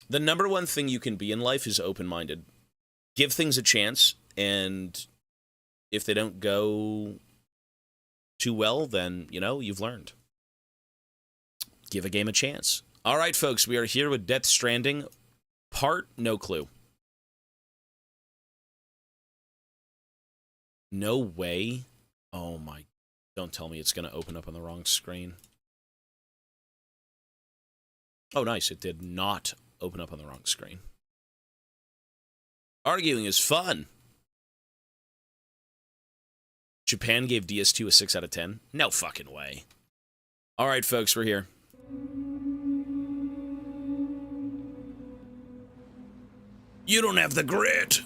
The number one thing you can be in life is open-minded. Give things a chance, and if they don't go too well, then, you know, you've learned. Give a game a chance. All right, folks, we are here with Death Stranding. Part, no clue. No way. Oh my, don't tell me it's going to open up on the wrong screen. Oh, nice, it did not open up on the wrong screen. Arguing is fun. Japan gave DS2 a 6 out of 10? No fucking way. All right, folks, we're here. You don't have the grit.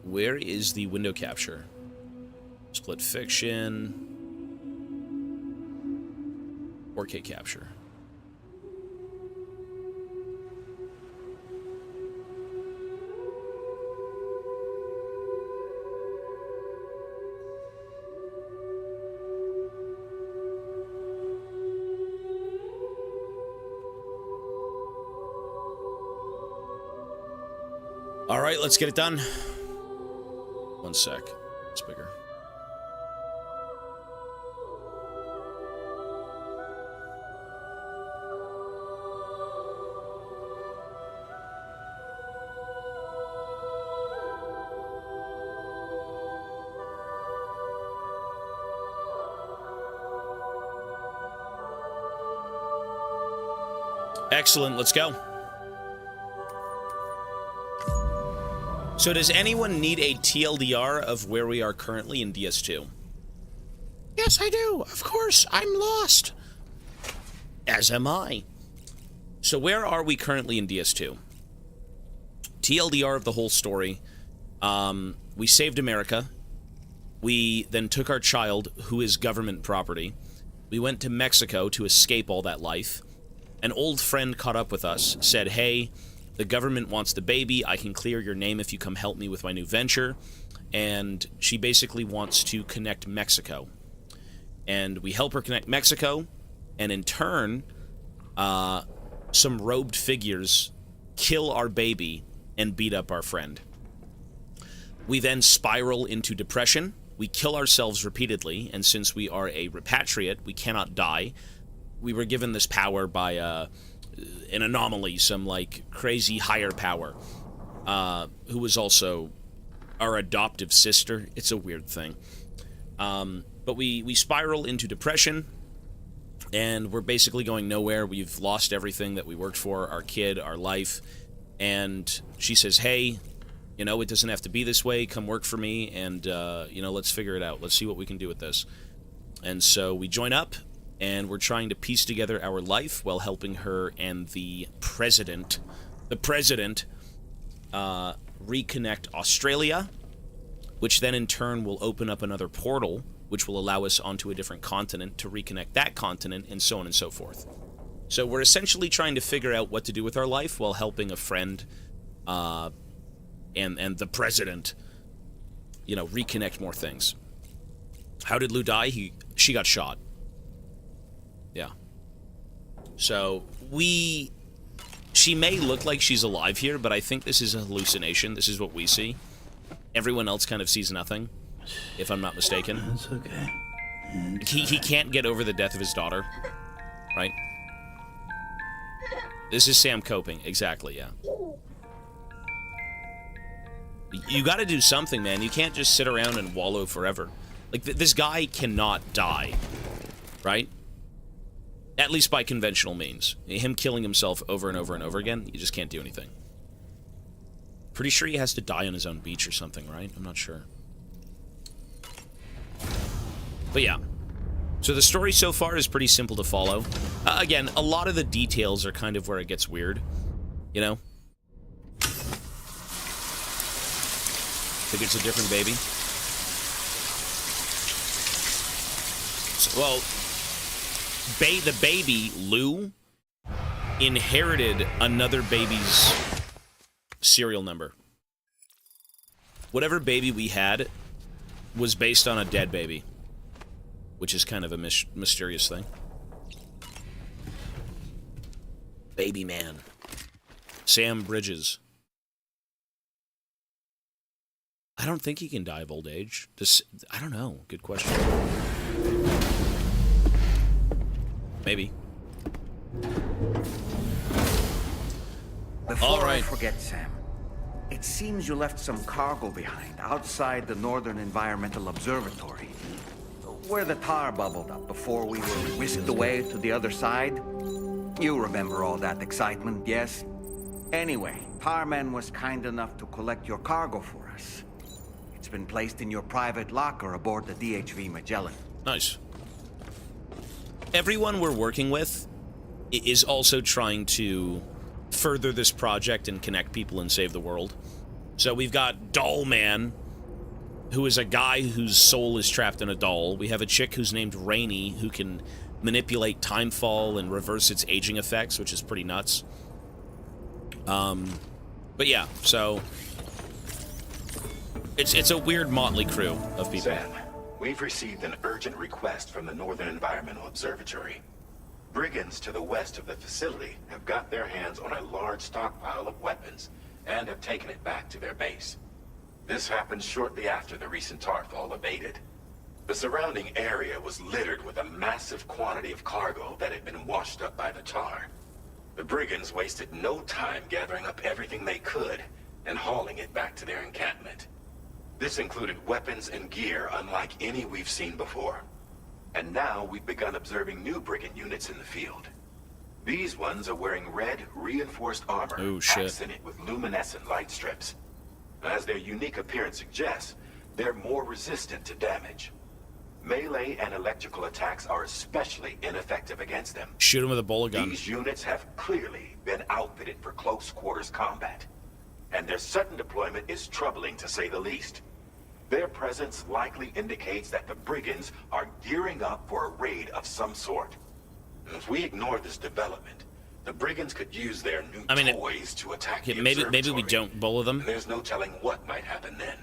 Where is the window capture? Split fiction. 4K capture. All right, let's get it done. One sec. It's bigger. Excellent, let's go. So does anyone need a TLDR of where we are currently in DS2? Yes, I do. Of course, I'm lost. As am I. So where are we currently in DS2? TLDR of the whole story. We saved America. We then took our child, who is government property. We went to Mexico to escape all that life. An old friend caught up with us, said, hey, the government wants the baby. I can clear your name if you come help me with my new venture. And she basically wants to connect Mexico. And we help her connect Mexico. And in turn, some robed figures kill our baby and beat up our friend. We then spiral into depression. We kill ourselves repeatedly. And since we are a repatriate, we cannot die. We were given this power by an anomaly, some like crazy higher power, who was also our adoptive sister. It's a weird thing. But we spiral into depression, and we're basically going nowhere. We've lost everything that we worked for, our kid, our life. And she says, hey, you know, it doesn't have to be this way. Come work for me, and, you know, let's figure it out. Let's see what we can do with this. And so we join up, and we're trying to piece together our life while helping her and the president, reconnect Australia, which then in turn will open up another portal, which will allow us onto a different continent to reconnect that continent, and so on and so forth. So we're essentially trying to figure out what to do with our life while helping a friend, and the president, you know, reconnect more things. How did Lou die? She got shot. Yeah. So, she may look like she's alive here, but I think this is a hallucination. This is what we see. Everyone else kind of sees nothing, if I'm not mistaken. That's okay. He can't get over the death of his daughter, right? This is Sam coping. Exactly, yeah. You gotta do something, man. You can't just sit around and wallow forever. Like, this guy cannot die, right? At least by conventional means. Him killing himself over and over and over again, you just can't do anything. Pretty sure he has to die on his own beach or something, right? I'm not sure. But yeah. So the story so far is pretty simple to follow. Again, a lot of the details are kind of where it gets weird. You know? Think it's a different baby? So, well, the baby, Lou, inherited another baby's serial number. Whatever baby we had was based on a dead baby, which is kind of a mysterious thing. Baby man. Sam Bridges. I don't think he can die of old age. I don't know. Good question. Maybe. Before I forget, Sam, it seems you left some cargo behind outside the Northern Environmental Observatory, where the tar bubbled up before we were whisked away to the other side. You remember all that excitement, yes? Anyway, Tarman was kind enough to collect your cargo for us. It's been placed in your private locker aboard the DHV Magellan. Nice. Everyone we're working with is also trying to further this project and connect people and save the world. So we've got Doll Man, who is a guy whose soul is trapped in a doll. We have a chick who's named Rainy, who can manipulate timefall and reverse its aging effects, which is pretty nuts. But yeah, so it's a weird motley crew of people. Sam, we've received an urgent request from the Northern Environmental Observatory. Brigands to the west of the facility have got their hands on a large stockpile of weapons and have taken it back to their base. This happened shortly after the recent tarfall abated. The surrounding area was littered with a massive quantity of cargo that had been washed up by the tar. The brigands wasted no time gathering up everything they could and hauling it back to their encampment. This included weapons and gear unlike any we've seen before. And now we've begun observing new brigand units in the field. These ones are wearing red, reinforced armor, accented with luminescent light strips. As their unique appearance suggests, they're more resistant to damage. Melee and electrical attacks are especially ineffective against them. Shoot them with a bullet gun. These units have clearly been outfitted for close quarters combat, and their sudden deployment is troubling to say the least. Their presence likely indicates that the brigands are gearing up for a raid of some sort. If we ignore this development, the brigands could use their new toys to attack the observatory. Maybe we don't bully them. There's no telling what might happen then.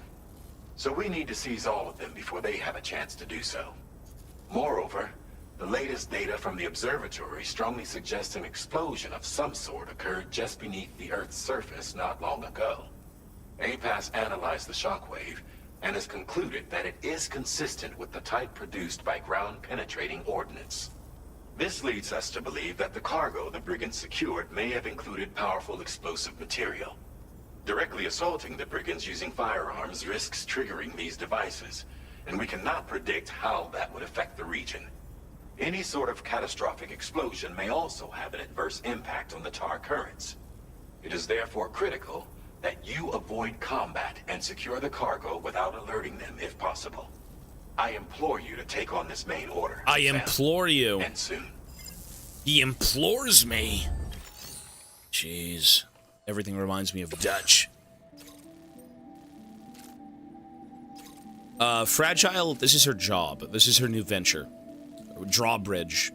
So we need to seize all of them before they have a chance to do so. Moreover, the latest data from the observatory strongly suggests an explosion of some sort occurred just beneath the Earth's surface not long ago. APAS analyzed the shockwave and has concluded that it is consistent with the type produced by ground-penetrating ordnance. This leads us to believe that the cargo the brigands secured may have included powerful explosive material. Directly assaulting the brigands using firearms risks triggering these devices, and we cannot predict how that would affect the region. Any sort of catastrophic explosion may also have an adverse impact on the tar currents. It is therefore critical that you avoid combat and secure the cargo without alerting them if possible. I implore you to take on this main order. I implore you. And soon. He implores me. Jeez. Everything reminds me of Dutch. Fragile, this is her job. This is her new venture. Drawbridge.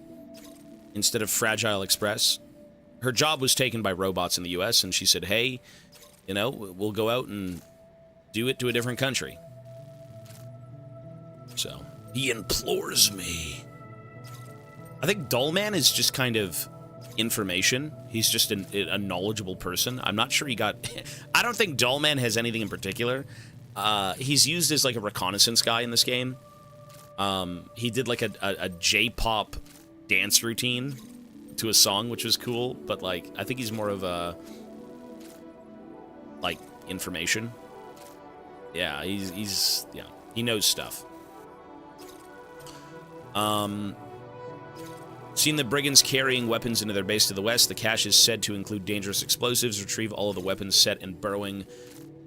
Instead of Fragile Express. Her job was taken by robots in the US, and she said, hey, you know, we'll go out and do it to a different country. So, he implores me. I think Dollman is just kind of information. He's just a knowledgeable person. I'm not sure he got... I don't think Dollman has anything in particular. He's used as like a reconnaissance guy in this game. He did like a J-pop dance routine to a song, which was cool, but like, I think he's more of a... like, information. Yeah, he's yeah, he knows stuff. Seen the brigands carrying weapons into their base to the west. The cache is said to include dangerous explosives. Retrieve all of the weapons set and burrowing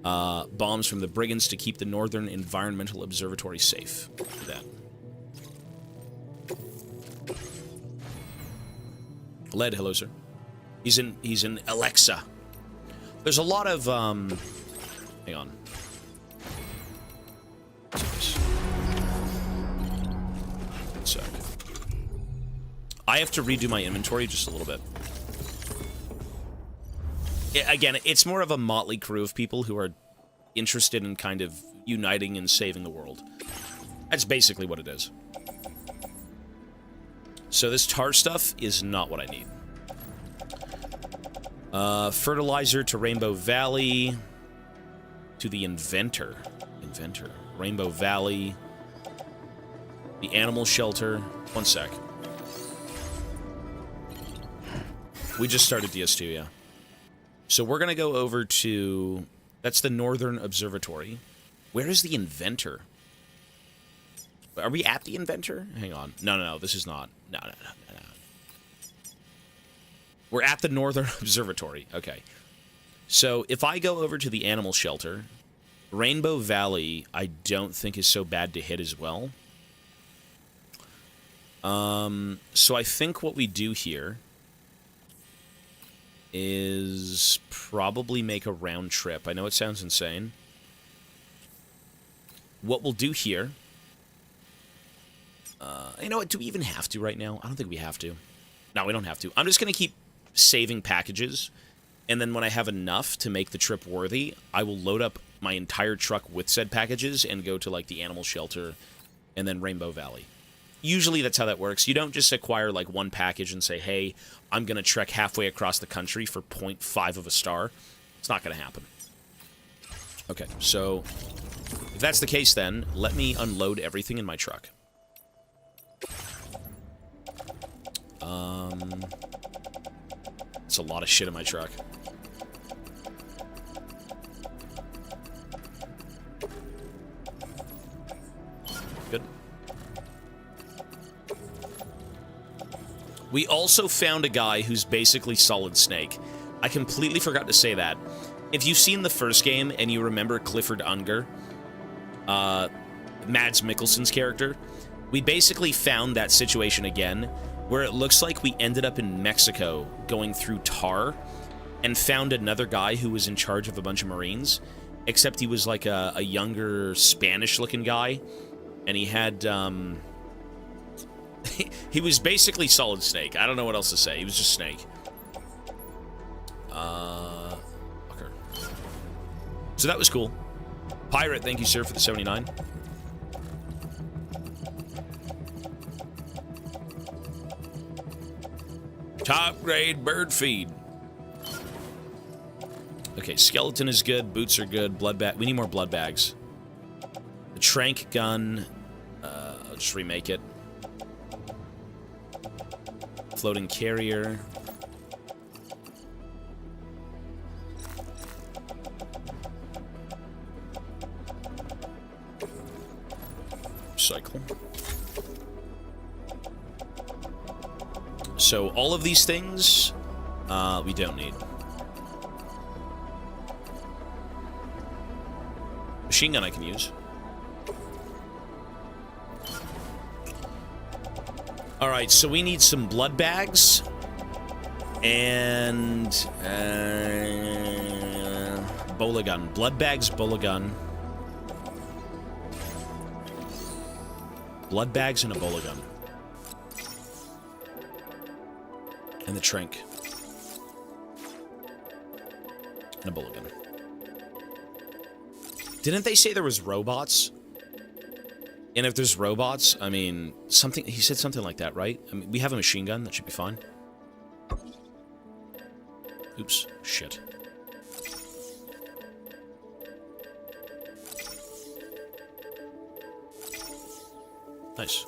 bombs from the brigands to keep the Northern Environmental Observatory safe. Do that. Led, hello, sir. He's in Alexa. There's a lot of hang on. One sec. I have to redo my inventory just a little bit. Again, it's more of a motley crew of people who are interested in kind of uniting and saving the world. That's basically what it is. So this tar stuff is not what I need. Fertilizer to Rainbow Valley. To the inventor. Rainbow Valley. The animal shelter. One sec. We just started DS2, yeah. So we're going to go over to... That's the Northern Observatory. Where is the inventor? Are we at the inventor? Hang on. No, this is not. No. We're at the Northern Observatory. Okay. So if I go over to the animal shelter, Rainbow Valley, I don't think is so bad to hit as well. So I think what we do here is probably make a round trip. I know it sounds insane. What we'll do here... you know what? Do we even have to right now? I don't think we have to. No, we don't have to. I'm just going to keep saving packages, and then when I have enough to make the trip worthy, I will load up my entire truck with said packages and go to, like, the animal shelter and then Rainbow Valley. Usually that's how that works. You don't just acquire, like, one package and say, hey, I'm going to trek halfway across the country for 0.5 of a star. It's not going to happen. Okay, so if that's the case, then let me unload everything in my truck. It's a lot of shit in my truck. Good. We also found a guy who's basically Solid Snake. I completely forgot to say that. If you've seen the first game and you remember Clifford Unger, Mads Mikkelsen's character, we basically found that situation again, where it looks like we ended up in Mexico going through tar and found another guy who was in charge of a bunch of Marines, except he was like a younger Spanish-looking guy, and he had, he was basically Solid Snake. I don't know what else to say. He was just Snake. Okay. So that was cool. Pirate, thank you, sir, for the 79. Top grade bird feed. Okay, skeleton is good. Boots are good. Blood bag. We need more blood bags. The trank gun. I'll just remake it. Floating carrier. Cycle. So all of these things, we don't need. Machine gun I can use. Alright, so we need some blood bags. And... bola gun. Blood bags, bola gun. Blood bags and a bola gun. And the trank. And a bola gun. Didn't they say there was robots? And if there's robots, I mean, something... He said something like that, right? I mean, we have a machine gun. That should be fine. Oops. Shit. Nice.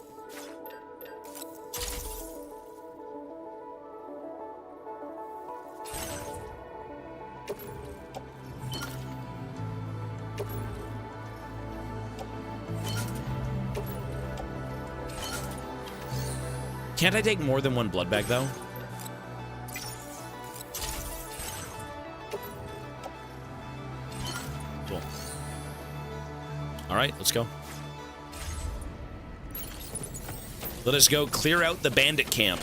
Can't I take more than one blood bag, though? Cool. Alright, let's go. Let us go clear out the bandit camp.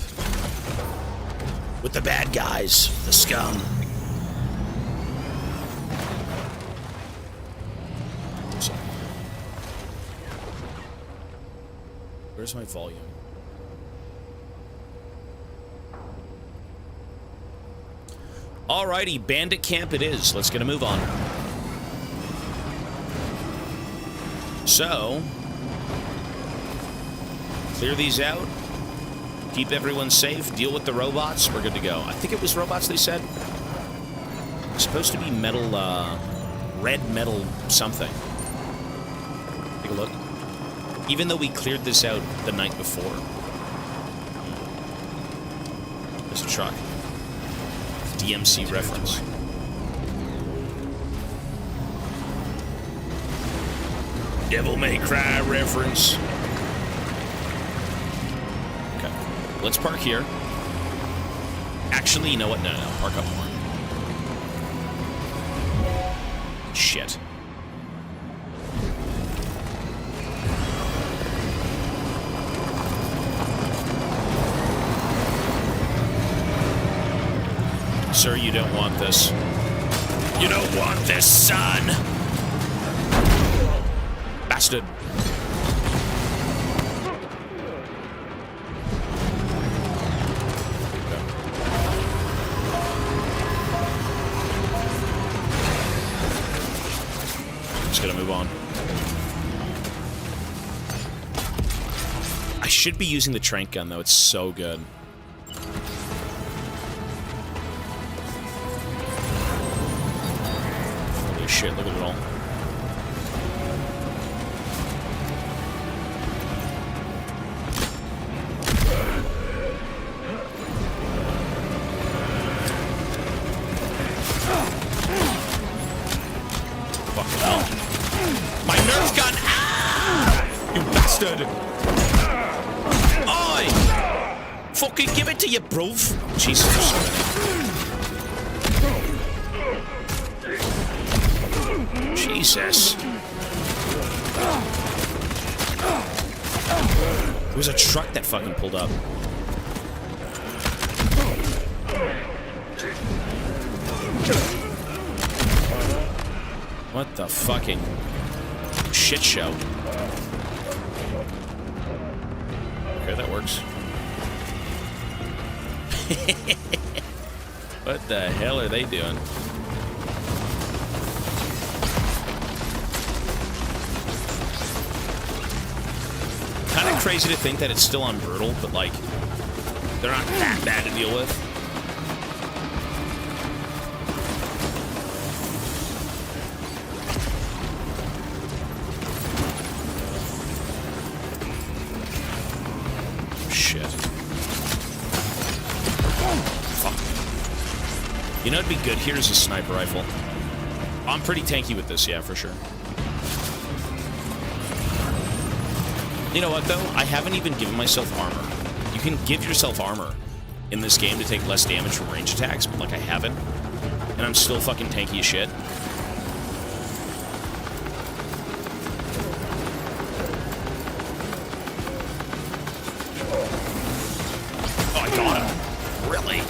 With the bad guys, the scum. Where's my volume? Alrighty, bandit camp it is. Let's get a move on. So, clear these out, keep everyone safe, deal with the robots, we're good to go. I think it was robots they said. It's supposed to be metal, red metal something. Take a look. Even though we cleared this out the night before. There's a truck. DMC reference. Devil May Cry reference. Okay. Let's park here. Actually, you know what? No, park up more. Shit. Sir, you don't want this. You don't want this, son! Bastard. Just gotta move on. I should be using the trank gun, though. It's so good. Holy shit, look at it all. Fucking hell. My nerve gun! Ah! You bastard! Oi! Fucking give it to you, bruv! Jesus, there's so many. Jesus. There was a truck that fucking pulled up. What the fucking shit show? Okay, that works. What the hell are they doing? Kind of crazy to think that it's still on brutal, but like, they're not that bad to deal with. You know what'd be good here is a sniper rifle. I'm pretty tanky with this, yeah, for sure. You know what, though? I haven't even given myself armor. You can give yourself armor in this game to take less damage from range attacks, but, like, I haven't. And I'm still fucking tanky as shit. Oh, I got him. Really?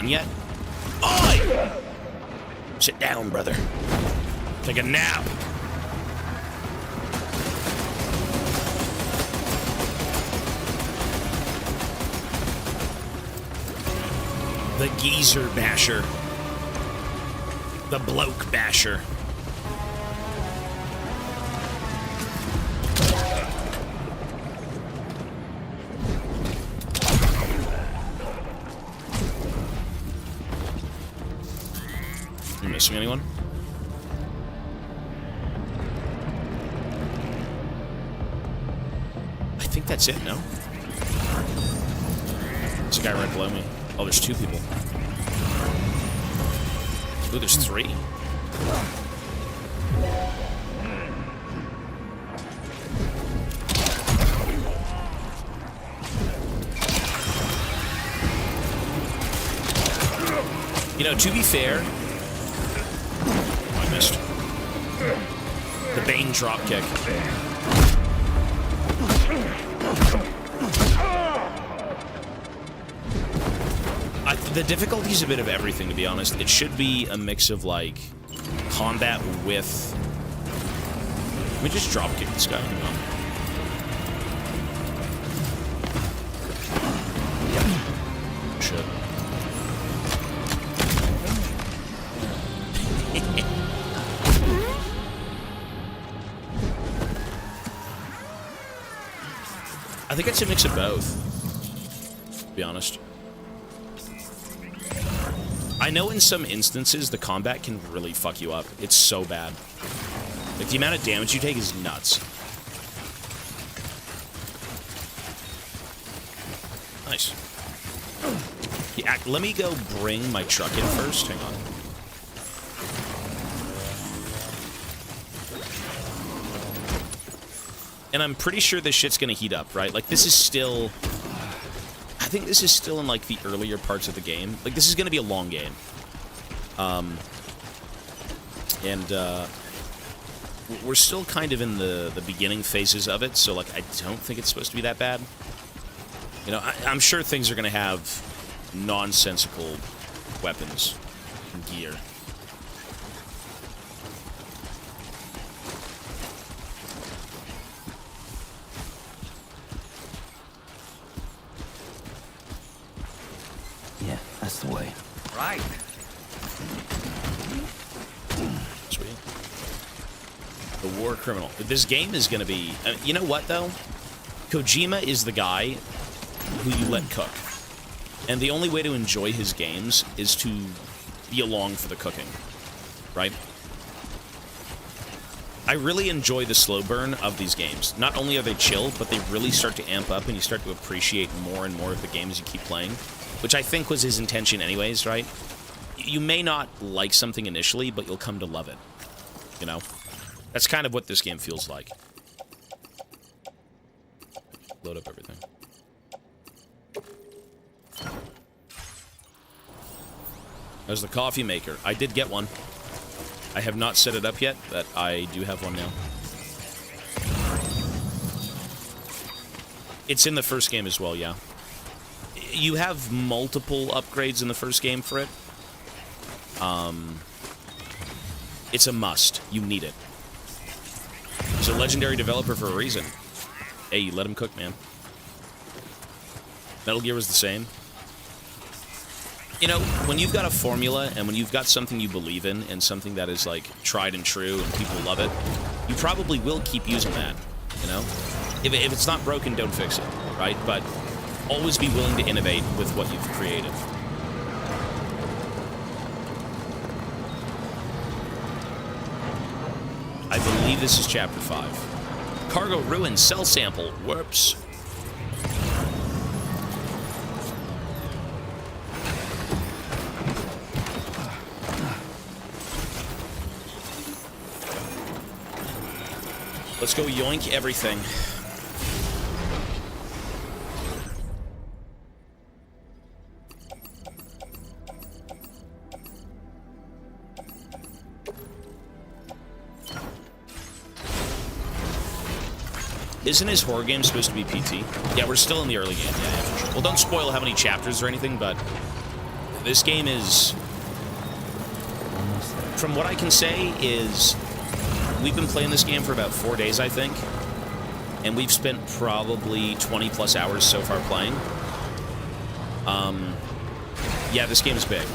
Yet? Oi! Sit down, brother. Take a nap. The geezer basher. The bloke basher. Missing anyone? I think that's it, no? There's a guy right below me. Oh, there's two people. Ooh, there's three. You know, to be fair, I missed. The Bane dropkick. I The difficulty's a bit of everything, to be honest. It should be a mix of, like, combat with... Let me just drop kick this guy. Hang on. Shit. I think it's a mix of both, to be honest. I know in some instances the combat can really fuck you up. It's so bad. Like, the amount of damage you take is nuts. Nice. Yeah, let me go bring my truck in first. Hang on. And I'm pretty sure this shit's gonna heat up, right? Like, this is still... I think this is still in, like, the earlier parts of the game. Like, this is gonna be a long game. We're still kind of in the beginning phases of it, so, like, I don't think it's supposed to be that bad. You know, I'm sure things are gonna have nonsensical weapons and gear. Yeah, that's the way. Right. Sweet. The War Criminal. This game is going to be... you know what, though? Kojima is the guy who you let cook. And the only way to enjoy his games is to be along for the cooking. Right? I really enjoy the slow burn of these games. Not only are they chill, but they really start to amp up and you start to appreciate more and more of the game as you keep playing. Which I think was his intention anyways, right? You may not like something initially, but you'll come to love it. You know? That's kind of what this game feels like. Load up everything. There's the coffee maker. I did get one. I have not set it up yet, but I do have one now. It's in the first game as well, yeah. You have multiple upgrades in the first game for it. It's a must. You need it. He's a legendary developer for a reason. Hey, you let him cook, man. Metal Gear was the same. You know, when you've got a formula and when you've got something you believe in and something that is, like, tried and true and people love it, you probably will keep using that, you know? If it's not broken, don't fix it, right? But always be willing to innovate with what you've created. I believe this is Chapter 5. Cargo Ruin, Cell Sample, Whoops. Let's go yoink everything. Isn't his horror game supposed to be PT? Yeah, we're still in the early game. Yeah, for sure. Well, don't spoil how many chapters or anything, but this game is... From what I can say is... We've been playing this game for about 4 days, I think. And we've spent probably 20 plus hours so far playing. Yeah, this game is big.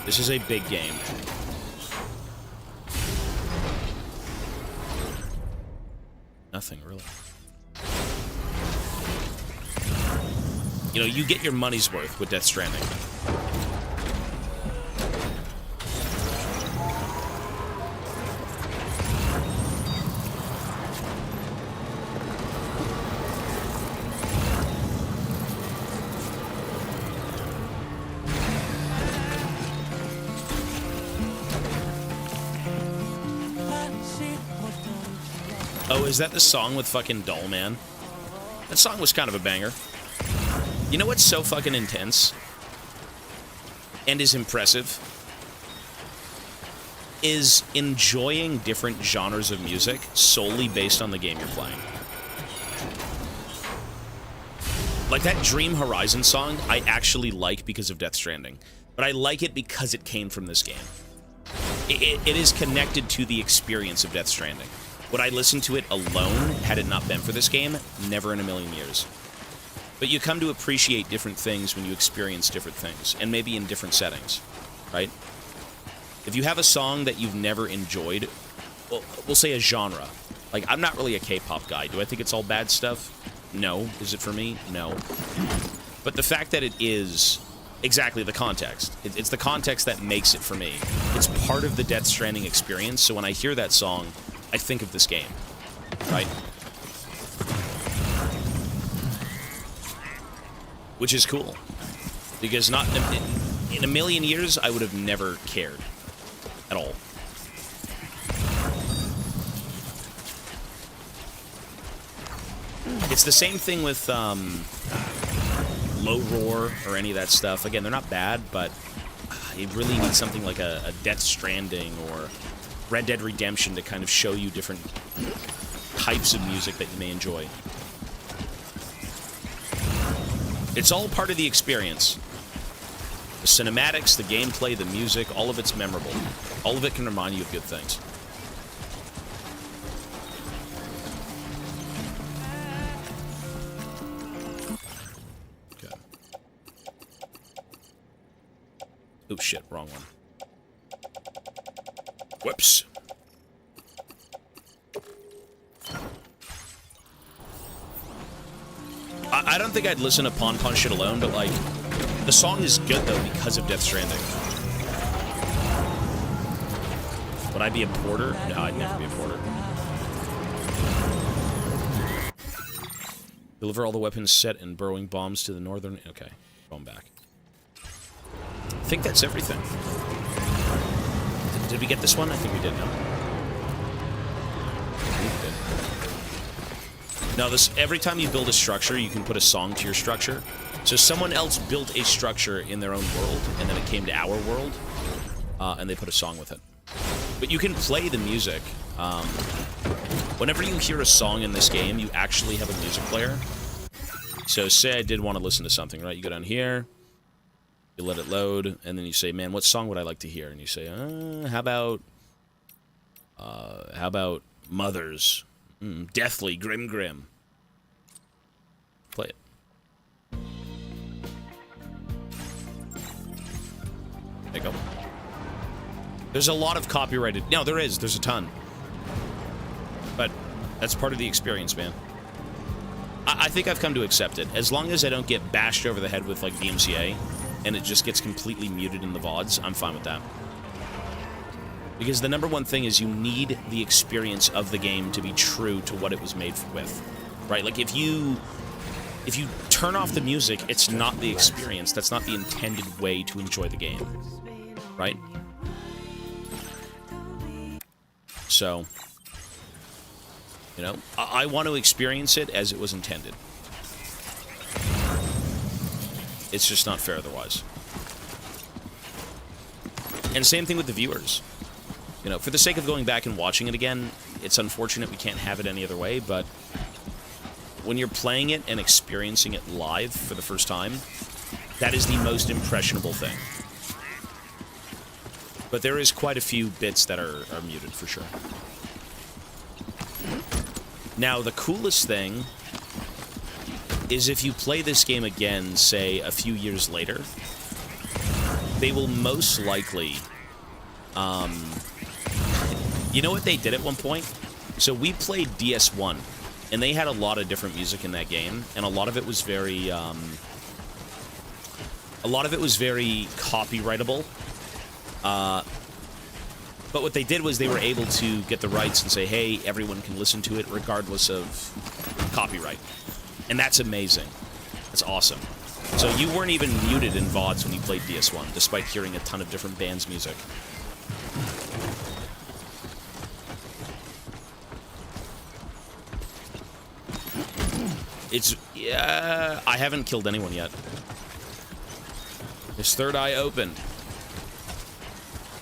This is a big game. Nothing, really. You know, you get your money's worth with Death Stranding. Oh, is that the song with fucking Doll Man? That song was kind of a banger. You know what's so fucking intense? And is impressive? Is enjoying different genres of music solely based on the game you're playing. Like, that Dream Horizon song, I actually like because of Death Stranding. But I like it because it came from this game. It is connected to the experience of Death Stranding. Would I listen to it alone had it not been for this game? Never in a million years. But you come to appreciate different things when you experience different things, and maybe in different settings, right? If you have a song that you've never enjoyed, well, we'll say a genre. Like, I'm not really a K-pop guy. Do I think it's all bad stuff? No. Is it for me? No. But the fact that it is exactly the context. It's the context that makes it for me. It's part of the Death Stranding experience, so when I hear that song, I think of this game, right? Which is cool. Because not in a million years, I would have never cared at all. It's the same thing with Low Roar or any of that stuff. Again, they're not bad, but you really need something like a Death Stranding or Red Dead Redemption to kind of show you different types of music that you may enjoy. It's all part of the experience. The cinematics, the gameplay, the music, all of it's memorable. All of it can remind you of good things. Okay. Oh shit, wrong one. Whoops. I don't think I'd listen to Pon Pon shit alone, but, like, the song is good, though, because of Death Stranding. Would I be a porter? No, I'd never be a porter. Deliver all the weapons set and burrowing bombs to the northern... Okay, going back. I think that's everything. Did we get this one? I think we did, no? No, every time you build a structure, you can put a song to your structure. So someone else built a structure in their own world, and then it came to our world, and they put a song with it. But you can play the music. Whenever you hear a song in this game, you actually have a music player. So say I did want to listen to something, right? You go down here, you let it load, and then you say, man, what song would I like to hear? And you say, how about Mothers? Deathly, Grim. Play it. There you go. There's a lot of copyrighted... No, there is. There's a ton. But that's part of the experience, man. I think I've come to accept it. As long as I don't get bashed over the head with, like, DMCA, and it just gets completely muted in the VODs, I'm fine with that. Because the number one thing is you need the experience of the game to be true to what it was made with, right? Like, if you turn off the music, it's not the experience. That's not the intended way to enjoy the game, right? So, you know, I want to experience it as it was intended. It's just not fair otherwise. And same thing with the viewers. You know, for the sake of going back and watching it again, it's unfortunate we can't have it any other way, but when you're playing it and experiencing it live for the first time, that is the most impressionable thing. But there is quite a few bits that are muted, for sure. Now, the coolest thing is if you play this game again, say, a few years later, they will most likely... You know what they did at one point? So we played DS1, and they had a lot of different music in that game, and a lot of it was very, copyrightable. But what they did was they were able to get the rights and say, hey, everyone can listen to it regardless of copyright. And that's amazing. That's awesome. So you weren't even muted in VODs when you played DS1, despite hearing a ton of different bands' music. Yeah, I haven't killed anyone yet. His third eye opened.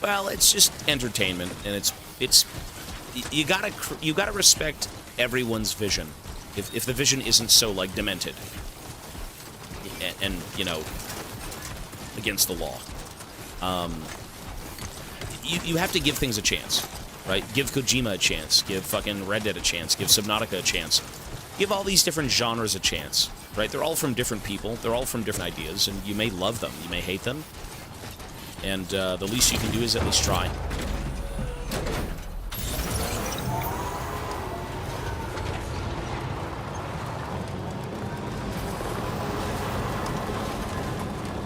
Well, it's just entertainment, and it's you gotta respect everyone's vision. If the vision isn't so, like, demented. and you know, against the law. You have to give things a chance, right? Give Kojima a chance. Give fucking Red Dead a chance. Give Subnautica a chance. Give all these different genres a chance, right? They're all from different people. They're all from different ideas, and you may love them. You may hate them. And the least you can do is at least try.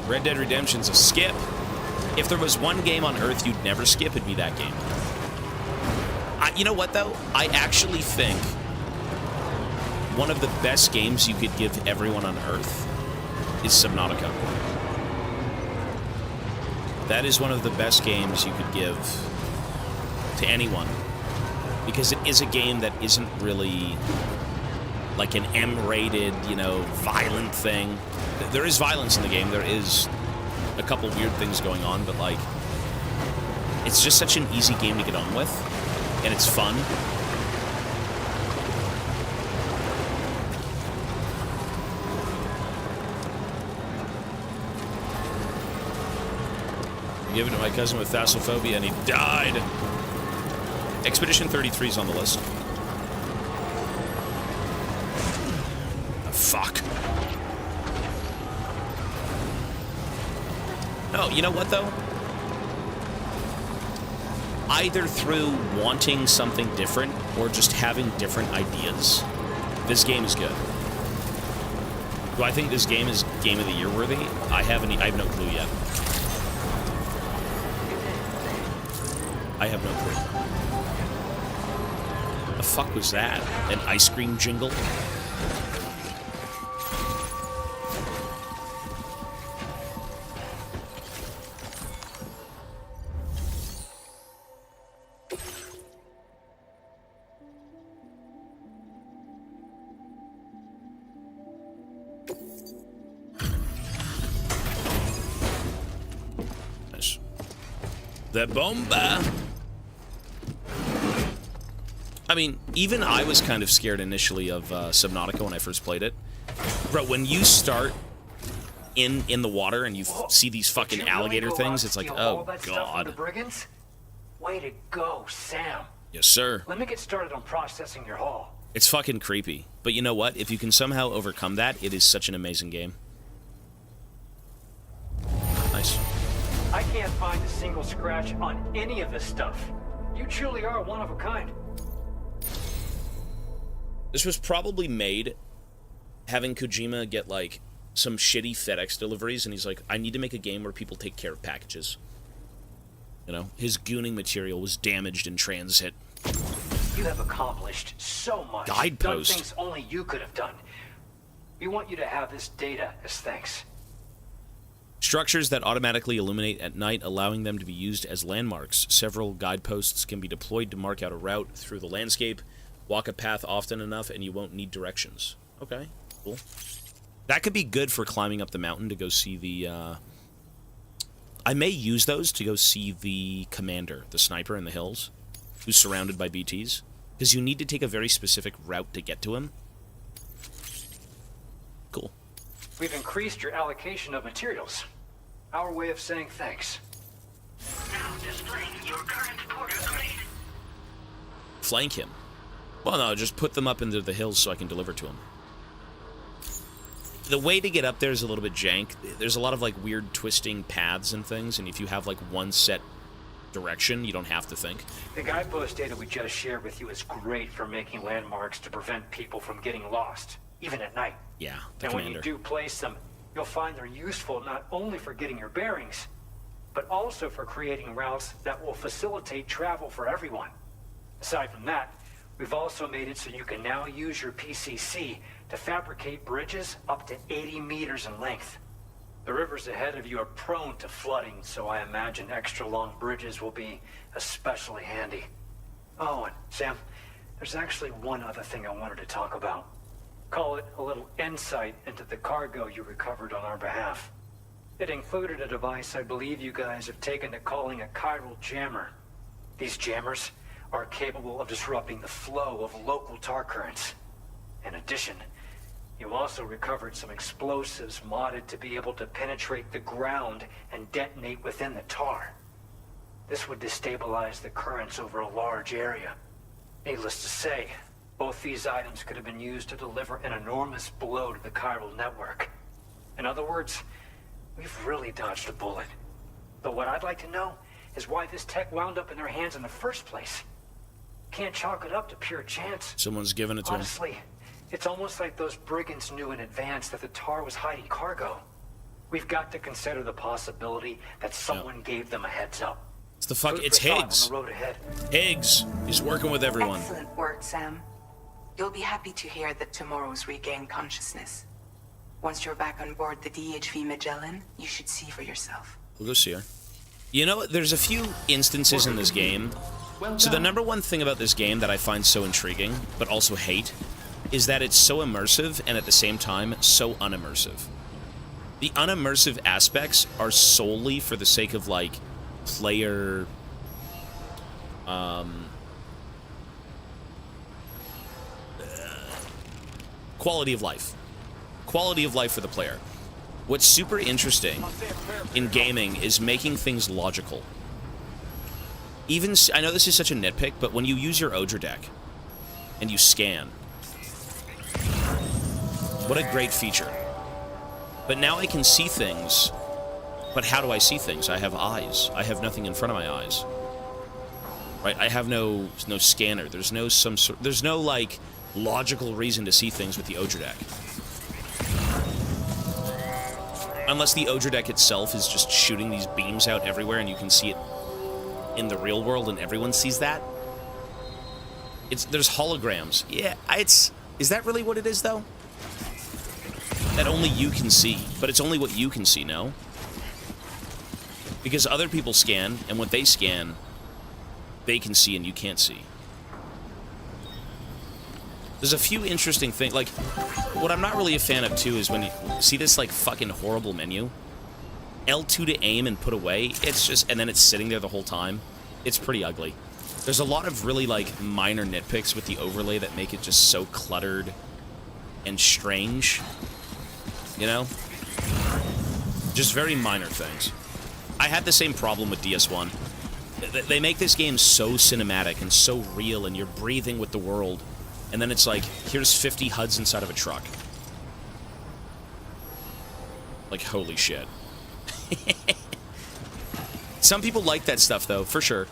Red Dead Redemption's a skip. If there was one game on Earth you'd never skip, it'd be that game. You know what, though? I actually think one of the best games you could give everyone on Earth is Subnautica. That is one of the best games you could give to anyone. Because it is a game that isn't really like an M-rated, you know, violent thing. There is violence in the game. There is a couple weird things going on, but, like, it's just such an easy game to get on with, and it's fun. I gave it to my cousin with thalassophobia, and he died. Expedition 33 is on the list. Oh, fuck. No, you know what, though? Either through wanting something different or just having different ideas, this game is good. Do I think this game is Game of the Year worthy? I have no clue yet. I have no clue. The fuck was that? An ice cream jingle? The bomba. I mean, even I was kind of scared initially of Subnautica when I first played it. Bro, when you start in the water and you see these fucking alligator things, it's like, oh god. Way to go, Sam. Yes, sir. Let me get started on processing your haul. It's fucking creepy. But you know what? If you can somehow overcome that, it is such an amazing game. Nice. I can't find a single scratch on any of this stuff. You truly are one of a kind. This was probably made having Kojima get, like, some shitty FedEx deliveries, and he's like, I need to make a game where people take care of packages. You know, his gooning material was damaged in transit. You have accomplished so much. Guidepost. Done things only you could have done. We want you to have this data as thanks. Structures that automatically illuminate at night, allowing them to be used as landmarks. Several guideposts can be deployed to mark out a route through the landscape. Walk a path often enough and you won't need directions. Okay, cool. That could be good for climbing up the mountain to go see the, I may use those to go see the commander, the sniper in the hills, who's surrounded by BTs. Because you need to take a very specific route to get to him. Cool. We've increased your allocation of materials. Our way of saying thanks. Now displaying your current order grade. Flank him. Well, no, just put them up into the hills so I can deliver to him. The way to get up there is a little bit jank. There's a lot of, like, weird twisting paths and things, and if you have, like, one set direction, you don't have to think. The guidepost data we just shared with you is great for making landmarks to prevent people from getting lost, even at night. Yeah, the and commander. when you do place them, you'll find they're useful not only for getting your bearings, but also for creating routes that will facilitate travel for everyone. Aside from that, we've also made it so you can now use your PCC to fabricate bridges up to 80 meters in length. The rivers ahead of you are prone to flooding, so I imagine extra long bridges will be especially handy. Oh, and Sam, there's actually one other thing I wanted to talk about. Call it a little insight into the cargo you recovered on our behalf. It included a device I believe you guys have taken to calling a chiral jammer. These jammers are capable of disrupting the flow of local tar currents. In addition, You also recovered some explosives modded to be able to penetrate the ground and detonate within the tar. This would destabilize the currents over a large area. Needless to say, both these items could have been used to deliver an enormous blow to the chiral network. In other words, we've really dodged a bullet. But what I'd like to know is why this tech wound up in their hands in the first place. Can't chalk it up to pure chance. Someone's giving it to him. Honestly, it's almost like those brigands knew in advance that the tar was hiding cargo. We've got to consider the possibility that someone gave them a heads up. It's the fuck. Food It's for thought Higgs. on the road ahead. Higgs. He's working with everyone. Excellent work, Sam. You'll be happy to hear that tomorrow's regained consciousness. Once you're back on board the DHV Magellan, you should see for yourself. We'll go see her. You know, there's a few instances in this game. So the number one thing about this game that I find so intriguing, but also hate, is that it's so immersive and at the same time so unimmersive. The unimmersive aspects are solely for the sake of, like, player... quality of life. Quality of life for the player. What's super interesting in gaming is making things logical. Even, I know this is such a nitpick, but when you use your Odra deck and you scan, what a great feature. But now I can see things, but how do I see things? I have eyes. I have nothing in front of my eyes. Right? I have no scanner. There's no like logical reason to see things with the Odra deck. Unless the Odra deck itself is just shooting these beams out everywhere and you can see it in the real world and everyone sees that. There's holograms. Yeah, is that really what it is, though? That only you can see. But it's only what you can see, no? Because other people scan, and what they scan, they can see and you can't see. There's a few interesting things. Like, what I'm not really a fan of, too, is when you see this, like, fucking horrible menu. L2 to aim and put away. It's just... And then it's sitting there the whole time. It's pretty ugly. There's a lot of really, like, minor nitpicks with the overlay that make it just so cluttered and strange. You know? Just very minor things. I had the same problem with DS1. They make this game so cinematic and so real, and you're breathing with the world. And then it's like, here's 50 HUDs inside of a truck. Like, holy shit. Some people like that stuff, though, for sure.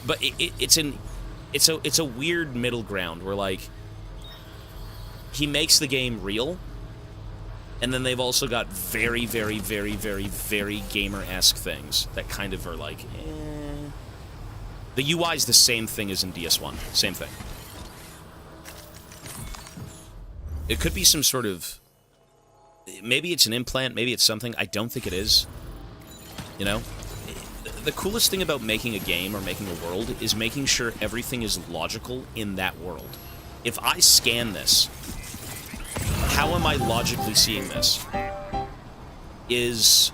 But it's a weird middle ground where, like, he makes the game real, and then they've also got very, very, very, very, very gamer-esque things that kind of are like, eh. The UI is the same thing as in DS1. Same thing. It could be some sort of... Maybe it's an implant, maybe it's something. I don't think it is. You know? The coolest thing about making a game or making a world is making sure everything is logical in that world. If I scan this, how am I logically seeing this? Is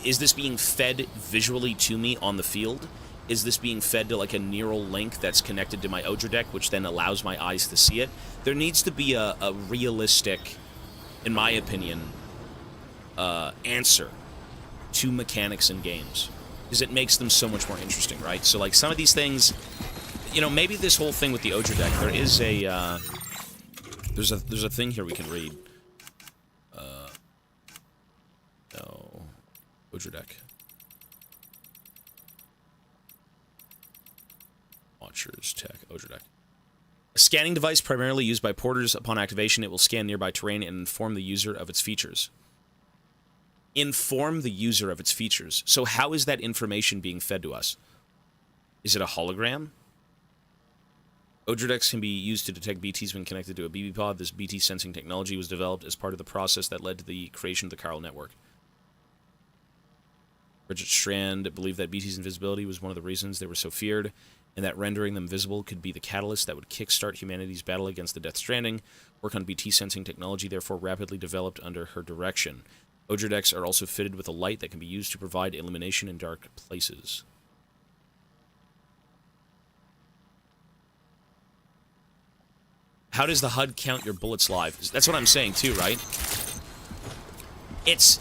this being fed visually to me on the field? Is this being fed to, like, a neural link that's connected to my Odra deck, which then allows my eyes to see it? There needs to be a realistic, in my opinion, answer to mechanics in games. Because it makes them so much more interesting, right? So, like, some of these things... You know, maybe this whole thing with the Odra deck, there is a... There's a thing here we can read. No. Odra deck. Watchers, tech, Odra deck. A scanning device primarily used by porters. Upon activation, it will scan nearby terrain and inform the user of its features. Inform the user of its features. So how is that information being fed to us? Is it a hologram? Odra decks can be used to detect BTs when connected to a BB pod. This BT sensing technology was developed as part of the process that led to the creation of the chiral network. Bridget Strand believed that BT's invisibility was one of the reasons they were so feared, and that rendering them visible could be the catalyst that would kickstart humanity's battle against the Death Stranding. Work on BT sensing technology therefore rapidly developed under her direction. Odra decks are also fitted with a light that can be used to provide illumination in dark places. How does the HUD count your bullets live? That's what I'm saying too, right? It's...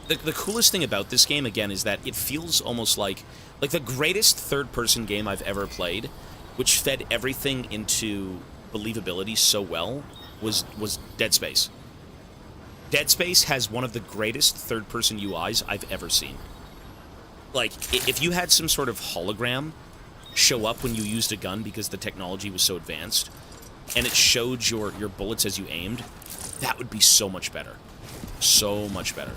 The coolest thing about this game, again, is that it feels almost like the greatest third-person game I've ever played, which fed everything into believability so well, was Dead Space. Dead Space has one of the greatest third-person UIs I've ever seen. Like, if you had some sort of hologram show up when you used a gun because the technology was so advanced, and it showed your bullets as you aimed, that would be so much better. So much better.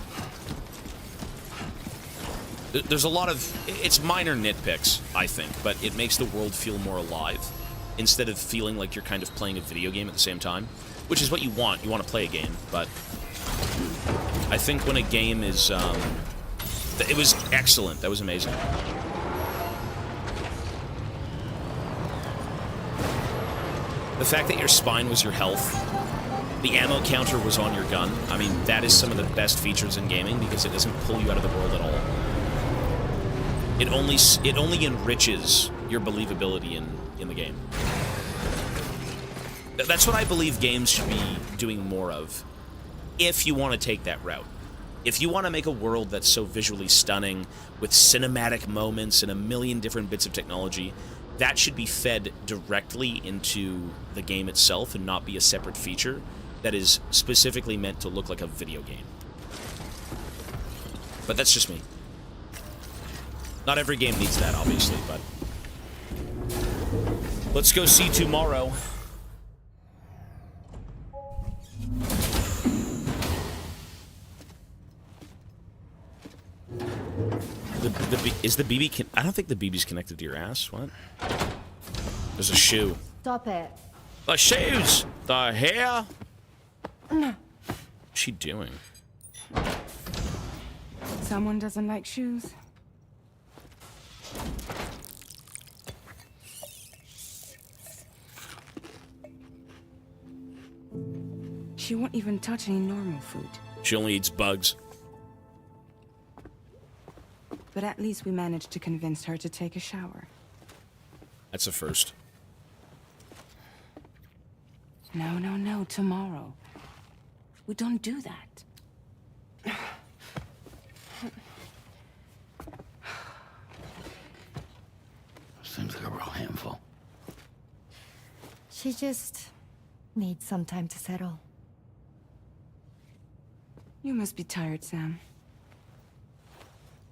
There's a lot of... It's minor nitpicks, I think, but it makes the world feel more alive, instead of feeling like you're kind of playing a video game at the same time, which is what you want. You want to play a game, but I think when a game is... it was excellent. That was amazing. The fact that your spine was your health, the ammo counter was on your gun, I mean, that is some of the best features in gaming, because it doesn't pull you out of the world at all. It only enriches your believability in the game. That's what I believe games should be doing more of, if you want to take that route. If you want to make a world that's so visually stunning, with cinematic moments and a million different bits of technology, that should be fed directly into the game itself and not be a separate feature that is specifically meant to look like a video game. But that's just me. Not every game needs that, obviously, but... Let's go see tomorrow. Is the BB... I don't think the BB's connected to your ass. What? There's a shoe. Stop it. The shoes! The hair! What's she doing? Someone doesn't like shoes. She won't even touch any normal food. She only eats bugs. But at least we managed to convince her to take a shower. That's a first. No, no, no, tomorrow. We don't do that. Seems like a real handful. She just needs some time to settle. You must be tired, Sam.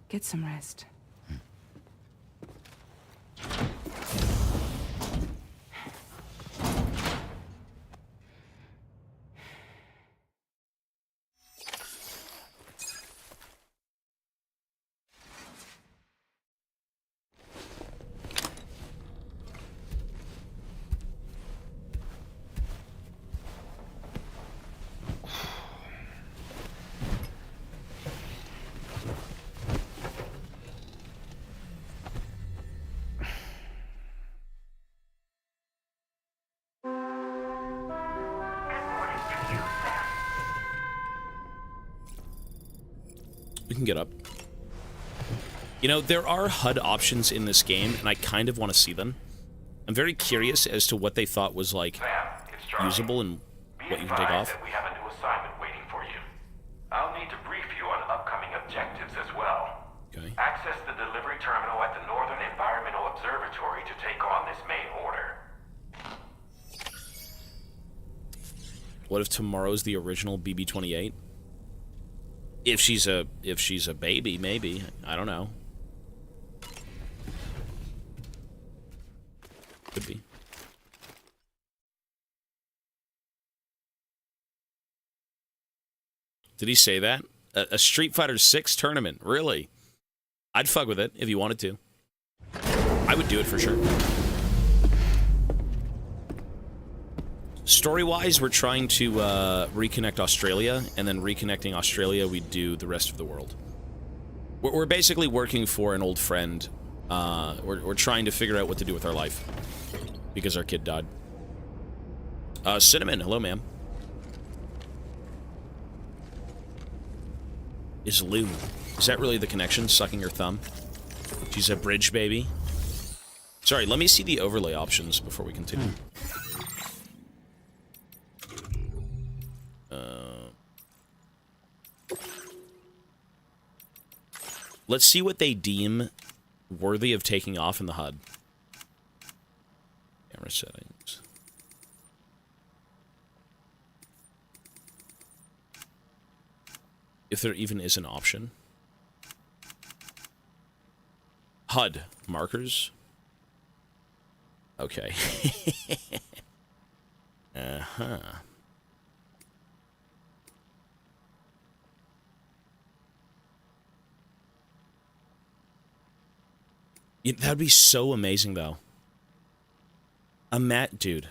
Get some rest. We can get up. You know, there are HUD options in this game, and I kind of want to see them. I'm very curious as to what they thought was, like, usable and what you can take off. We have a new assignment waiting for you. I'll need to brief you on upcoming objectives as well. Okay. Access the delivery terminal at the Northern Environmental Observatory to take on this main order. What if tomorrow's the original BB-28? If she's a baby, maybe. I don't know. Could be. Did he say that? A Street Fighter 6 tournament? Really? I'd fuck with it if you wanted to. I would do it for sure. Story-wise, we're trying to reconnect Australia, and then reconnecting Australia, we do the rest of the world. We're basically working for an old friend. We're trying to figure out what to do with our life, because our kid died. Cinnamon, hello, ma'am. Is Lou. Is that really the connection? Sucking her thumb? She's a bridge baby? Sorry, let me see the overlay options before we continue. Let's see what they deem worthy of taking off in the HUD. Camera settings. If there even is an option. HUD markers. Okay. Uh-huh. Yeah, that'd be so amazing, though. A mat, dude.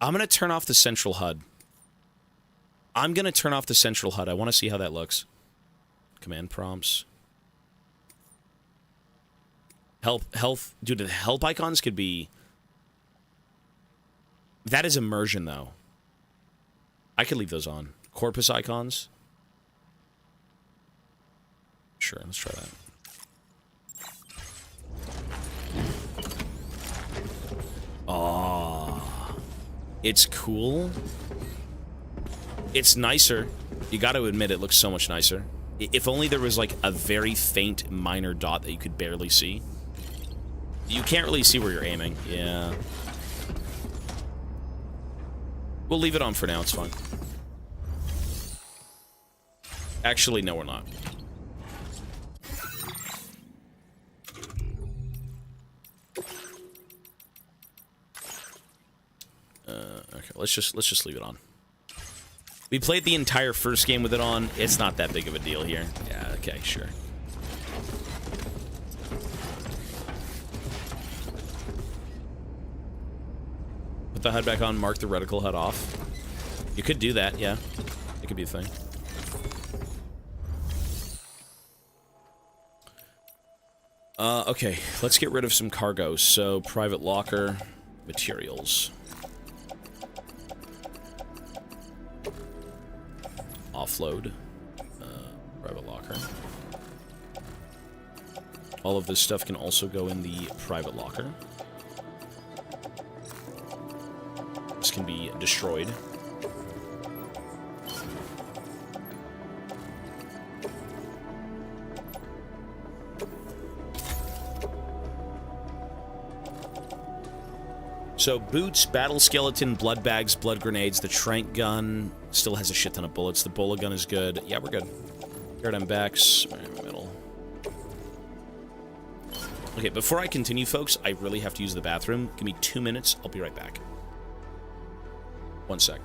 I'm gonna turn off the central HUD. I want to see how that looks. Command prompts. Health. Dude, the help icons could be... That is immersion, though. I could leave those on. Corpus icons. Sure, let's try that. Oh, it's cool. It's nicer. You got to admit, it looks so much nicer. If only there was like a very faint minor dot that you could barely see. You can't really see where you're aiming. Yeah. We'll leave it on for now. It's fine. Actually, no, we're not. Okay, let's just leave it on. We played the entire first game with it on. It's not that big of a deal here. Yeah, okay, sure. Put the HUD back on, mark the reticle HUD off. You could do that, yeah. It could be a thing. Okay, let's get rid of some cargo. So, private locker, materials. Offload. Private locker. All of this stuff can also go in the private locker. This can be destroyed. So, boots, battle skeleton, blood bags, blood grenades, the trank gun still has a shit ton of bullets. The bola gun is good. Yeah, we're good. Paradigm backs, right in the middle. Okay, before I continue, folks, I really have to use the bathroom. Give me 2 minutes. I'll be right back. 1 sec.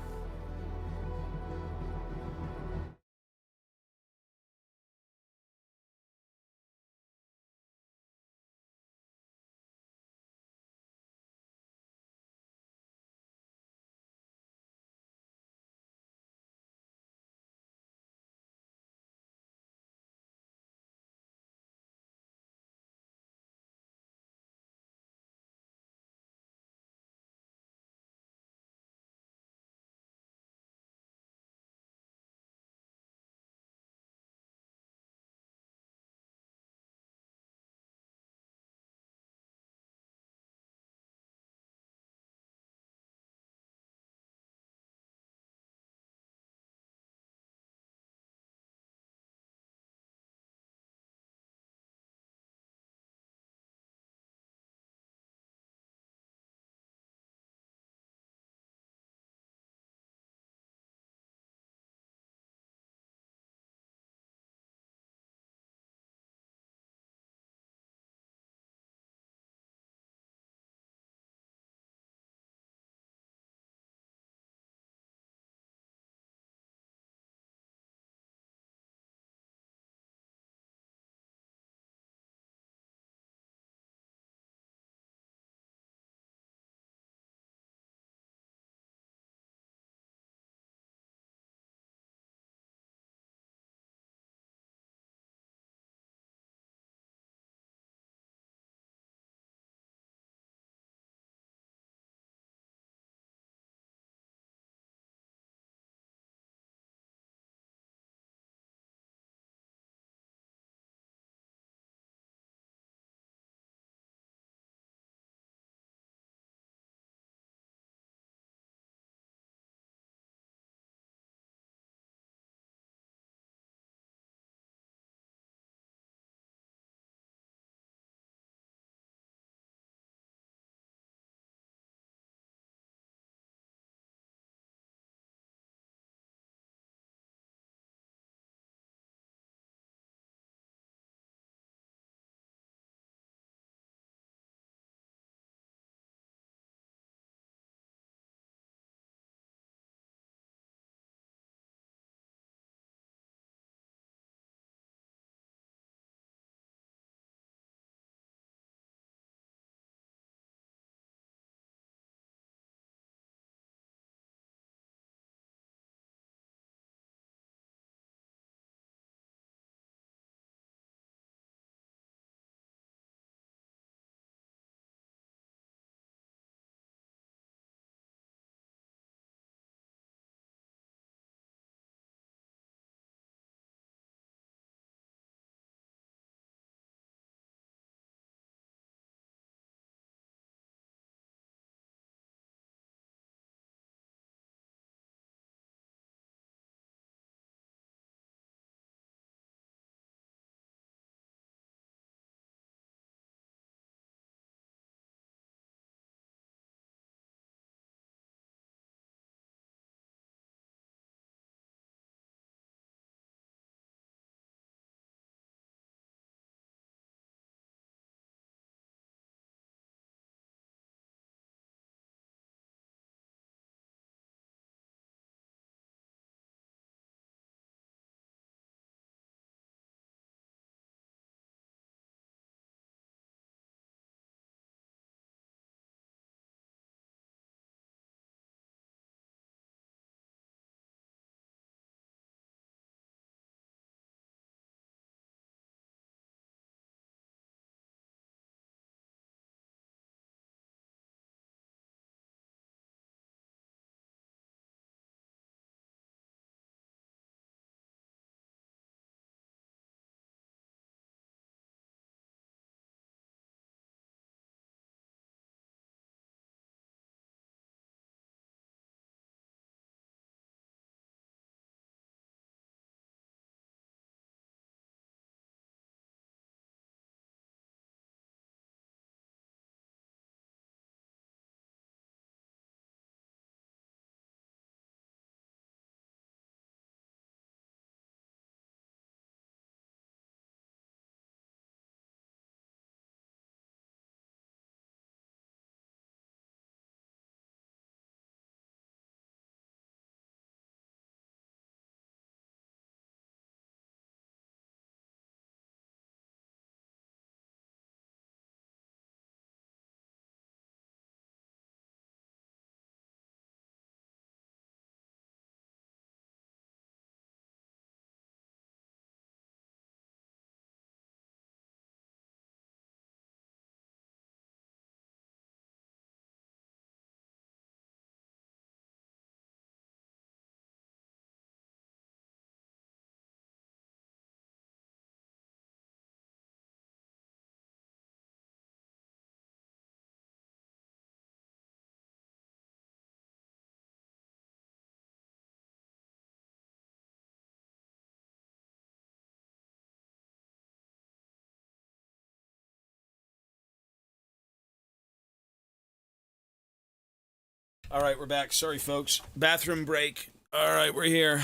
All right, we're back. Sorry, folks. Bathroom break. All right, we're here.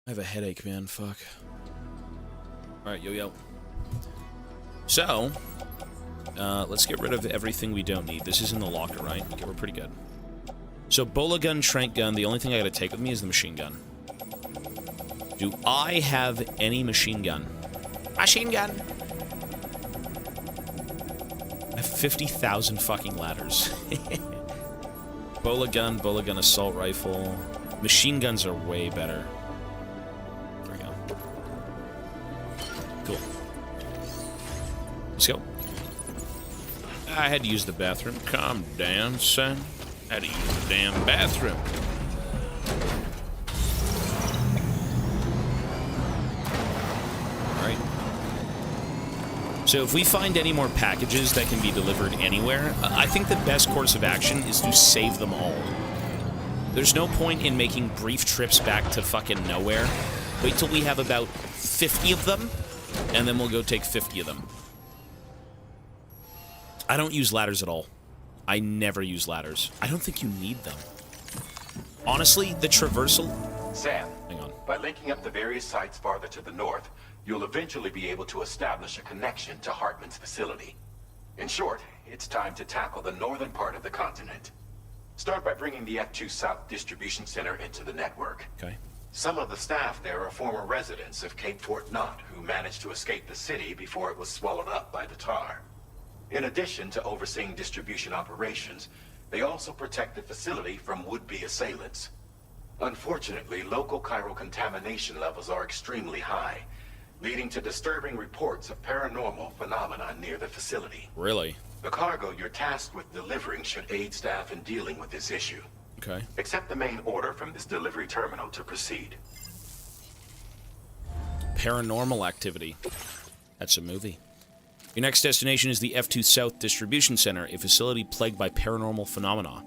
I have a headache, man. Fuck. All right, yo. So, let's get rid of everything we don't need. This is in the locker, right? Okay, we're pretty good. So, bola gun, trank gun. The only thing I gotta take with me is the machine gun. Do I have any machine gun? Machine gun! I have 50,000 fucking ladders. bola gun, assault rifle. Machine guns are way better. There we go. Cool. Let's go. I had to use the bathroom. Calm down, son. I had to use the damn bathroom. Alright. So if we find any more packages that can be delivered anywhere, I think the best course of action is to save them all. There's no point in making brief trips back to fucking nowhere. Wait till we have about 50 of them, and then we'll go take 50 of them. I don't use ladders at all. I never use ladders. I don't think you need them. Honestly, the traversal... Sam, hang on. By linking up the various sites farther to the north, you'll eventually be able to establish a connection to Hartman's facility. In short, it's time to tackle the northern part of the continent. Start by bringing the F2 South Distribution Center into the network. Okay. Some of the staff there are former residents of Cape Fort Knot who managed to escape the city before it was swallowed up by the tar. In addition to overseeing distribution operations, they also protect the facility from would-be assailants. Unfortunately, local chiral contamination levels are extremely high, leading to disturbing reports of paranormal phenomena near the facility. Really? The cargo you're tasked with delivering should aid staff in dealing with this issue. Okay. Accept the main order from this delivery terminal to proceed. Paranormal activity. That's a movie. Your next destination is the F2 South Distribution Center, a facility plagued by paranormal phenomena.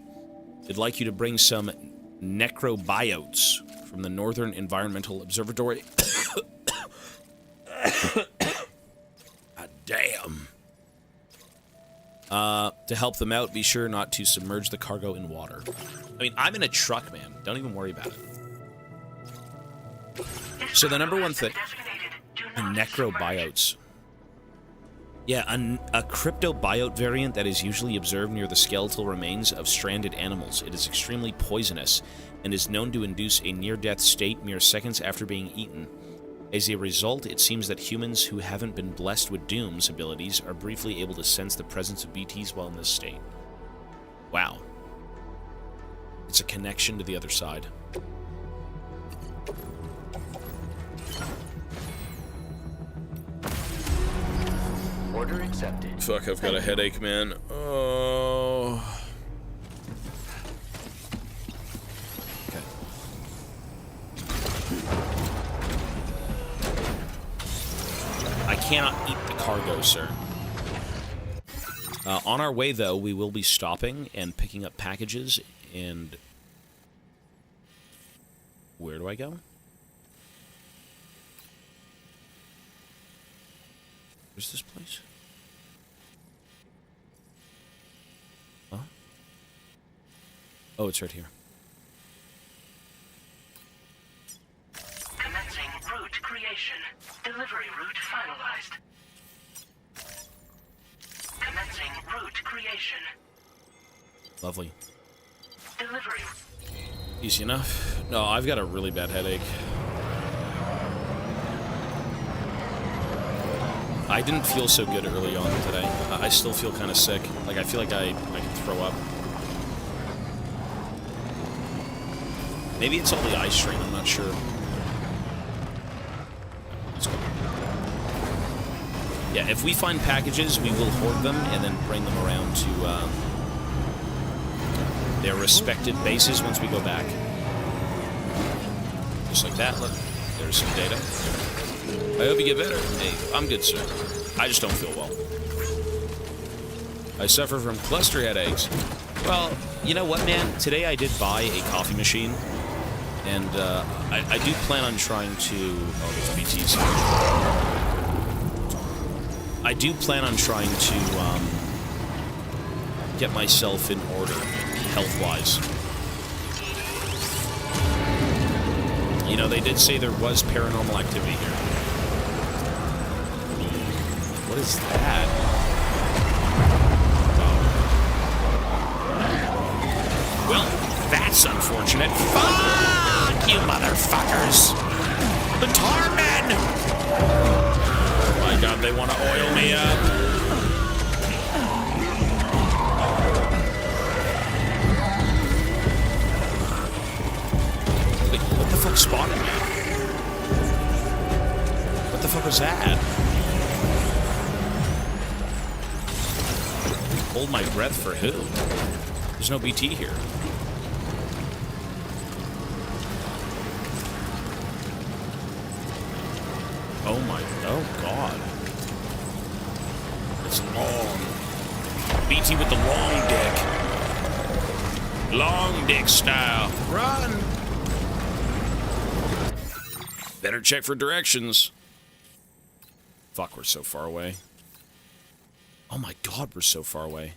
They'd like you to bring some necrobiotes from the Northern Environmental Observatory. God damn. To help them out, be sure not to submerge the cargo in water. I mean, I'm in a truck, man. Don't even worry about it. So the number one thing... necrobiotes. Yeah, a cryptobiote variant that is usually observed near the skeletal remains of stranded animals. It is extremely poisonous and is known to induce a near-death state mere seconds after being eaten. As a result, it seems that humans who haven't been blessed with Doom's abilities are briefly able to sense the presence of BTs while in this state. Wow. It's a connection to the other side. Order accepted. Fuck, I've got a headache, man. Oh. Okay. I cannot eat the cargo, sir. On our way, though, we will be stopping and picking up packages, and... Where do I go? Where's this place? Huh? Oh, it's right here. Commencing route creation. Delivery route finalized. Commencing route creation. Lovely. Delivery. Easy enough. No, I've got a really bad headache. I didn't feel so good early on today. I still feel kind of sick. Like, I feel like I can throw up. Maybe it's all the eye strain, I'm not sure. Let's go. Yeah, if we find packages, we will hoard them and then bring them around to their respective bases once we go back. Just like that. Look, there's some data. I hope you get better. Hey, I'm good, sir. I just don't feel well. I suffer from cluster headaches. Well, you know what, man? Today I did buy a coffee machine, and I do plan on trying to... Oh, there's BTs. I do plan on trying to get myself in order, health-wise. You know, they did say there was paranormal activity here. What is that? Oh. Well, that's unfortunate. Fuck you, motherfuckers! The tar men! Oh my god, they want to oil me up. Wait, what the fuck spawned me? What the fuck was that? Hold my breath for who? There's no BT here. Oh my, oh god. It's long. BT with the long dick. Long dick style. Run! Better check for directions. Fuck, we're so far away. Oh my god, we're so far away.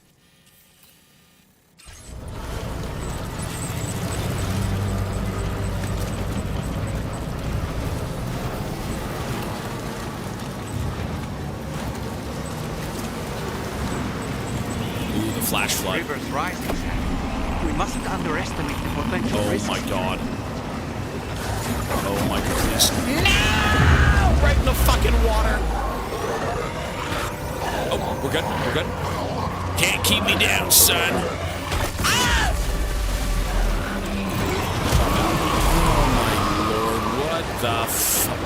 Ooh, the flash flood. River's rising, Sam. We mustn't underestimate the potential risks. Oh my god. Oh my goodness. No! Right in the fucking water. Oh, we're good. We're good. Can't keep me down, son. Ah! Oh my lord, what the fuck?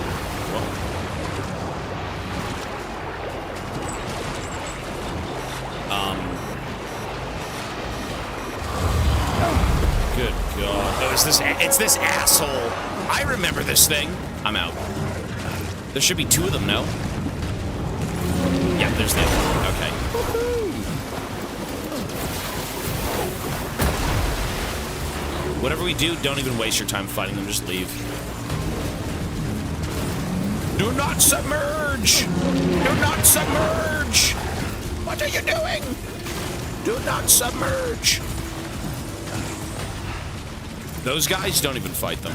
Good god. Oh, it's this asshole. I remember this thing. I'm out. There should be 2 of them, no? Yeah, there's the other one. Okay. Whatever we do, don't even waste your time fighting them. Just leave. Do not submerge! Do not submerge! What are you doing? Do not submerge! Those guys, don't even fight them.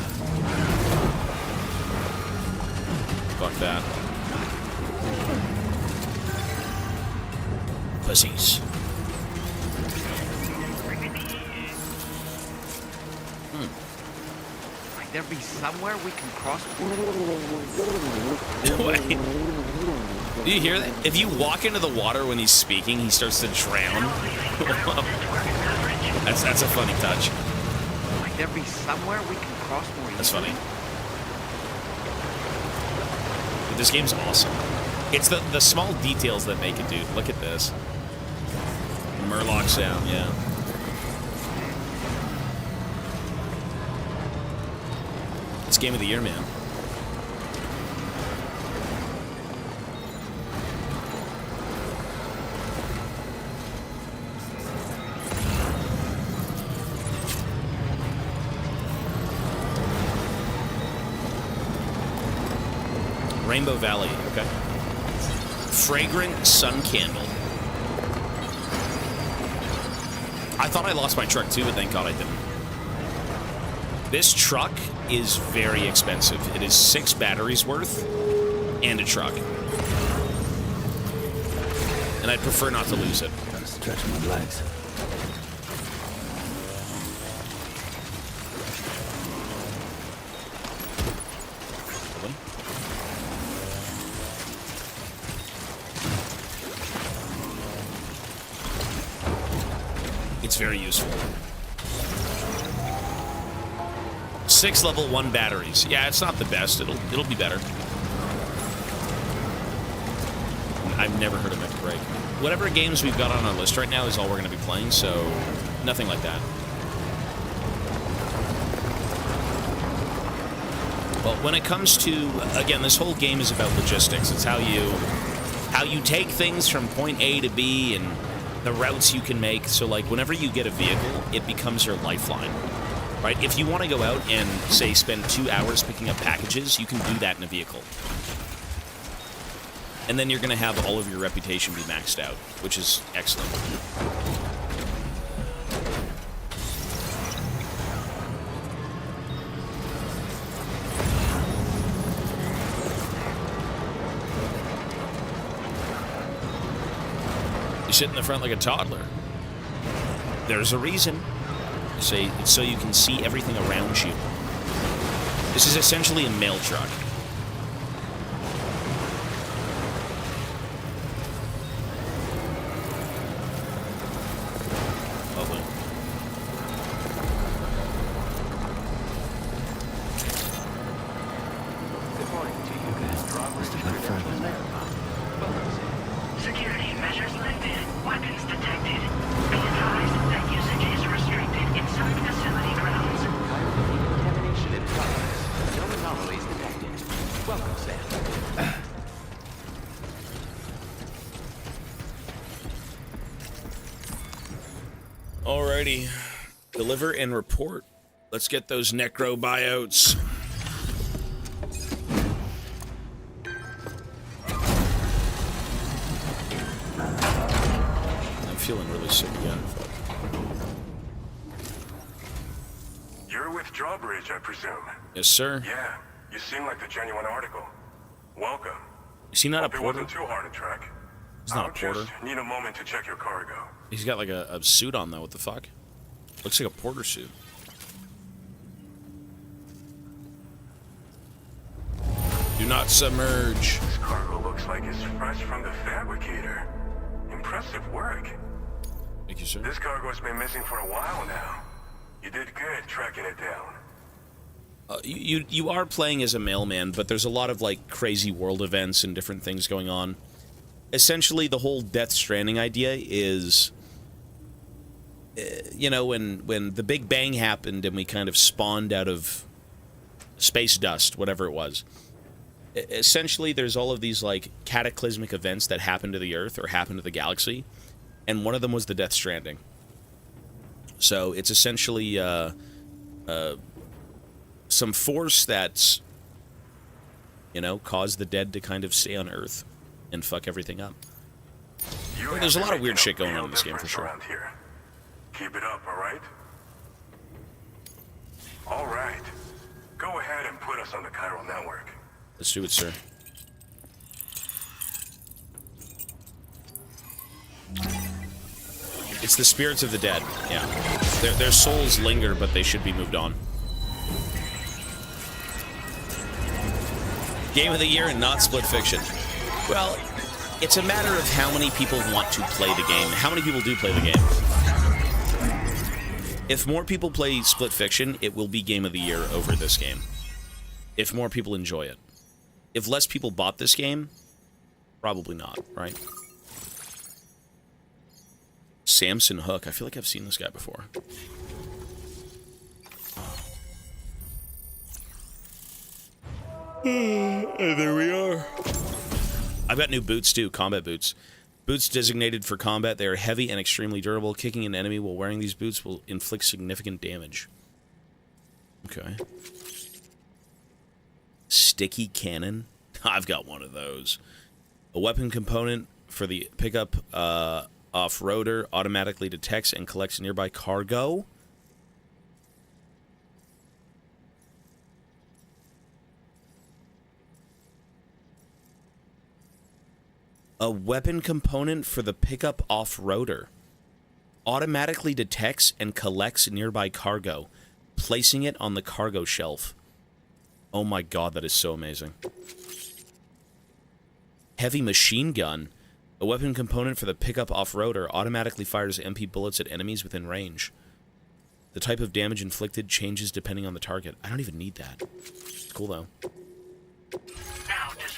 Fuck that. Pussies. Might there be somewhere we can cross? Wait. Do you hear that? If you walk into the water when he's speaking, he starts to drown. That's a funny touch. Might there be somewhere we can cross more? That's funny. Dude, this game's awesome. It's the small details that make it, dude. Look at this. Murloc sound, yeah. It's game of the year, man. Rainbow Valley, okay. Fragrant sun candle. I thought I lost my truck too, but thank God I didn't. This truck is very expensive. It is 6 batteries worth and a truck. And I'd prefer not to lose it. Gotta stretch my legs. It's very useful. 6 level 1 batteries. Yeah, it's not the best. It'll be better. I've never heard of it break. Whatever games we've got on our list right now is all we're going to be playing, so nothing like that. But when it comes to, again, this whole game is about logistics. It's how you take things from point A to B and the routes you can make. So, like, whenever you get a vehicle, it becomes your lifeline, right? If you want to go out and, say, spend 2 hours picking up packages, you can do that in a vehicle. And then you're going to have all of your reputation be maxed out, which is excellent. You sit in the front like a toddler. There's a reason. Say it's so you can see everything around you. This is essentially a mail truck. Lovely. Good morning to you guys. Security measures lifted. Weapons detected. Be advised that usage is restricted inside facility grounds. Contamination in progress. No anomalies detected. Welcome, Sam. Alrighty. Deliver and report. Let's get those necro buyouts. I'm feeling really sick again. You're with Drawbridge, I presume. Yes, sir. Yeah, you seem like the genuine article. Welcome. Is he not a Hope it porter? wasn't too hard to track. He's not a porter. Just need a moment to check your cargo. He's got like a suit on though. What the fuck? Looks like a porter suit. Do not submerge. This cargo looks like it's fresh from the fabricator. Impressive work. Thank you, sir. This cargo's been missing for a while now. You did good tracking it down. You are playing as a mailman, but there's a lot of like crazy world events and different things going on. Essentially, the whole Death Stranding idea is, you know, when the Big Bang happened and we kind of spawned out of space dust, whatever it was. Essentially, there's all of these like cataclysmic events that happen to the Earth or happen to the galaxy, and one of them was the Death Stranding. So it's essentially some force that's, you know, caused the dead to kind of stay on Earth and fuck everything up. There's a lot of weird shit going on in this game for sure. Here. Keep it up, all right? All right. Go ahead and put us on the chiral network. Let's do it, sir. It's the spirits of the dead. Yeah. Their souls linger, but they should be moved on. Game of the year and not Split Fiction. Well, it's a matter of how many people want to play the game. How many people do play the game? If more people play Split Fiction, it will be Game of the Year over this game. If more people enjoy it. If less people bought this game, probably not, right? Samson Hook. I feel like I've seen this guy before. And there we are. I've got new boots too, combat boots. Boots designated for combat. They are heavy and extremely durable. Kicking an enemy while wearing these boots will inflict significant damage. Okay. Sticky cannon. I've got one of those. A weapon component for the pickup off-roader automatically detects and collects nearby cargo. A weapon component for the pickup off-roader automatically detects and collects nearby cargo, placing it on the cargo shelf. Oh my god, that is so amazing. Heavy machine gun. A weapon component for the pickup off-roader automatically fires MP bullets at enemies within range. The type of damage inflicted changes depending on the target. I don't even need that. It's cool, though.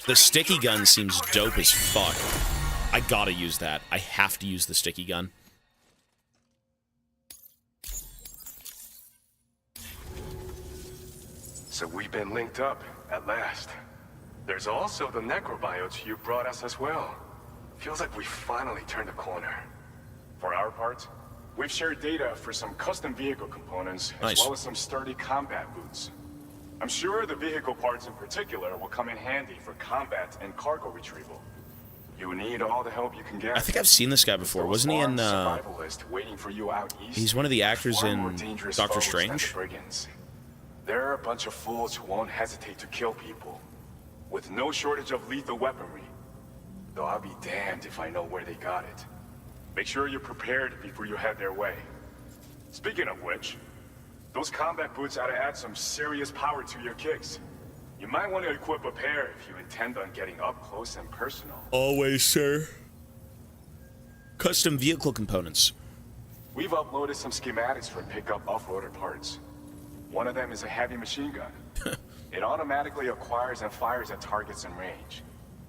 The sticky gun seems dope as fuck. I gotta use that. I have to use the sticky gun. So we've been linked up, at last. There's also the necrobiotes you brought us as well. Feels like we finally turned a corner. For our part, we've shared data for some custom vehicle components, as well as some sturdy combat boots. I'm sure the vehicle parts in particular will come in handy for combat and cargo retrieval. You need all the help you can get. I think I've seen this guy before. Wasn't he in, waiting for you out east. He's one of the actors in Doctor Strange. They're a bunch of fools who won't hesitate to kill people, with no shortage of lethal weaponry. Though I'll be damned if I know where they got it. Make sure you're prepared before you head their way. Speaking of which, those combat boots ought to add some serious power to your kicks. You might want to equip a pair if you intend on getting up close and personal. Always, sir. Custom vehicle components. We've uploaded some schematics for pickup off-roader parts. One of them is a heavy machine gun. It automatically acquires and fires at targets in range.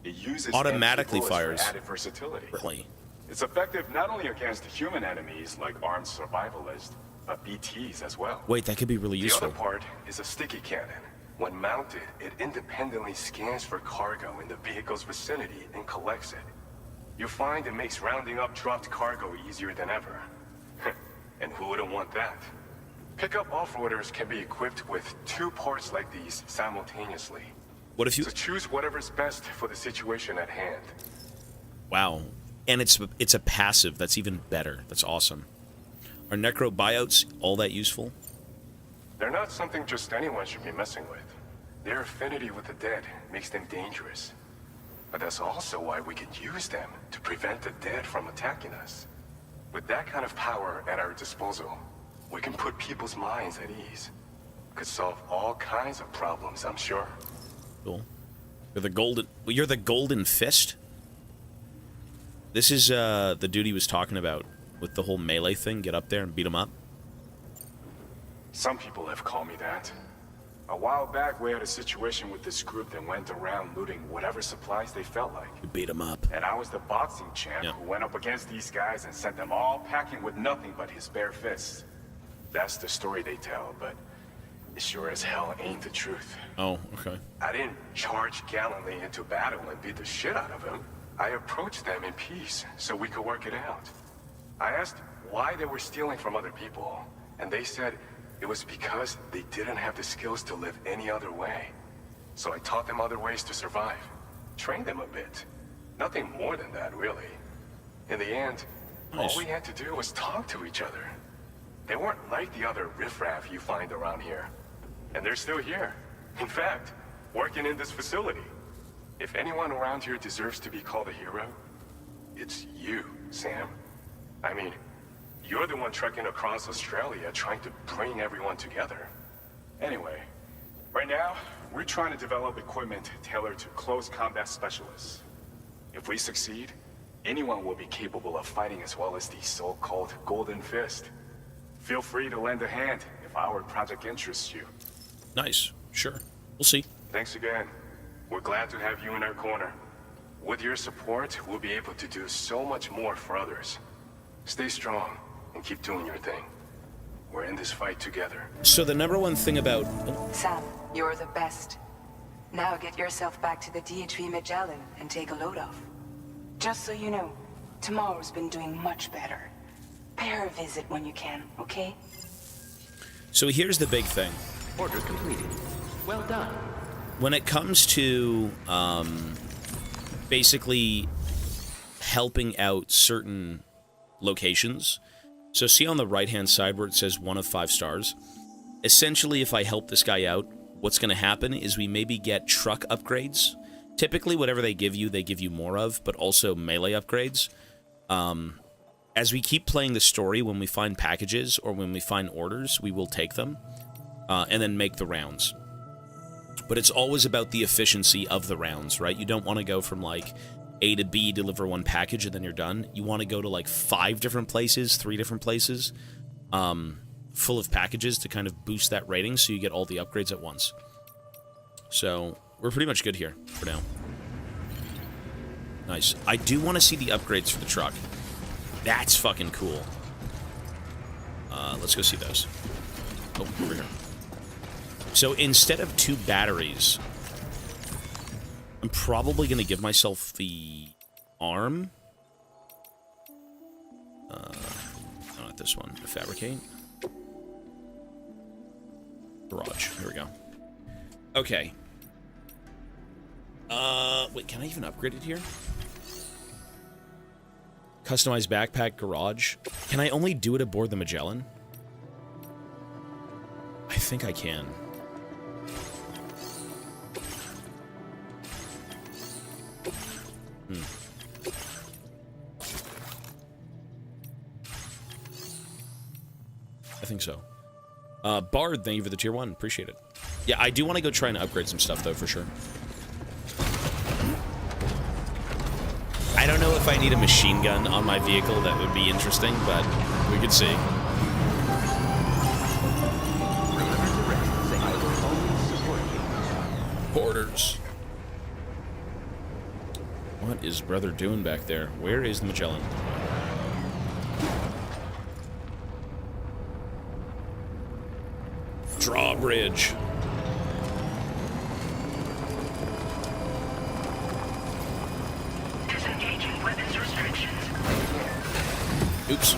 It uses automatically empty bullets fires. for added versatility. Really? It's effective not only against human enemies like armed survivalists, but BTs as well. Wait, that could be really useful. The other part is a sticky cannon. When mounted, it independently scans for cargo in the vehicle's vicinity and collects it. You'll find it makes rounding up dropped cargo easier than ever. And who wouldn't want that? Pickup off-roaders can be equipped with 2 parts like these simultaneously. What if you... So choose whatever's best for the situation at hand. Wow. And it's a passive. That's even better. That's awesome. Are necro buyouts all that useful? They're not something just anyone should be messing with. Their affinity with the dead makes them dangerous. But that's also why we can use them to prevent the dead from attacking us. With that kind of power at our disposal, we can put people's minds at ease. Could solve all kinds of problems, I'm sure. Cool. You're the golden fist? This is the dude he was talking about with the whole melee thing. Get up there and beat him up. Some people have called me that. A while back, we had a situation with this group that went around looting whatever supplies they felt like. You beat him up. And I was the boxing champ who went up against these guys and sent them all packing with nothing but his bare fists. That's the story they tell, but it sure as hell ain't the truth. Oh, okay. I didn't charge gallantly into battle and beat the shit out of them. I approached them in peace so we could work it out. I asked why they were stealing from other people, and they said it was because they didn't have the skills to live any other way. So I taught them other ways to survive. Trained them a bit. Nothing more than that, really. In the end, all we had to do was talk to each other. They weren't like the other riffraff you find around here. And they're still here. In fact, working in this facility. If anyone around here deserves to be called a hero, it's you, Sam. I mean, you're the one trekking across Australia trying to bring everyone together. Anyway, right now, we're trying to develop equipment tailored to close combat specialists. If we succeed, anyone will be capable of fighting as well as the so-called Golden Fist. Feel free to lend a hand if our project interests you. Nice. Sure. We'll see. Thanks again. We're glad to have you in our corner. With your support, we'll be able to do so much more for others. Stay strong and keep doing your thing. We're in this fight together. So the number one thing about... Sam, you're the best. Now get yourself back to the DHV Magellan and take a load off. Just so you know, tomorrow's been doing much better. Pay her a visit when you can, okay? So here's the big thing. Order completed. Well done. When it comes to basically helping out certain locations, so see on the right-hand side where it says 1 of 5 stars? Essentially, if I help this guy out, what's going to happen is we maybe get truck upgrades. Typically, whatever they give you more of, but also melee upgrades. As we keep playing the story, when we find packages or when we find orders, we will take them and then make the rounds. But it's always about the efficiency of the rounds, right? You don't want to go from, like, A to B, deliver 1 package, and then you're done. You want to go to, like, 5 different places, 3 different places, full of packages to kind of boost that rating so you get all the upgrades at once. So, we're pretty much good here for now. Nice. I do want to see the upgrades for the truck. That's fucking cool. Let's go see those. Oh, over here. So instead of 2 batteries, I'm probably going to give myself the arm. Not this one. The fabricate. Garage. Here we go. Okay. Wait, can I even upgrade it here? Customized backpack garage. Can I only do it aboard the Magellan? I think I can. I think so. Bard, thank you for the tier 1. Appreciate it. Yeah, I do want to go try and upgrade some stuff, though, for sure. I don't know if I need a machine gun on my vehicle. That would be interesting, but we could see. Orders. What is brother doing back there? Where is the Magellan? Drawbridge. Disengaging weapons restrictions. Oops.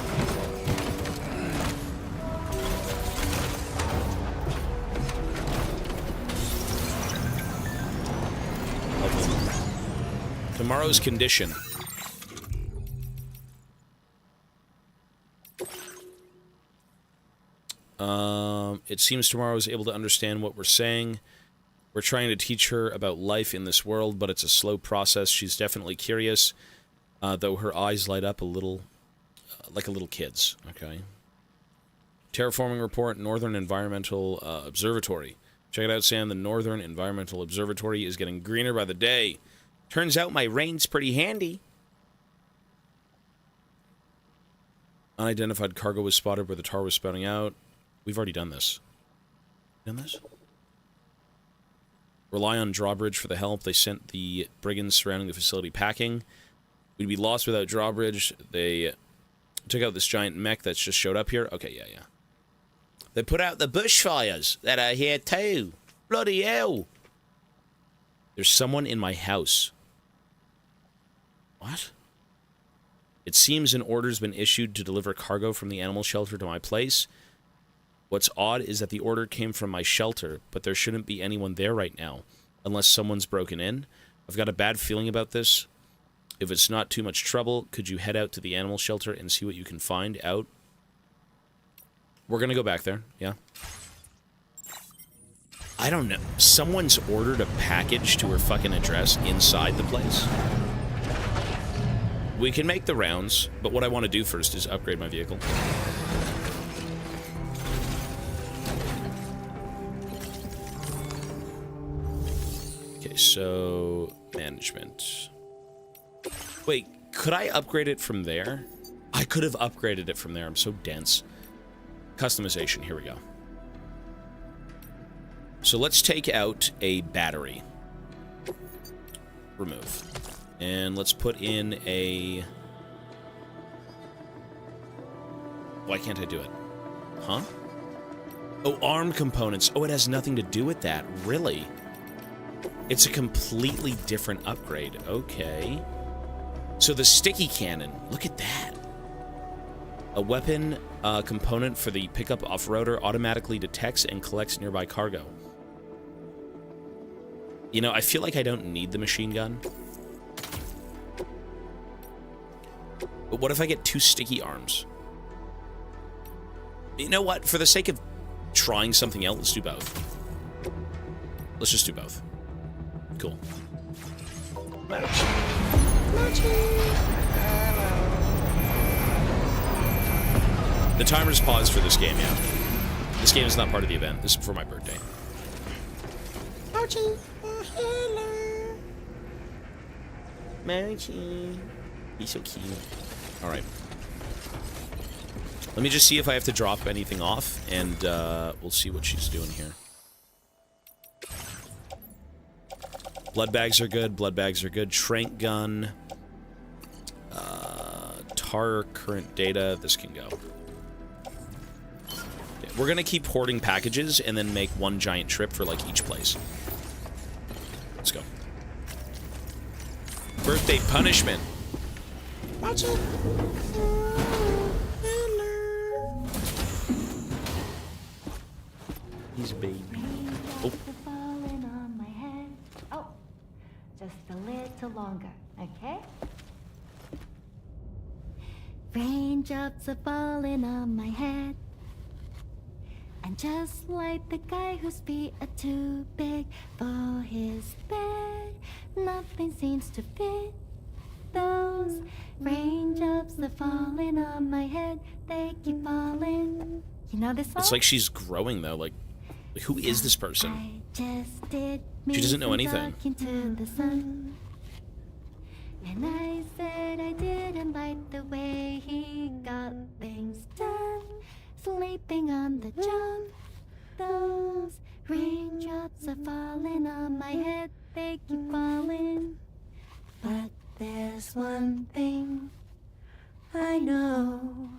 Tomorrow's condition. It seems tomorrow is able to understand what we're saying. We're trying to teach her about life in this world, but it's a slow process. She's definitely curious, though her eyes light up a little, like a little kid's. Okay. Terraforming report, Northern Environmental Observatory. Check it out, Sam. The Northern Environmental Observatory is getting greener by the day. Turns out my rain's pretty handy. Unidentified cargo was spotted where the tar was spouting out. We've already done this. Done this? Rely on Drawbridge for the help. They sent the brigands surrounding the facility packing. We'd be lost without Drawbridge. They took out this giant mech that's just showed up here. Okay, yeah. They put out the bushfires that are here too. Bloody hell. There's someone in my house. What? It seems an order's been issued to deliver cargo from the animal shelter to my place. What's odd is that the order came from my shelter, but there shouldn't be anyone there right now, unless someone's broken in. I've got a bad feeling about this. If it's not too much trouble, could you head out to the animal shelter and see what you can find out? We're gonna go back there, yeah. I don't know. Someone's ordered a package to her fucking address inside the place. We can make the rounds, but what I want to do first is upgrade my vehicle. Okay, so management. Wait, could I upgrade it from there? I could have upgraded it from there. I'm so dense. Customization, here we go. So let's take out a battery. Remove. And let's put in a... Why can't I do it? Huh? Oh, arm components. Oh, it has nothing to do with that. Really? It's a completely different upgrade. Okay. So the sticky cannon. Look at that. A weapon component for the pickup off-roader automatically detects and collects nearby cargo. You know, I feel like I don't need the machine gun. But what if I get 2 sticky arms? You know what? For the sake of trying something else, let's do both. Let's just do both. Cool. The timer's paused for this game, yeah. This game is not part of the event. This is for my birthday. Mochi! Oh, hello! Mochi. He's so cute. Alright. Let me just see if I have to drop anything off, and we'll see what she's doing here. Blood bags are good. Blood bags are good. Trank gun. Tar current data. This can go. Okay, we're going to keep hoarding packages and then make one giant trip for, like, each place. Let's go. Birthday punishment. Watch it. Hello. He's a baby. Oh. Oh, just a little longer, okay? Raindrops are falling on my head. And just like the guy whose feet are too big for his bed, nothing seems to fit. Those raindrops are falling on my head. They keep falling. You know this song? It's like she's growing, though. Like who is this person? I just did She doesn't know anything. talking to the sun. And I said I didn't like the way he got things done. Sleeping on the job. Those raindrops are falling on my head. They keep falling. But there's one thing I know.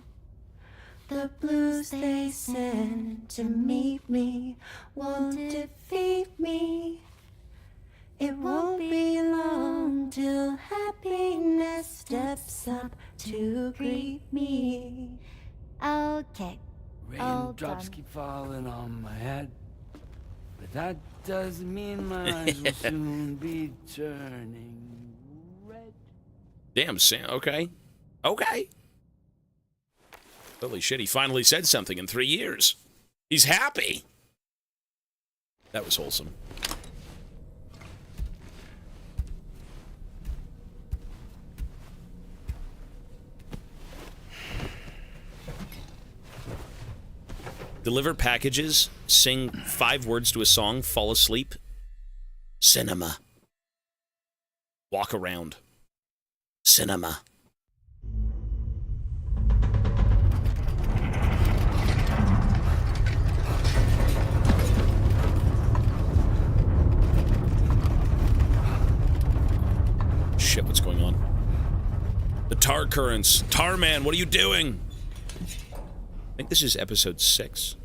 The blues they send to meet me won't defeat me. It won't be long till happiness steps up to greet me. Okay. Raindrops keep falling on my head, but that doesn't mean my eyes will soon be turning red. Damn, Sam. Okay. Okay. Holy shit, he finally said something in 3 years. He's happy. That was wholesome. Deliver packages, sing 5 words to a song, fall asleep. Cinema. Walk around. Cinema. Shit, what's going on? The tar currents. Tar man, what are you doing? I think this is episode 6.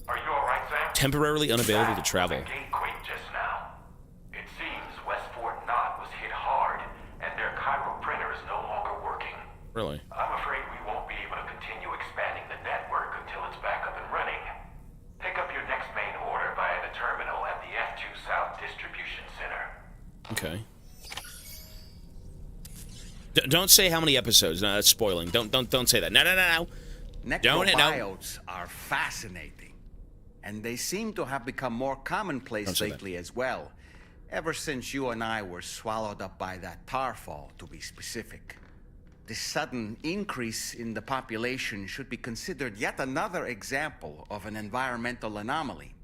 Are you alright, Sam? Temporarily unavailable to travel. The gate quaked just now. It seems West Fort Knott was hit hard, and their Cairo printer is no longer working. Really? I'm afraid we won't be able to continue expanding the network until it's back up and running. Pick up your next main order via the terminal at the F2 South Distribution Center. Okay. Don't say how many episodes. No, that's spoiling. Don't say that. No. Necrobiotes are fascinating, and they seem to have become more commonplace lately as well. Ever since you and I were swallowed up by that tar fall, to be specific. This sudden increase in the population should be considered yet another example of an environmental anomaly.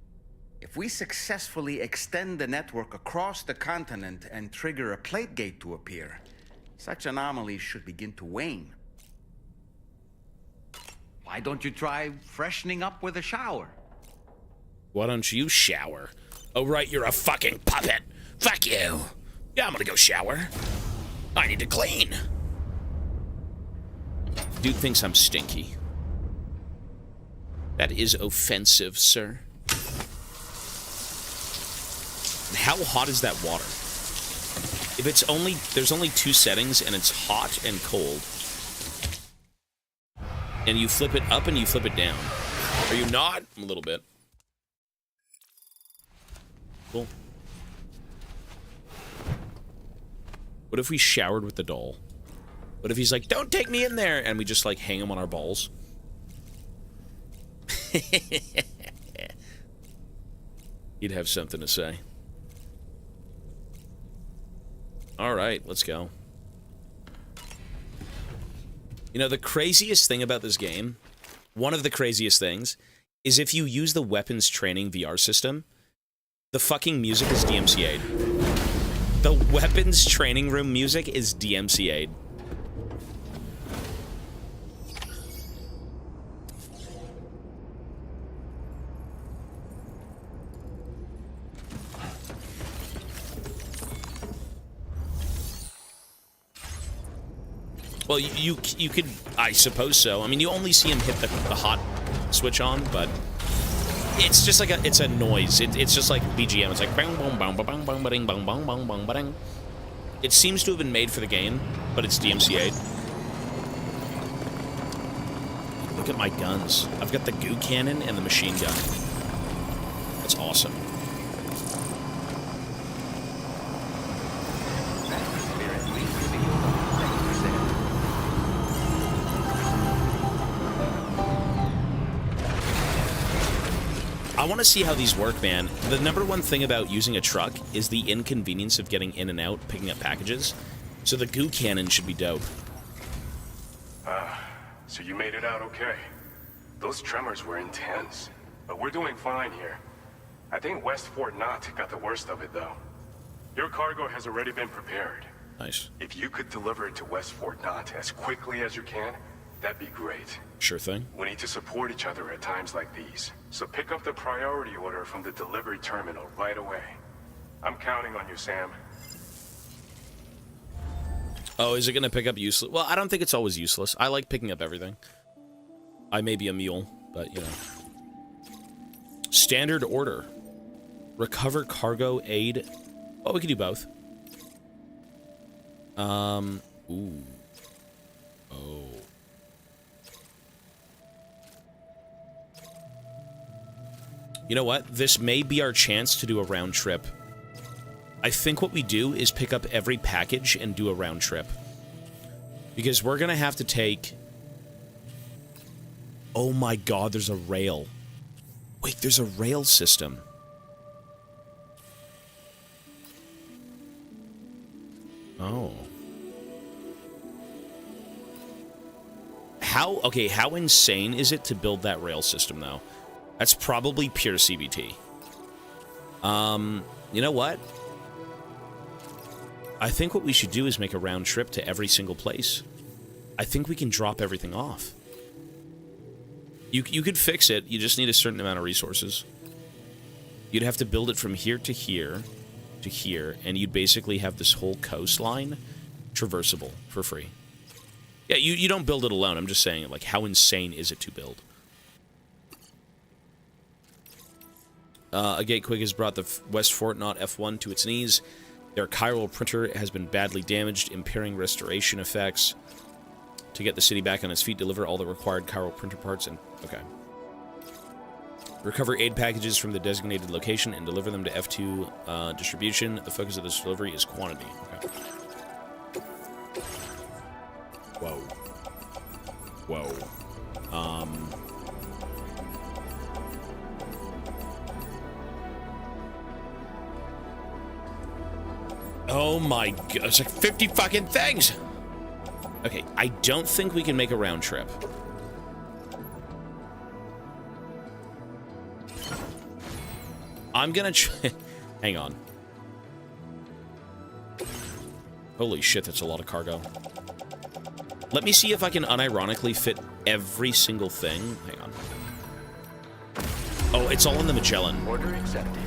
If we successfully extend the network across the continent and trigger a plate gate to appear, such anomalies should begin to wane. Why don't you try freshening up with a shower? Why don't you shower? Oh, right, you're a fucking puppet. Fuck you. Yeah, I'm gonna go shower. I need to clean. Dude thinks I'm stinky. That is offensive, sir. And how hot is that water? If it's only, there's only 2 settings and it's hot and cold. And you flip it up and you flip it down. Are you not? A little bit. Cool. What if we showered with the doll? What if he's like, don't take me in there, and we just like hang him on our balls? He'd have something to say. All right, let's go. You know, the craziest thing about this game, one of the craziest things, is if you use the weapons training VR system, the fucking music is DMCA'd. The weapons training room music is DMCA'd. Well, you could, I suppose so. I mean, you only see him hit the hot switch on, but it's just like it's a noise. It's just like BGM. It's like bang bang bang bang bang bang bang bang bang bang bang. It seems to have been made for the game, but it's DMCA'd. Look at my guns. I've got the goo cannon and the machine gun. That's awesome. I want to see how these work, man. The #1 thing about using a truck is the inconvenience of getting in and out, picking up packages. So the goo cannon should be dope. So you made it out okay. Those tremors were intense, but we're doing fine here. I think West Fort Knott got the worst of it, though. Your cargo has already been prepared. Nice. If you could deliver it to West Fort Knott as quickly as you can, that'd be great. Sure thing. We need to support each other at times like these, so pick up the priority order from the delivery terminal right away. I'm counting on you, Sam. Oh, is it going to pick up useless? Well, I don't think it's always useless. I like picking up everything. I may be a mule, but, you know. Standard order. Recover cargo, aid. Oh, we can do both. Ooh. Oh. You know what? This may be our chance to do a round trip. I think what we do is pick up every package and do a round trip. Because we're going to have to take... Oh my god, there's a rail. Wait, there's a rail system. Oh. How insane is it to build that rail system, though? That's probably pure CBT. You know what? I think what we should do is make a round trip to every single place. I think we can drop everything off. You could fix it, you just need a certain amount of resources. You'd have to build it from here to here to here, and you'd basically have this whole coastline traversable for free. Yeah, you don't build it alone, I'm just saying, like, how insane is it to build? A Gate Quick has brought the West Fort Knott F1 to its knees. Their chiral printer has been badly damaged, impairing restoration effects. To get the city back on its feet, deliver all the required chiral printer parts and... Okay. Recover aid packages from the designated location and deliver them to F2 distribution. The focus of this delivery is quantity. Okay. Whoa. Whoa. Oh my god, it's like 50 fucking things! Okay, I don't think we can make a round trip. I'm gonna try... Hang on. Holy shit, that's a lot of cargo. Let me see if I can unironically fit every single thing. Hang on. Oh, it's all in the Magellan. Order accepted.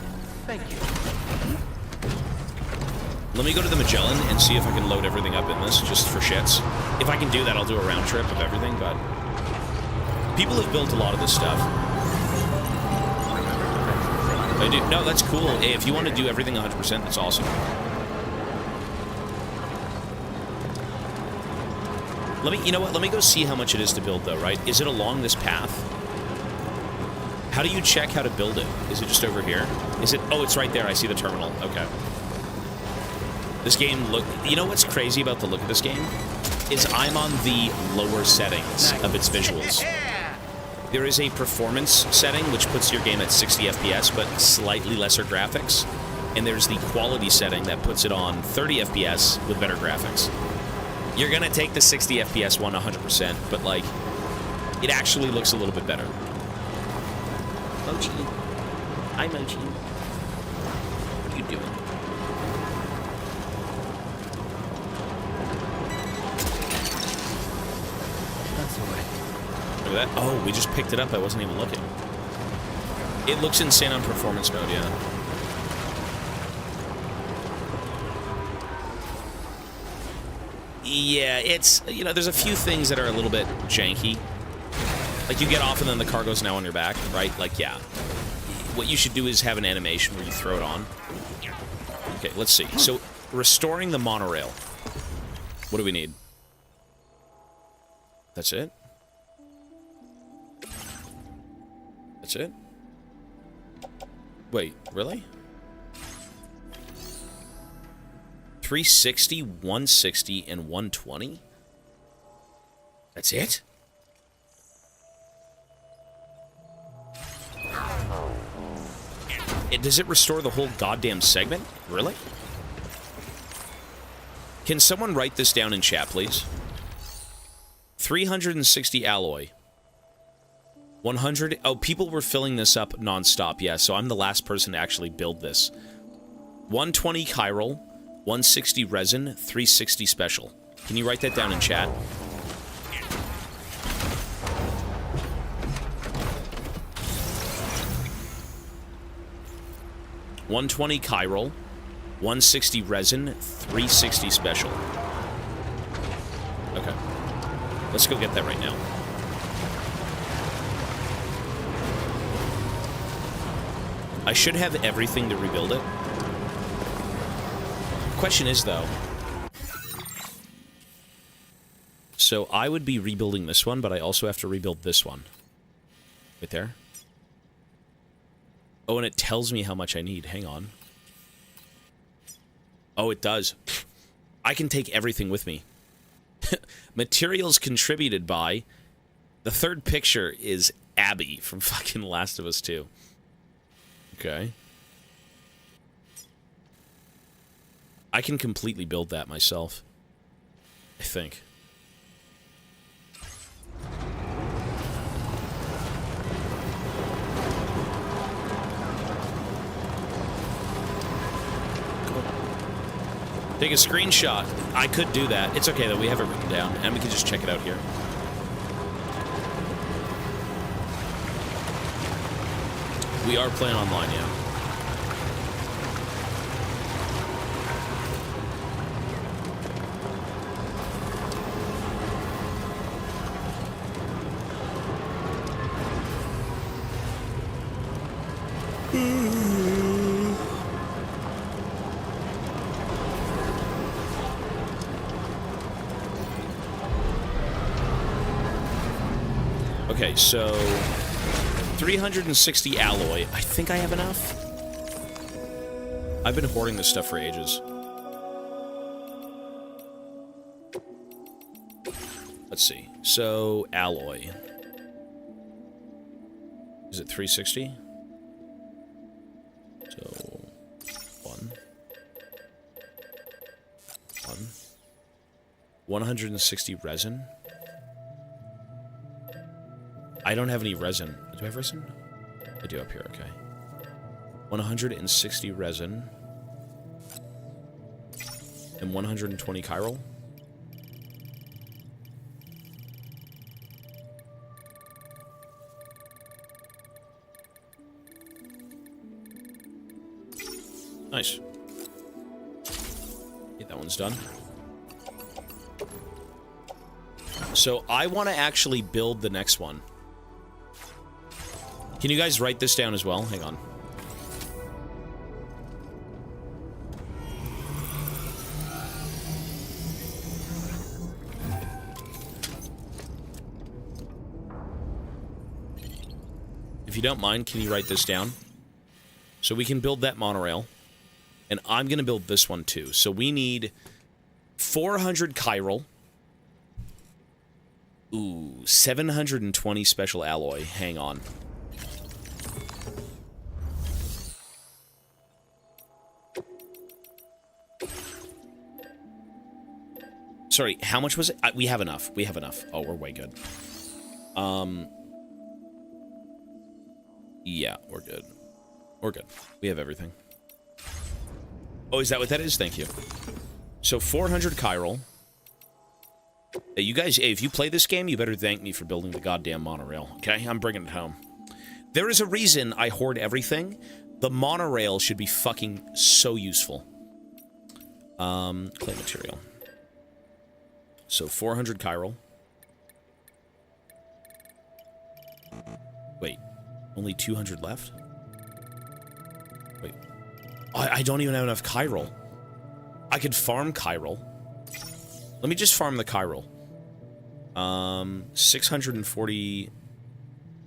Thank you. Let me go to the Magellan and see if I can load everything up in this, just for shits. If I can do that, I'll do a round trip of everything, but... People have built a lot of this stuff. I do. No, that's cool. Hey, if you want to do everything 100%, that's awesome. You know what? Let me go see how much it is to build, though, right? Is it along this path? How do you check how to build it? Is it just over here? Is it... Oh, it's right there. I see the terminal. Okay. This game you know what's crazy about the look of this game? Is I'm on the lower settings of its visuals. There is a performance setting which puts your game at 60 FPS but slightly lesser graphics. And there's the quality setting that puts it on 30 FPS with better graphics. You're gonna take the 60 FPS one 100%, but like, it actually looks a little bit better. Mochi. Hi, Mochi. What are you doing? Look at that. Oh, we just picked it up. I wasn't even looking. It looks insane on performance mode, yeah. Yeah, it's, you know, there's a few things that are a little bit janky. Like, you get off and then the cargo's now on your back, right? Like, yeah. What you should do is have an animation where you throw it on. Okay, let's see. So, restoring the monorail. What do we need? That's it? That's it? Wait, really? 360, 160, and 120? That's it? Does it restore the whole goddamn segment? Really? Can someone write this down in chat, please? 360 alloy. 100... Oh, people were filling this up non-stop. Yeah, so I'm the last person to actually build this. 120 chiral, 160 resin, 360 special. Can you write that down in chat? $120 chiral, 160 resin, 360 special. Okay. Let's go get that right now. I should have everything to rebuild it. Question is, though... So, I would be rebuilding this one, but I also have to rebuild this one. Right there. Oh, and it tells me how much I need. Hang on. Oh, it does. I can take everything with me. Materials contributed by... The third picture is Abby from fucking Last of Us 2. Okay. I can completely build that myself. I think. Take a screenshot. I could do that. It's okay, though. We have it written down, and we can just check it out here. We are playing online, yeah. Okay, so 360 alloy. I think I have enough. I've been hoarding this stuff for ages. Let's see. So, alloy. Is it 360? So, 160 resin. I don't have any resin. Do I have resin? I do up here, okay. 160 resin. And 120 chiral. Nice. Yeah, that one's done. So I want to actually build the next one. Can you guys write this down as well? Hang on. If you don't mind, can you write this down? So we can build that monorail. And I'm going to build this one too. So we need 400 chiral. Ooh, 720 special alloy. Hang on. Sorry, how much was it? We have enough. We have enough. Oh, we're way good. Yeah, we're good. We're good. We have everything. Oh, is that what that is? Thank you. So, 400 chiral. Hey, you guys, if you play this game, you better thank me for building the goddamn monorail. Okay? I'm bringing it home. There is a reason I hoard everything. The monorail should be fucking so useful. Clay material. So 400 chiral. Wait, only 200 left? Wait. I don't even have enough chiral. I could farm chiral. Let me just farm the chiral. 640...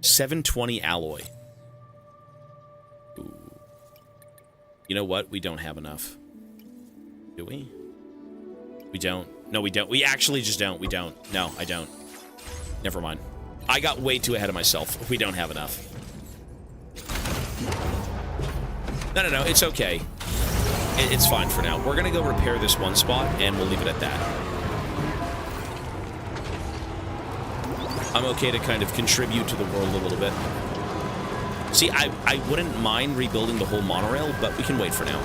720 alloy. Ooh. You know what? We don't have enough. Do we? We don't. No, we don't. We actually just don't. We don't. No, I don't. Never mind. I got way too ahead of myself. We don't have enough. No. It's okay. It's fine for now. We're gonna go repair this one spot, and we'll leave it at that. I'm okay to kind of contribute to the world a little bit. See, I wouldn't mind rebuilding the whole monorail, but we can wait for now.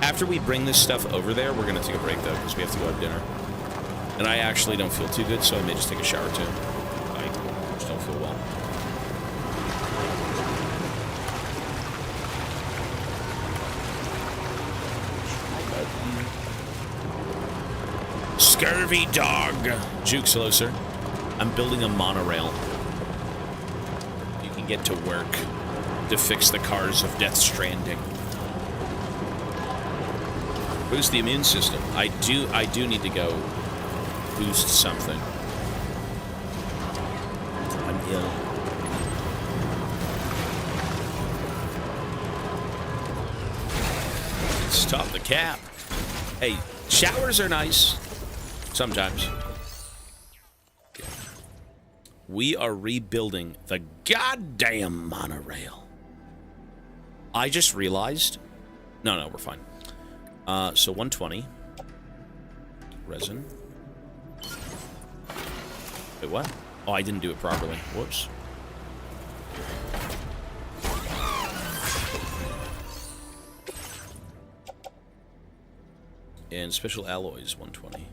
After we bring this stuff over there, we're going to take a break, though, because we have to go have dinner. And I actually don't feel too good, so I may just take a shower, too. I just don't feel well. Scurvy dog. Jukes, hello, sir. I'm building a monorail. You can get to work to fix the cars of Death Stranding. Boost the immune system. I do need to go boost something. I'm ill. Stop the cap. Hey, showers are nice. Sometimes. We are rebuilding the goddamn monorail. I just realized... No, we're fine. So 120. Resin. Wait, what? Oh, I didn't do it properly. Whoops. And special alloys, 120. Here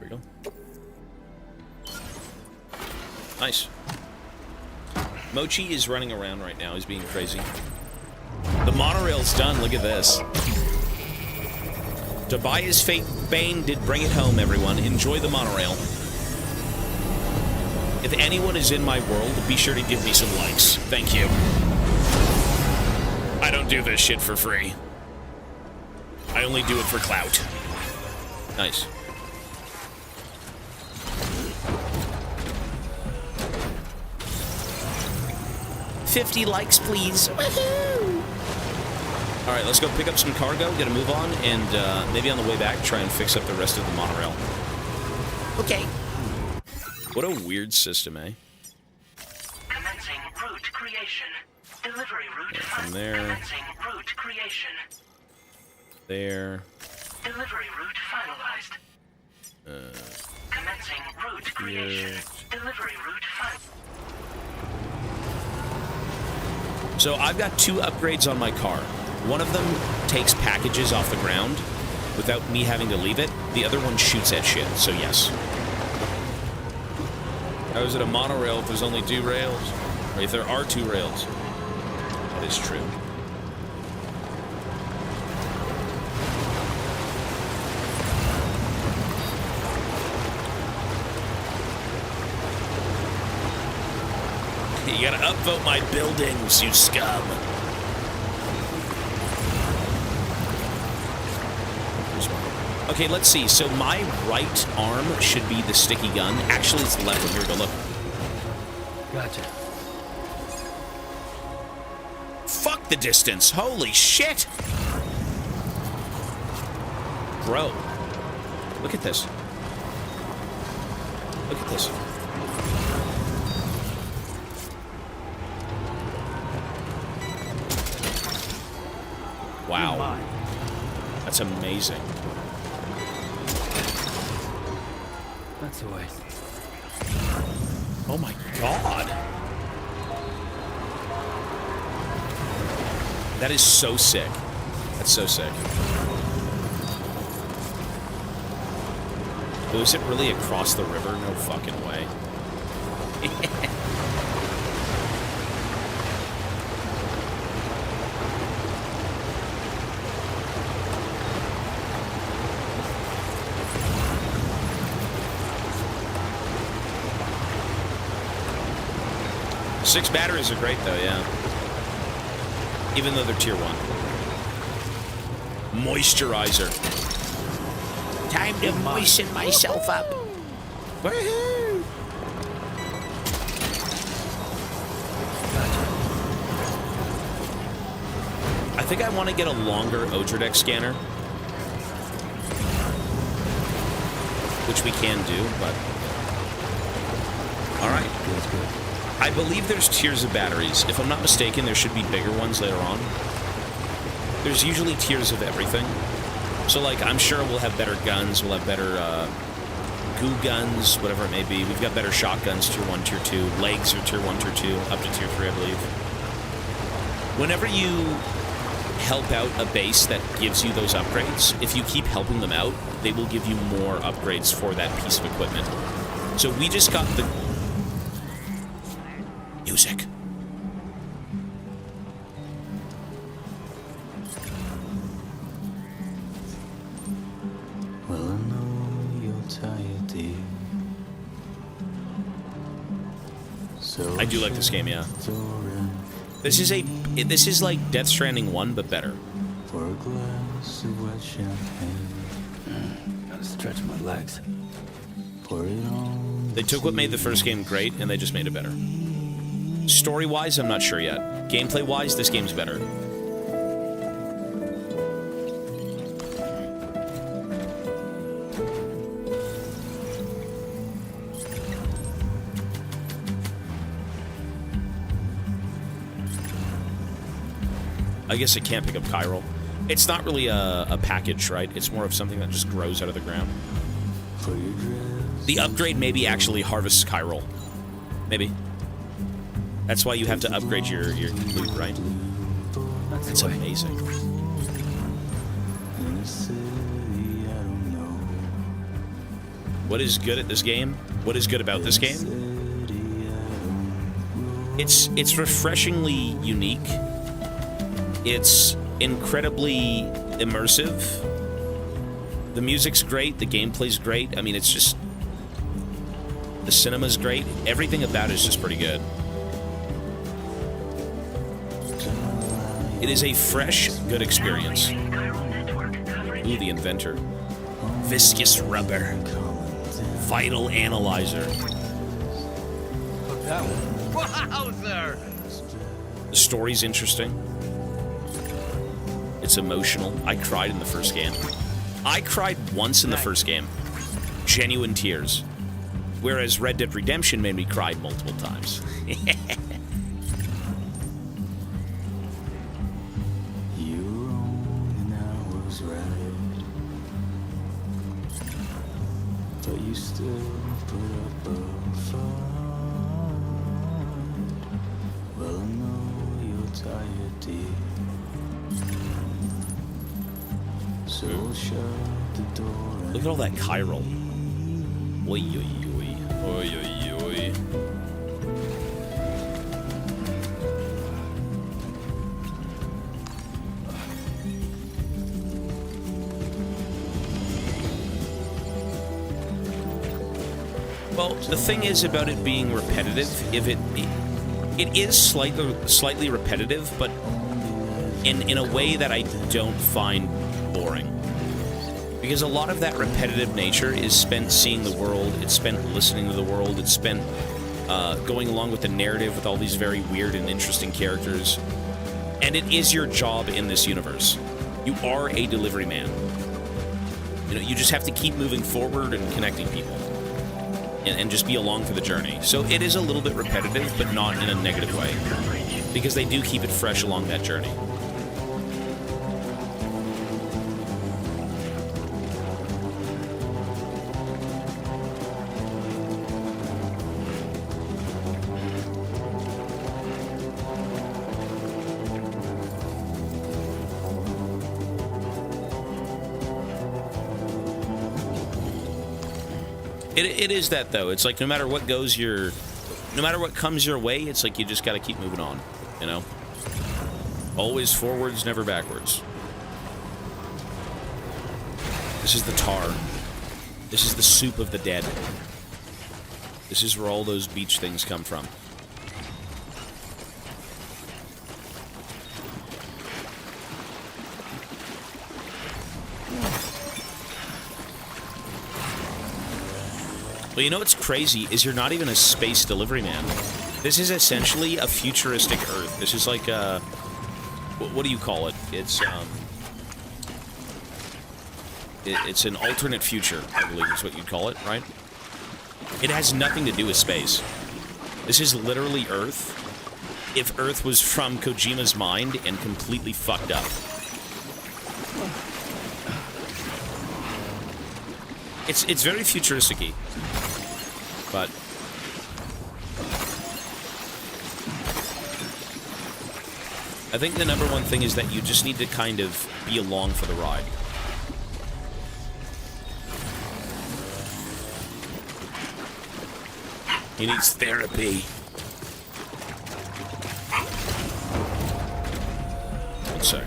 we go. Nice. Mochi is running around right now. He's being crazy. The monorail's done. Look at this. Tobias Fate Bane did bring it home, everyone. Enjoy the monorail. If anyone is in my world, be sure to give me some likes. Thank you. I don't do this shit for free. I only do it for clout. Nice. $50 likes, please. Woohoo! All right, let's go pick up some cargo, get a move on, and maybe on the way back, try and fix up the rest of the monorail. Okay. What a weird system, eh? Commencing route creation. Delivery route from there. Commencing route creation. There. Delivery route finalized. Commencing route creation. Delivery route finalized. So I've got 2 upgrades on my car. One of them takes packages off the ground without me having to leave it. The other one shoots at shit, so yes. How is it a monorail if there's only 2 rails? Or if there are 2 rails? That is true. You gotta upvote my buildings, you scum. Okay, let's see. So my right arm should be the sticky gun. Actually, it's the left one. Here we go, look. Gotcha. Fuck the distance. Holy shit. Bro. Look at this. Look at this. Wow. That's amazing. That's a waste. Oh my god. That is so sick. That's so sick. Oh, is it really across the river? No fucking way. Six batteries are great, though, yeah. Even though they're tier 1. Moisturizer. Time to moisten myself up. Woohoo! I think I want to get a longer Odradek scanner. Which we can do, but... Alright. That's good. I believe there's tiers of batteries. If I'm not mistaken, there should be bigger ones later on. There's usually tiers of everything. So, like, I'm sure we'll have better guns, we'll have better goo guns, whatever it may be. We've got better shotguns, tier 1, tier 2. Legs are tier 1, tier 2, up to tier 3, I believe. Whenever you help out a base that gives you those upgrades, if you keep helping them out, they will give you more upgrades for that piece of equipment. So we just got the... music. Well, I know you're tired, dear. So I do like this game, yeah. This is like Death Stranding 1, but better. For a glass of wet champagne. Gotta stretch my legs. Pour it on. They took what made the first game great, and they just made it better. Story-wise, I'm not sure yet. Gameplay-wise, this game's better. I guess it can't pick up chiral. It's not really a package, right? It's more of something that just grows out of the ground. The upgrade maybe actually harvests chiral. Maybe. That's why you have to upgrade your loot, right? That's amazing. What is good at this game? What is good about this game? It's refreshingly unique. It's incredibly immersive. The music's great, the gameplay's great. I mean, it's just... the cinema's great. Everything about it is just pretty good. It is a fresh, good experience. Ooh, the inventor. Viscous rubber. Vital analyzer. Wowzer! The story's interesting. It's emotional. I cried in the first game. I cried once in the first game. Genuine tears. Whereas Red Dead Redemption made me cry multiple times. You were wrong and I was right. But you still put up a fight. Well, I know you're tired, dear. So shut the door. Look at all that chiral. Oi, oi, oi. Oi, oi, oi. Well, the thing is about it being repetitive, if it is slightly repetitive, but in a way that I don't find boring. Because a lot of that repetitive nature is spent seeing the world, it's spent listening to the world, it's spent going along with the narrative with all these very weird and interesting characters. And it is your job in this universe. You are a delivery man. You know, you just have to keep moving forward and connecting people. And just be along for the journey. So it is a little bit repetitive, but not in a negative way. Because they do keep it fresh along that journey. It is that, though. It's like no matter what comes your way, it's like you just got to keep moving on, you know? Always forwards, never backwards. This is the tar. This is the soup of the dead. This is where all those beach things come from. Well, you know what's crazy is you're not even a space delivery man. This is essentially a futuristic Earth. This is like a... what do you call it? It's an alternate future, I believe is what you'd call it, right? It has nothing to do with space. This is literally Earth. If Earth was from Kojima's mind and completely fucked up. It's very futuristic-y, but I think the number one thing is that you just need to kind of be along for the ride. He needs therapy. One sec.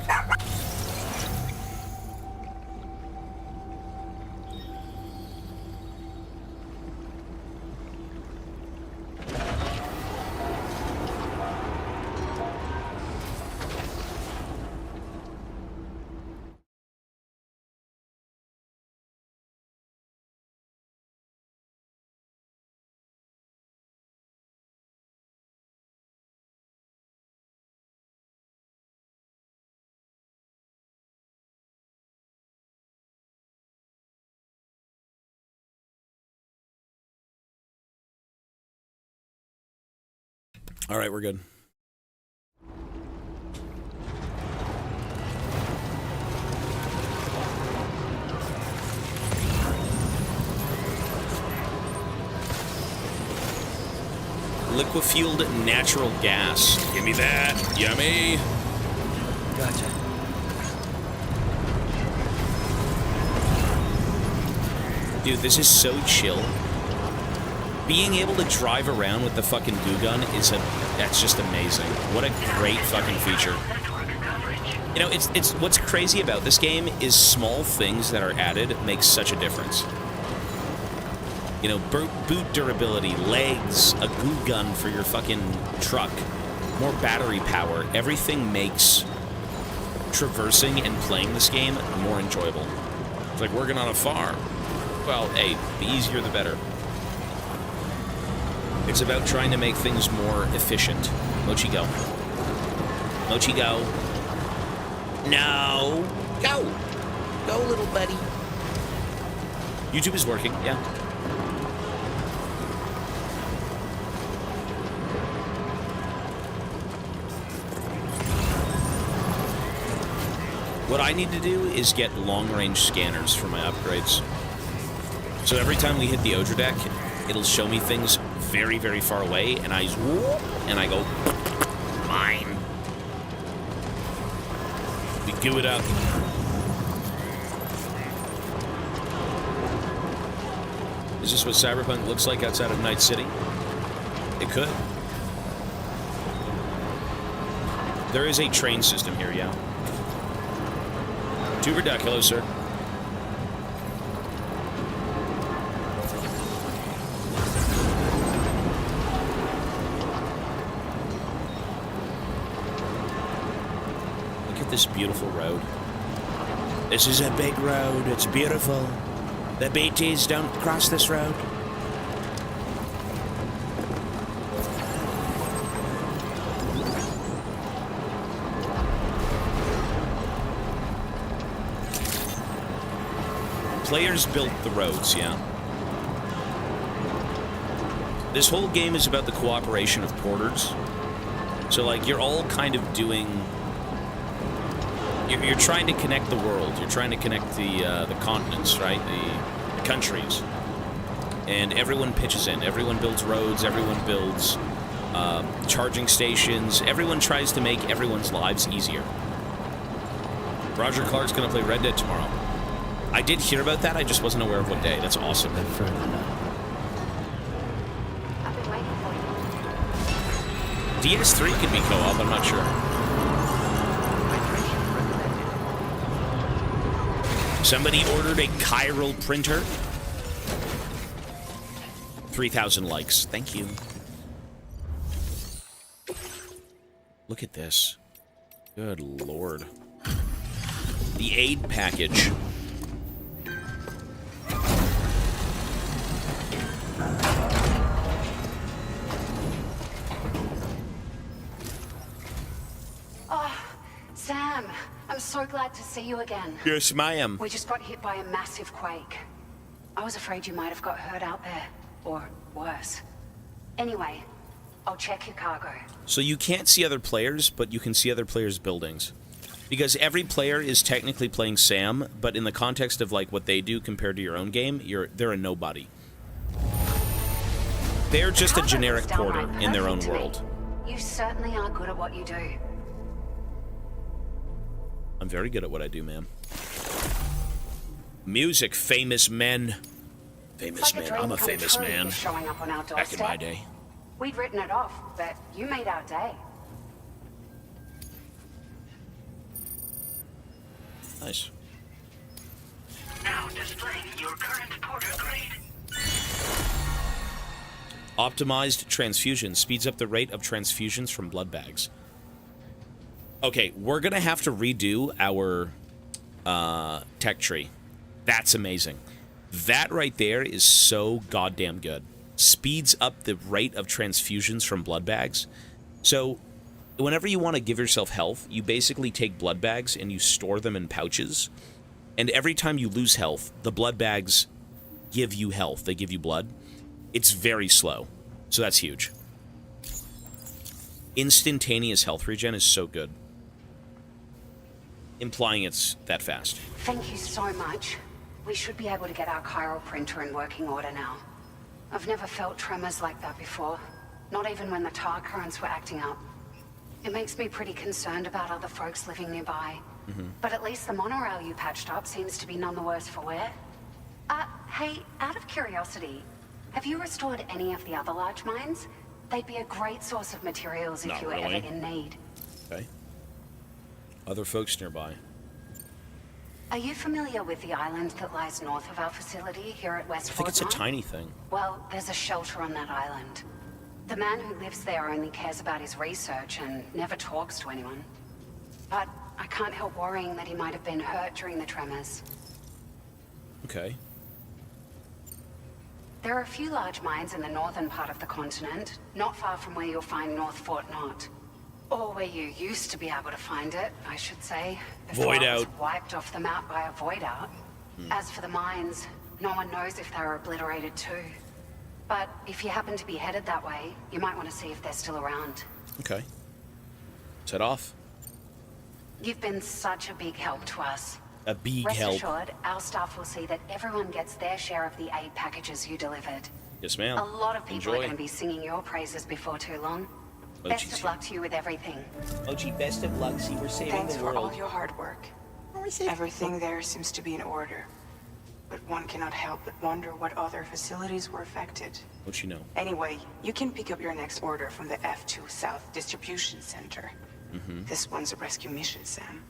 All right, we're good. Liquefueled natural gas. Give me that. Yummy. Gotcha. Dude, this is so chill. Being able to drive around with the fucking goo gun is that's just amazing. What a great fucking feature. You know, it's what's crazy about this game is small things that are added make such a difference. You know, boot durability, legs, a goo gun for your fucking truck, more battery power. Everything makes traversing and playing this game more enjoyable. It's like working on a farm. Well, hey, the easier the better. It's about trying to make things more efficient. Mochi, go. Mochi, go. No. Go. Go, little buddy. YouTube is working, yeah. What I need to do is get long-range scanners for my upgrades. So every time we hit the Odra deck, it'll show me things very, very far away, and I go, mine. We goo it up. Is this what Cyberpunk looks like outside of Night City? It could. There is a train system here, yeah. Tuber Duck, hello, sir. This beautiful road. This is a big road. It's beautiful. The BTs don't cross this road. Players built the roads, yeah. This whole game is about the cooperation of porters. So, like, you're all kind of doing... You're trying to connect the world. You're trying to connect the continents, right? The countries. And everyone pitches in. Everyone builds roads. Everyone builds charging stations. Everyone tries to make everyone's lives easier. Roger Clark's going to play Red Dead tomorrow. I did hear about that. I just wasn't aware of what day. That's awesome. I've been waiting for you. DS3 could be co-op. I'm not sure. Somebody ordered a chiral printer. 3,000 likes. Thank you. Look at this. Good lord. The aid package. Oh, Sam. I'm so glad to see you again. Yes, ma'am. We just got hit by a massive quake. I was afraid you might have got hurt out there. Or worse. Anyway, I'll check your cargo. So you can't see other players, but you can see other players' buildings. Because every player is technically playing Sam, but in the context of like what they do compared to your own game, they're a nobody. They're just a generic porter in their own world. You certainly are good at what you do. I'm very good at what I do, ma'am. Music, famous men. Famous man. I'm a famous man. Showing up on our doorstep. Back in my day. We'd written it off, but you made our day. Nice. Now displaying your current porter grade. Optimized transfusion speeds up the rate of transfusions from blood bags. Okay, we're gonna have to redo our tech tree. That's amazing. That right there is so goddamn good. Speeds up the rate of transfusions from blood bags. So whenever you want to give yourself health, you basically take blood bags and you store them in pouches. And every time you lose health, the blood bags give you health. They give you blood. It's very slow. So that's huge. Instantaneous health regen is so good. Implying it's that fast. Thank you so much. We should be able to get our chiral printer in working order now. I've never felt tremors like that before. Not even when the tar currents were acting up. It makes me pretty concerned about other folks living nearby. But at least the monorail you patched up seems to be none the worse for wear. Hey, out of curiosity, have you restored any of the other large mines? They'd be a great source of materials if you were ever in need. Okay. Other folks nearby. Are you familiar with the island that lies north of our facility here at West I think it's a Fort Knox? tiny thing. Well, there's a shelter on that island. The man who lives there only cares about his research and never talks to anyone. But I can't help worrying that he might have been hurt during the tremors. Okay. There are a few large mines in the northern part of the continent, not far from where you'll find North Fort Knot. Or where you used to be able to find it, I should say. Before Void it was out. wiped off the map by a void out. As for the mines, no one knows if they were obliterated too. But if you happen to be headed that way, you might want to see if they're still around. Okay. Let's head off. You've been such a big help to us. A big Rest help. assured, our staff will see that everyone gets their share of the aid packages you delivered. Yes, ma'am. A lot of people are Enjoy. going to be singing your praises before too long. Oh, Best geez. of luck to you with everything. Oh, gee, best of luck. See, we're saving Thanks the for world. all your hard work. Everything there seems to be in order. But one cannot help but wonder what other facilities were affected. What you know? Anyway, you can pick up your next order from the F2 South Distribution Center. This one's a rescue mission, Sam.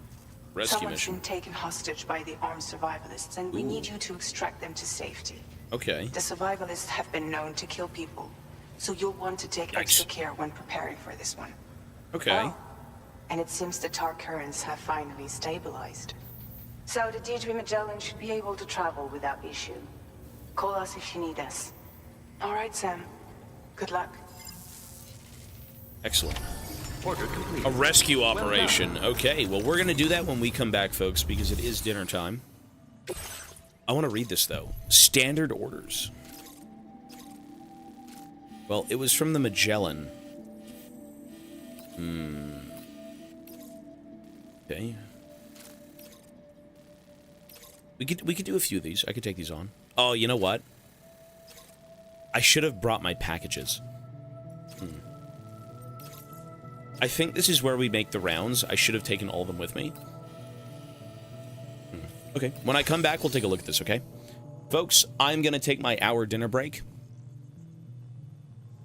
Rescue Someone's mission. been taken hostage by the armed survivalists, and we need you to extract them to safety. Okay. The survivalists have been known to kill people, so you'll want to take extra care when preparing for this one. Okay. Oh, and it seems the tar currents have finally stabilized. So the DHB Magellan should be able to travel without issue. Call us if you need us. All right, Sam. Good luck. Excellent. Order complete. A rescue operation. Okay, well, we're going to do that when we come back, folks, because it is dinner time. I want to read this, though. Standard orders. Well, it was from the Magellan. Okay. We could do a few of these. I could take these on. Oh, you know what? I should have brought my packages. I think this is where we make the rounds. I should have taken all of them with me. Okay, when I come back, we'll take a look at this, okay? Folks, I'm going to take my hour dinner break.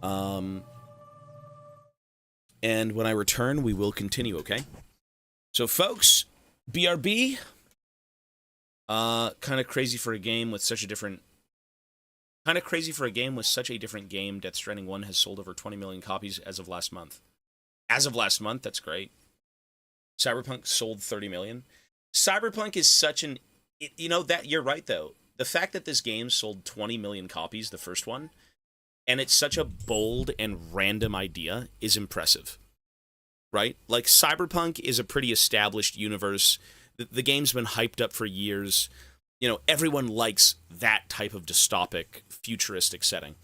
And when I return, we will continue, okay? So, folks, BRB. Kind of crazy for a game with such a different... Kind of crazy for a game with such a different game. Death Stranding 1 has sold over 20 million copies as of last month. As of last month, that's great. Cyberpunk sold 30 million. Cyberpunk is such an... you know, that you're right, though. The fact that this game sold 20 million copies, the first one, and it's such a bold and random idea is impressive. Right? Like, Cyberpunk is a pretty established universe. The game's been hyped up for years. You know, everyone likes that type of dystopic, futuristic setting.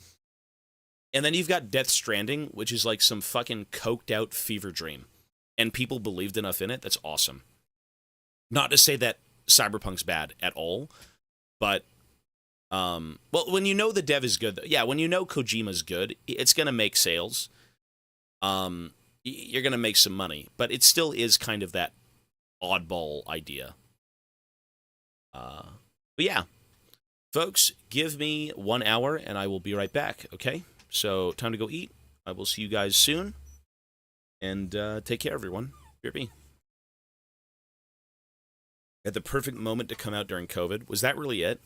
And then you've got Death Stranding, which is like some fucking coked out fever dream. And people believed enough in it, that's awesome. Not to say that Cyberpunk's bad at all, but well, when you know the dev is good, yeah, when you know Kojima's good, it's gonna make sales. You're gonna make some money, but it still is kind of that oddball idea. But yeah, folks, give me 1 hour and I will be right back. Okay, so time to go eat. I will see you guys soon, and take care, everyone. BRB. At the perfect moment to come out during COVID. Was that really it?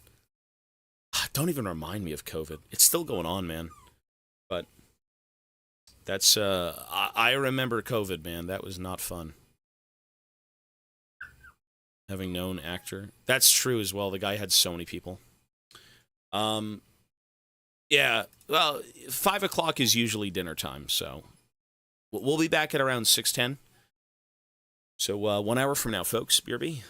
Don't even remind me of COVID. It's still going on, man. But that's, I remember COVID, man. That was not fun. Having known actor. That's true as well. The guy had so many people. Yeah, well, 5 o'clock is usually dinner time, so we'll be back at around 6:10. So 1 hour from now, folks. BRB.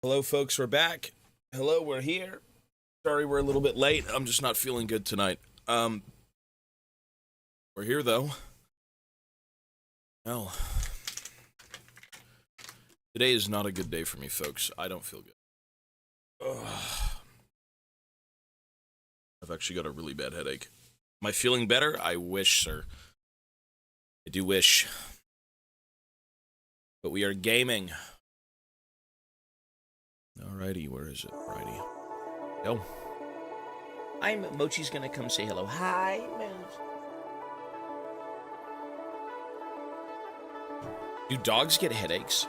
Hello, folks. We're back. Hello, we're here. Sorry we're a little bit late. I'm just not feeling good tonight. We're here, though. Well, today is not a good day for me, folks. I don't feel good. Ugh. I've actually got a really bad headache. Am I feeling better? I wish, sir. I do wish. But we are gaming. Alrighty, where is it? Righty. Go. Mochi's gonna come say hello. Hi, Mochi. Do dogs get headaches?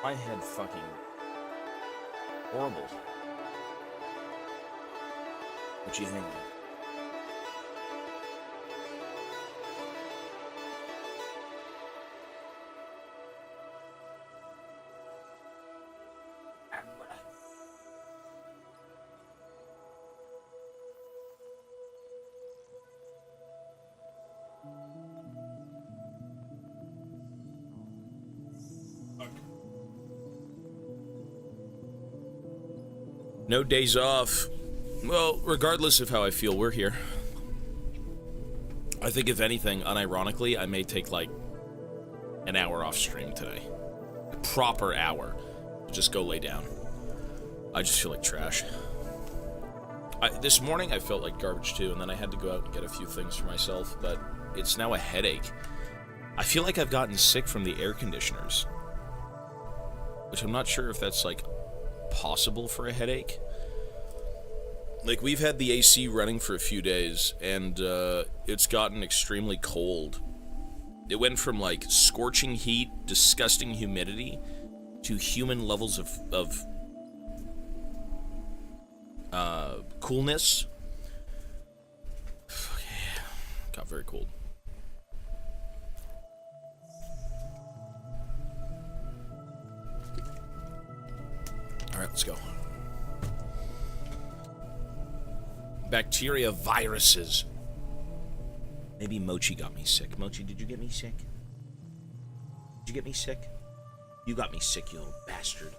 My head fucking horrible. Mochi, hang on. No days off. Well, regardless of how I feel, we're here. I think if anything, unironically, I may take like an hour off stream today. A proper hour. Just go lay down. I just feel like trash. This morning I felt like garbage too, and then I had to go out and get a few things for myself, but it's now a headache. I feel like I've gotten sick from the air conditioners. Which I'm not sure if that's like possible for a headache. Like, we've had the AC running for a few days, and it's gotten extremely cold. It went from like scorching heat, disgusting humidity, to human levels of coolness. Got very cold. Alright, let's go. Bacteria, viruses. Maybe Mochi got me sick. Mochi, did you get me sick? Did you get me sick? You got me sick, you little bastard.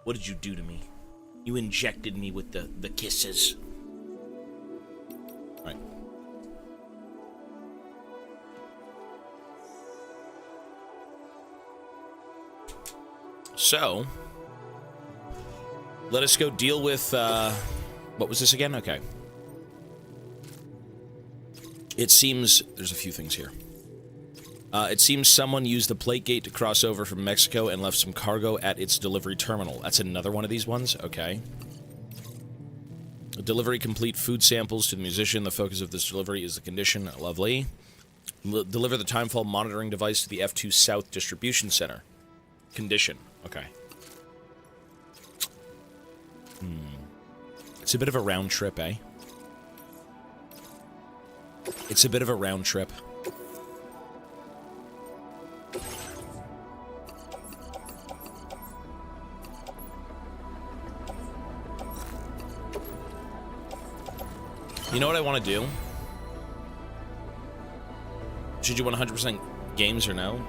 What did you do to me? You injected me with the kisses. Alright. So, let us go deal with, what was this again? Okay. It seems, there's a few things here. It seems someone used the plate gate to cross over from Mexico and left some cargo at its delivery terminal. That's another one of these ones? Okay. Delivery complete food samples to the musician. The focus of this delivery is the condition. Lovely. Deliver the timefall monitoring device to the F2 South Distribution Center. Condition. Okay. It's a bit of a round trip, eh? It's a bit of a round trip. You know what I want to do? Should you 100% games or no?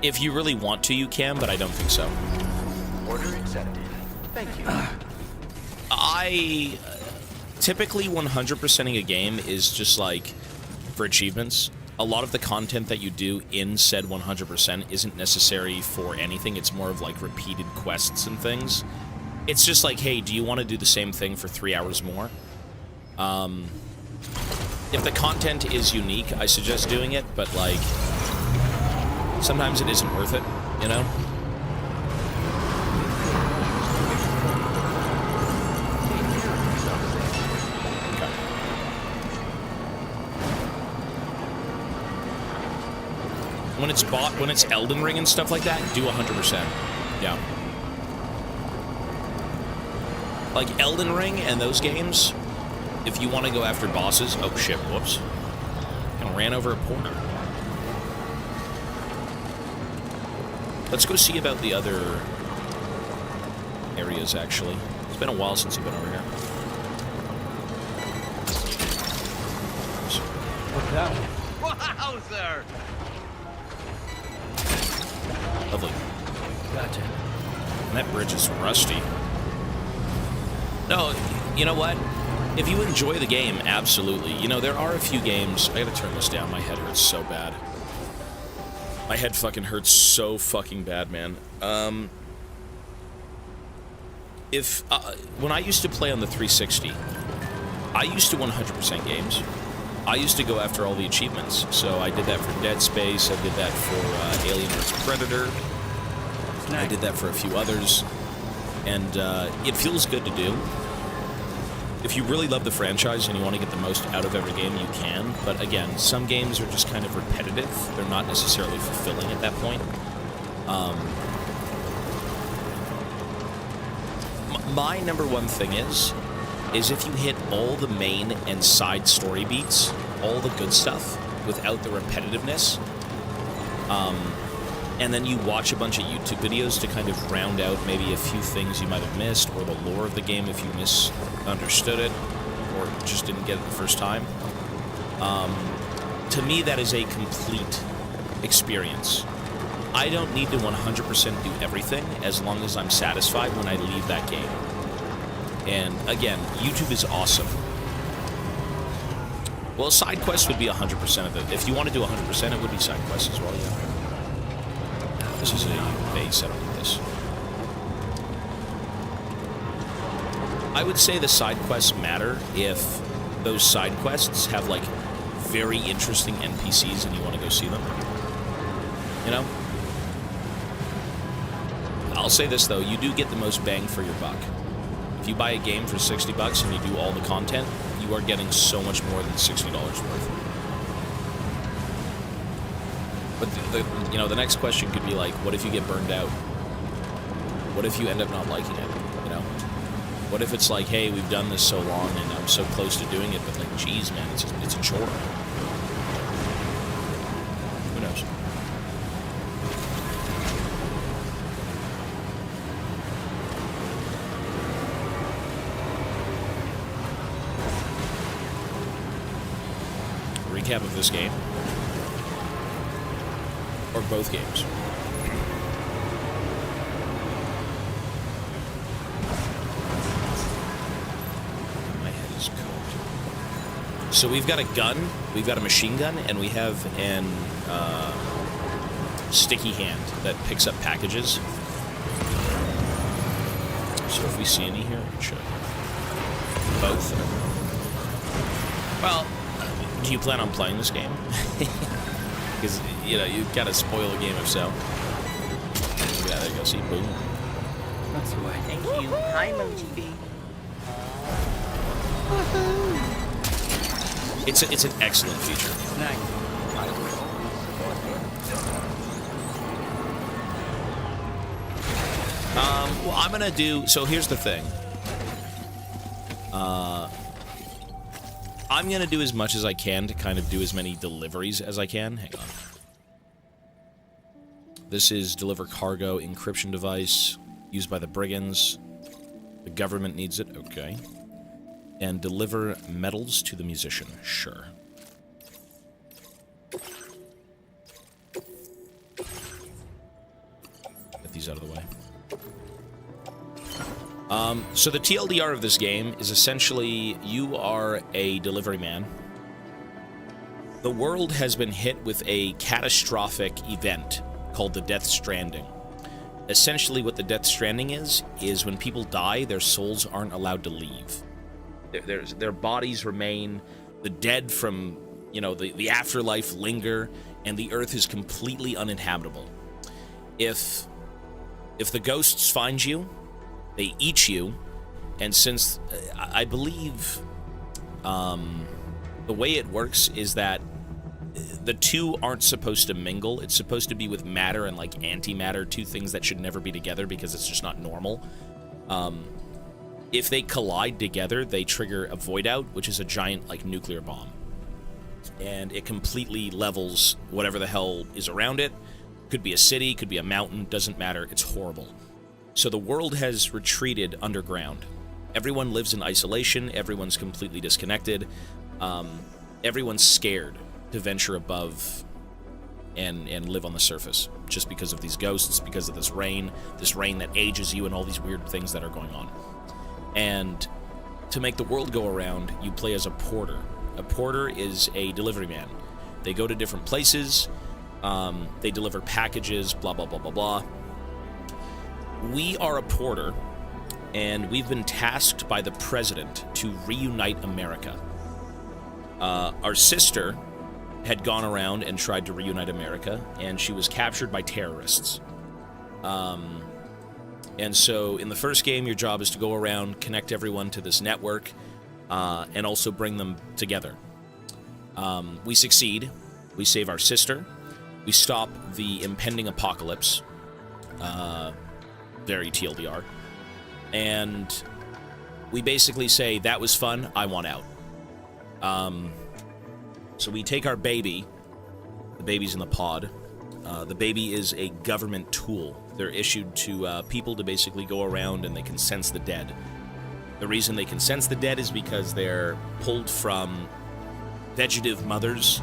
If you really want to, you can, but I don't think so. Order accepted. Thank you. I typically 100%ing a game is just like for achievements. A lot of the content that you do in said 100% isn't necessary for anything. It's more of like repeated quests and things. It's just like, hey, do you want to do the same thing for 3 hours more? If the content is unique, I suggest doing it, but like sometimes it isn't worth it, you know? When it's Elden Ring and stuff like that, do 100%. Yeah. Like Elden Ring and those games, if you want to go after bosses... Oh shit, whoops. Kind of ran over a porter. Let's go see about the other areas, actually. It's been a while since I've been over here. What's that? Wowzer! Lovely. Gotcha. And that bridge is rusty. No, you know what? If you enjoy the game, absolutely. You know, there are a few games... I gotta turn this down. My head hurts so bad. My head fucking hurts so fucking bad, man. When I used to play on the 360, I used to 100% games. I used to go after all the achievements. So I did that for Dead Space. I did that for Alien vs. Predator. I did that for a few others. And it feels good to do. If you really love the franchise and you want to get the most out of every game, you can. But again, some games are just kind of repetitive. They're not necessarily fulfilling at that point. My number one thing is if you hit all the main and side story beats, all the good stuff, without the repetitiveness, and then you watch a bunch of YouTube videos to kind of round out maybe a few things you might have missed, or the lore of the game if you misunderstood it, or just didn't get it the first time. To me, that is a complete experience. I don't need to 100% do everything as long as I'm satisfied when I leave that game. And again, YouTube is awesome. Well, side quests would be 100% of it. If you want to do 100%, it would be side quests as well, yeah. This is a base, I don't need this. I would say the side quests matter if those side quests have, like, very interesting NPCs and you want to go see them. You know? I'll say this, though. You do get the most bang for your buck. If you buy a game for $60 and you do all the content, you are getting so much more than $60 worth. But, the next question could be like, what if you get burned out? What if you end up not liking it, you know? What if it's like, hey, we've done this so long and I'm so close to doing it, but like, geez, man, it's a chore. Who knows? Recap of this game. Or both games. My head is cold. So we've got a gun, we've got a machine gun, and we have an sticky hand that picks up packages. So if we see any here, we should. Both. Well, do you plan on playing this game? Because, you've got to spoil a game if so. Yeah, there you go. See, boom. That's the way. Thank you. Hi, MojiB. It's an excellent feature. Nice. Well, I'm gonna do. So here's the thing. I'm gonna do as much as I can to kind of do as many deliveries as I can. Hang on. This is deliver cargo encryption device used by the brigands. The government needs it. Okay. And deliver medals to the musician. Sure. Get these out of the way. So the TLDR of this game is essentially you are a delivery man. The world has been hit with a catastrophic event called the Death Stranding. Essentially what the Death Stranding is when people die, their souls aren't allowed to leave. Their bodies remain, the dead from, the afterlife linger, and the earth is completely uninhabitable. If the ghosts find you, they eat you, and since I believe the way it works is that the two aren't supposed to mingle. It's supposed to be with matter and like antimatter, two things that should never be together because it's just not normal. If they collide together, they trigger a void out, which is a giant like nuclear bomb, and it completely levels whatever the hell is around it. Could be a city, could be a mountain, doesn't matter. It's horrible. So the world has retreated underground. Everyone lives in isolation. Everyone's completely disconnected. Everyone's scared to venture above and live on the surface, just because of these ghosts, because of this rain that ages you, and all these weird things that are going on. And to make the world go around, you play as a porter. A porter is a delivery man. They go to different places, they deliver packages, blah, blah, blah, blah, blah. We are a porter, and we've been tasked by the president to reunite America. Our sister had gone around and tried to reunite America, and she was captured by terrorists. And so in the first game, your job is to go around, connect everyone to this network, and also bring them together. We succeed. We save our sister. We stop the impending apocalypse. Very TLDR. And we basically say, that was fun, I want out. So we take our baby. The baby's in the pod. The baby is a government tool. They're issued to people to basically go around, and they can sense the dead. The reason they can sense the dead is because they're pulled from vegetative mothers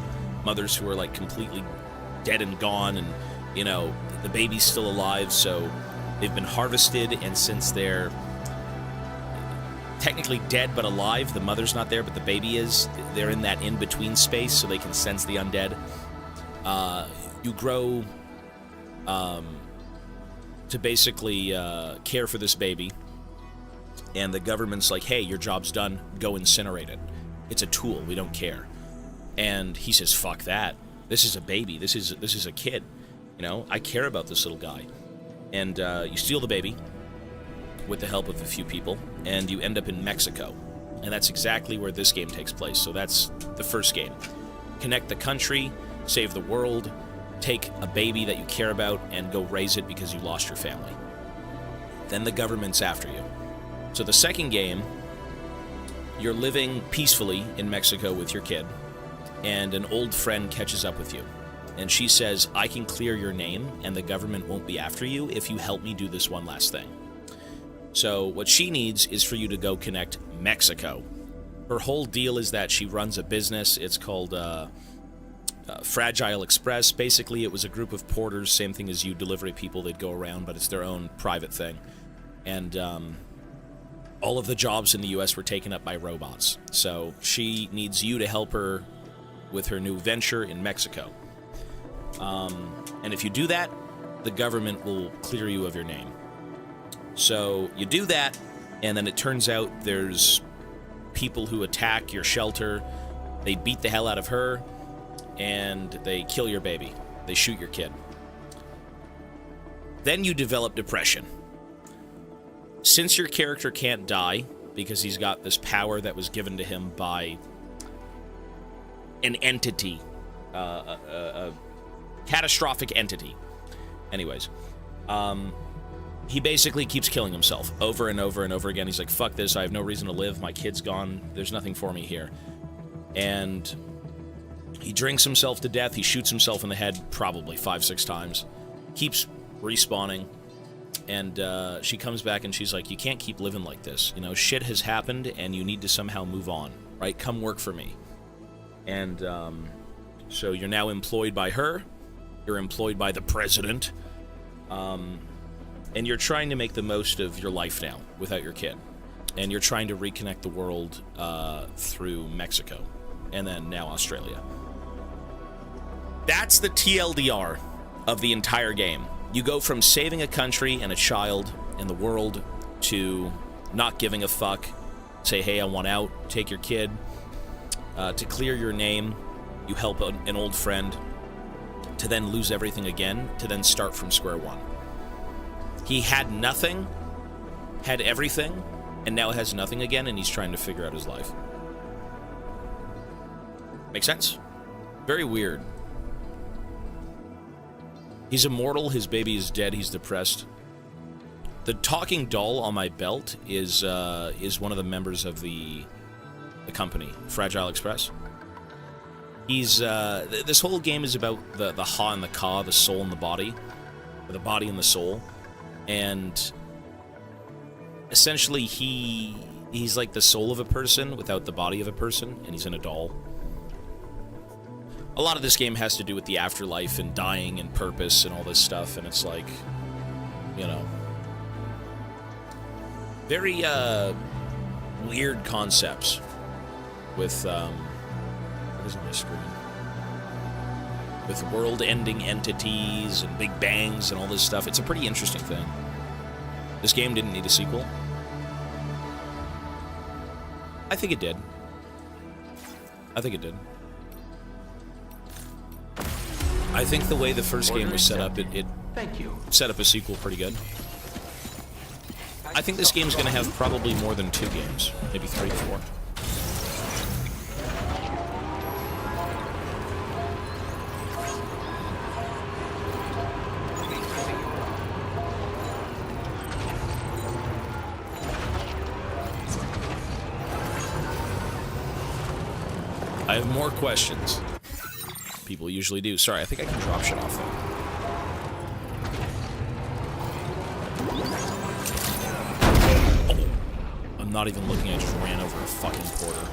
who are like completely dead and gone, and you know, the baby's still alive, so they've been harvested, and since they're technically dead but alive, the mother's not there but the baby is, they're in that in-between space, so they can sense the undead. You grow to basically care for this baby, and the government's like, hey, your job's done, go incinerate it. It's a tool, we don't care. And he says, fuck that. This is a baby, this is a kid. You know, I care about this little guy. And you steal the baby with the help of a few people, and you end up in Mexico. And that's exactly where this game takes place. So that's the first game. Connect the country, save the world, take a baby that you care about, and go raise it because you lost your family. Then the government's after you. So the second game, you're living peacefully in Mexico with your kid, and an old friend catches up with you. And she says, I can clear your name, and the government won't be after you if you help me do this one last thing. So what she needs is for you to go connect Mexico. Her whole deal is that she runs a business. It's called Fragile Express. Basically, it was a group of porters, same thing as you, delivery people. They'd go around, but it's their own private thing. And all of the jobs in the U.S. were taken up by robots. So she needs you to help her with her new venture in Mexico. And if you do that, the government will clear you of your name. So you do that, and then it turns out there's people who attack your shelter. They beat the hell out of her, and they kill your baby. They shoot your kid. Then you develop depression. Since your character can't die, because he's got this power that was given to him by an entity, a catastrophic entity. Anyways, he basically keeps killing himself over and over and over again. He's like, fuck this, I have no reason to live, my kid's gone, there's nothing for me here. And he drinks himself to death, he shoots himself in the head probably 5-6 times, keeps respawning, and she comes back and she's like, you can't keep living like this, you know, shit has happened and you need to somehow move on, right? Come work for me. And so you're now employed by her, you're employed by the president, and you're trying to make the most of your life now without your kid. And you're trying to reconnect the world through Mexico, and then now Australia. That's the TLDR of the entire game. You go from saving a country and a child and the world to not giving a fuck, say, hey, I want out, take your kid, to clear your name, you help an old friend, to then lose everything again, to then start from square one. He had nothing, had everything, and now has nothing again, and he's trying to figure out his life. Make sense? Very weird. He's immortal, his baby is dead, he's depressed. The talking doll on my belt is one of the members of the company, Fragile Express. He's, this whole game is about the ha and the ka, the soul and the body, or the body and the soul. And essentially he's like the soul of a person without the body of a person, and he's in a doll. a lot of this game has to do with the afterlife and dying and purpose and all this stuff, and it's like, you know, very weird concepts with what is on my screen? With world-ending entities and big bangs and all this stuff. It's a pretty interesting thing. This game didn't need a sequel. I think it did. I think it did. I think the way the first game was set up, it set up a sequel pretty good. I think this game's going to have probably more than 2 games. Maybe 3 or 4. I have more questions. People usually do. Sorry, I think I can drop shit off there. Oh, I'm not even looking, I just ran over a fucking porter.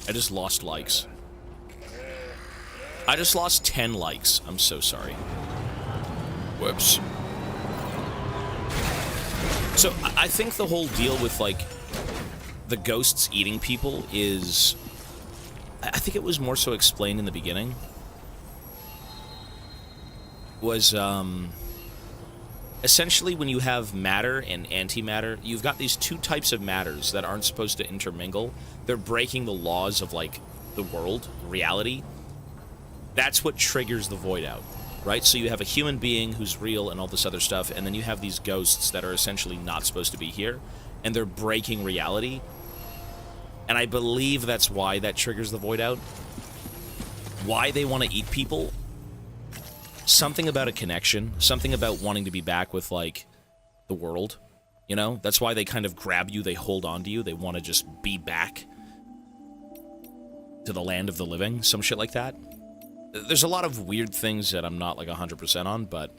I just lost likes. I just lost 10 likes. I'm so sorry. Whoops. So, I think the whole deal with, like, the ghosts eating people is... I think it was more so explained in the beginning. Was, essentially when you have matter and antimatter, you've got these 2 types of matters that aren't supposed to intermingle. They're breaking the laws of, like, the world, reality. That's what triggers the void out. Right? So you have a human being who's real and all this other stuff, and then you have these ghosts that are essentially not supposed to be here, and they're breaking reality. And I believe that's why that triggers the void out. Why they want to eat people. Something about a connection. Something about wanting to be back with, like, the world. You know? That's why they kind of grab you, they hold on to you, they want to just be back to the land of the living. Some shit like that. There's a lot of weird things that I'm not, like, 100% on, but...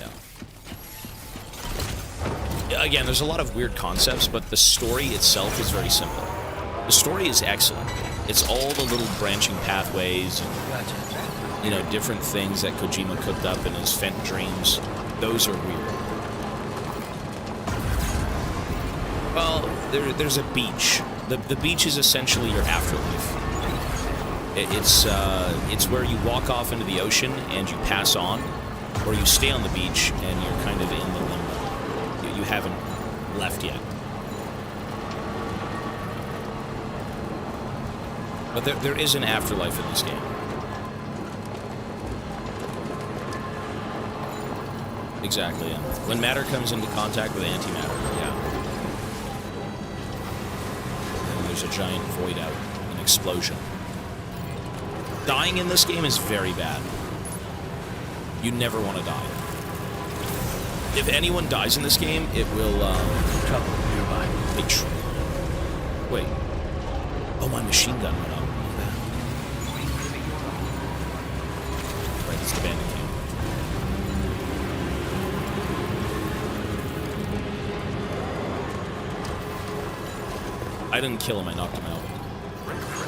yeah. Again, there's a lot of weird concepts, but the story itself is very simple. The story is excellent. It's all the little branching pathways and, you know, different things that Kojima cooked up in his Fent dreams. Those are weird. Well, there's a beach. The beach is essentially your afterlife. It's where you walk off into the ocean and you pass on, or you stay on the beach and you're kind of in the limbo. You haven't left yet. But there is an afterlife in this game. Exactly, yeah. When matter comes into contact with antimatter, yeah. And there's a giant void out, an explosion. Dying in this game is very bad. You never want to die. If anyone dies in this game, it will, trouble nearby. Wait. Oh, my machine gun went up. Right, it's the bandit camp. I didn't kill him, I knocked him out.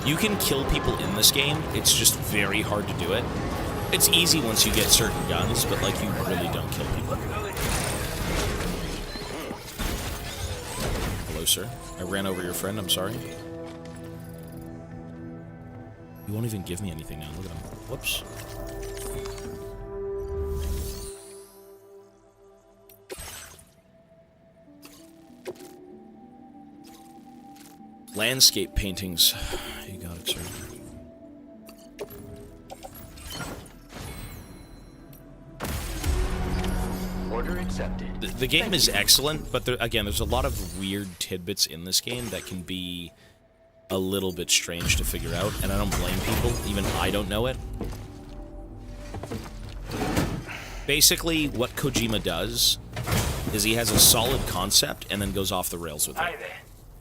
You can kill people in this game, it's just very hard to do it. It's easy once you get certain guns, but, like, you really don't kill people. Hello, sir. I ran over your friend, I'm sorry. You won't even give me anything now, look at him. Whoops. Landscape paintings. You got it, sir. Order accepted. The game is excellent, but again, there's a lot of weird tidbits in this game that can be a little bit strange to figure out, and I don't blame people. Even I don't know it. Basically, what Kojima does is he has a solid concept and then goes off the rails with it. Hi there.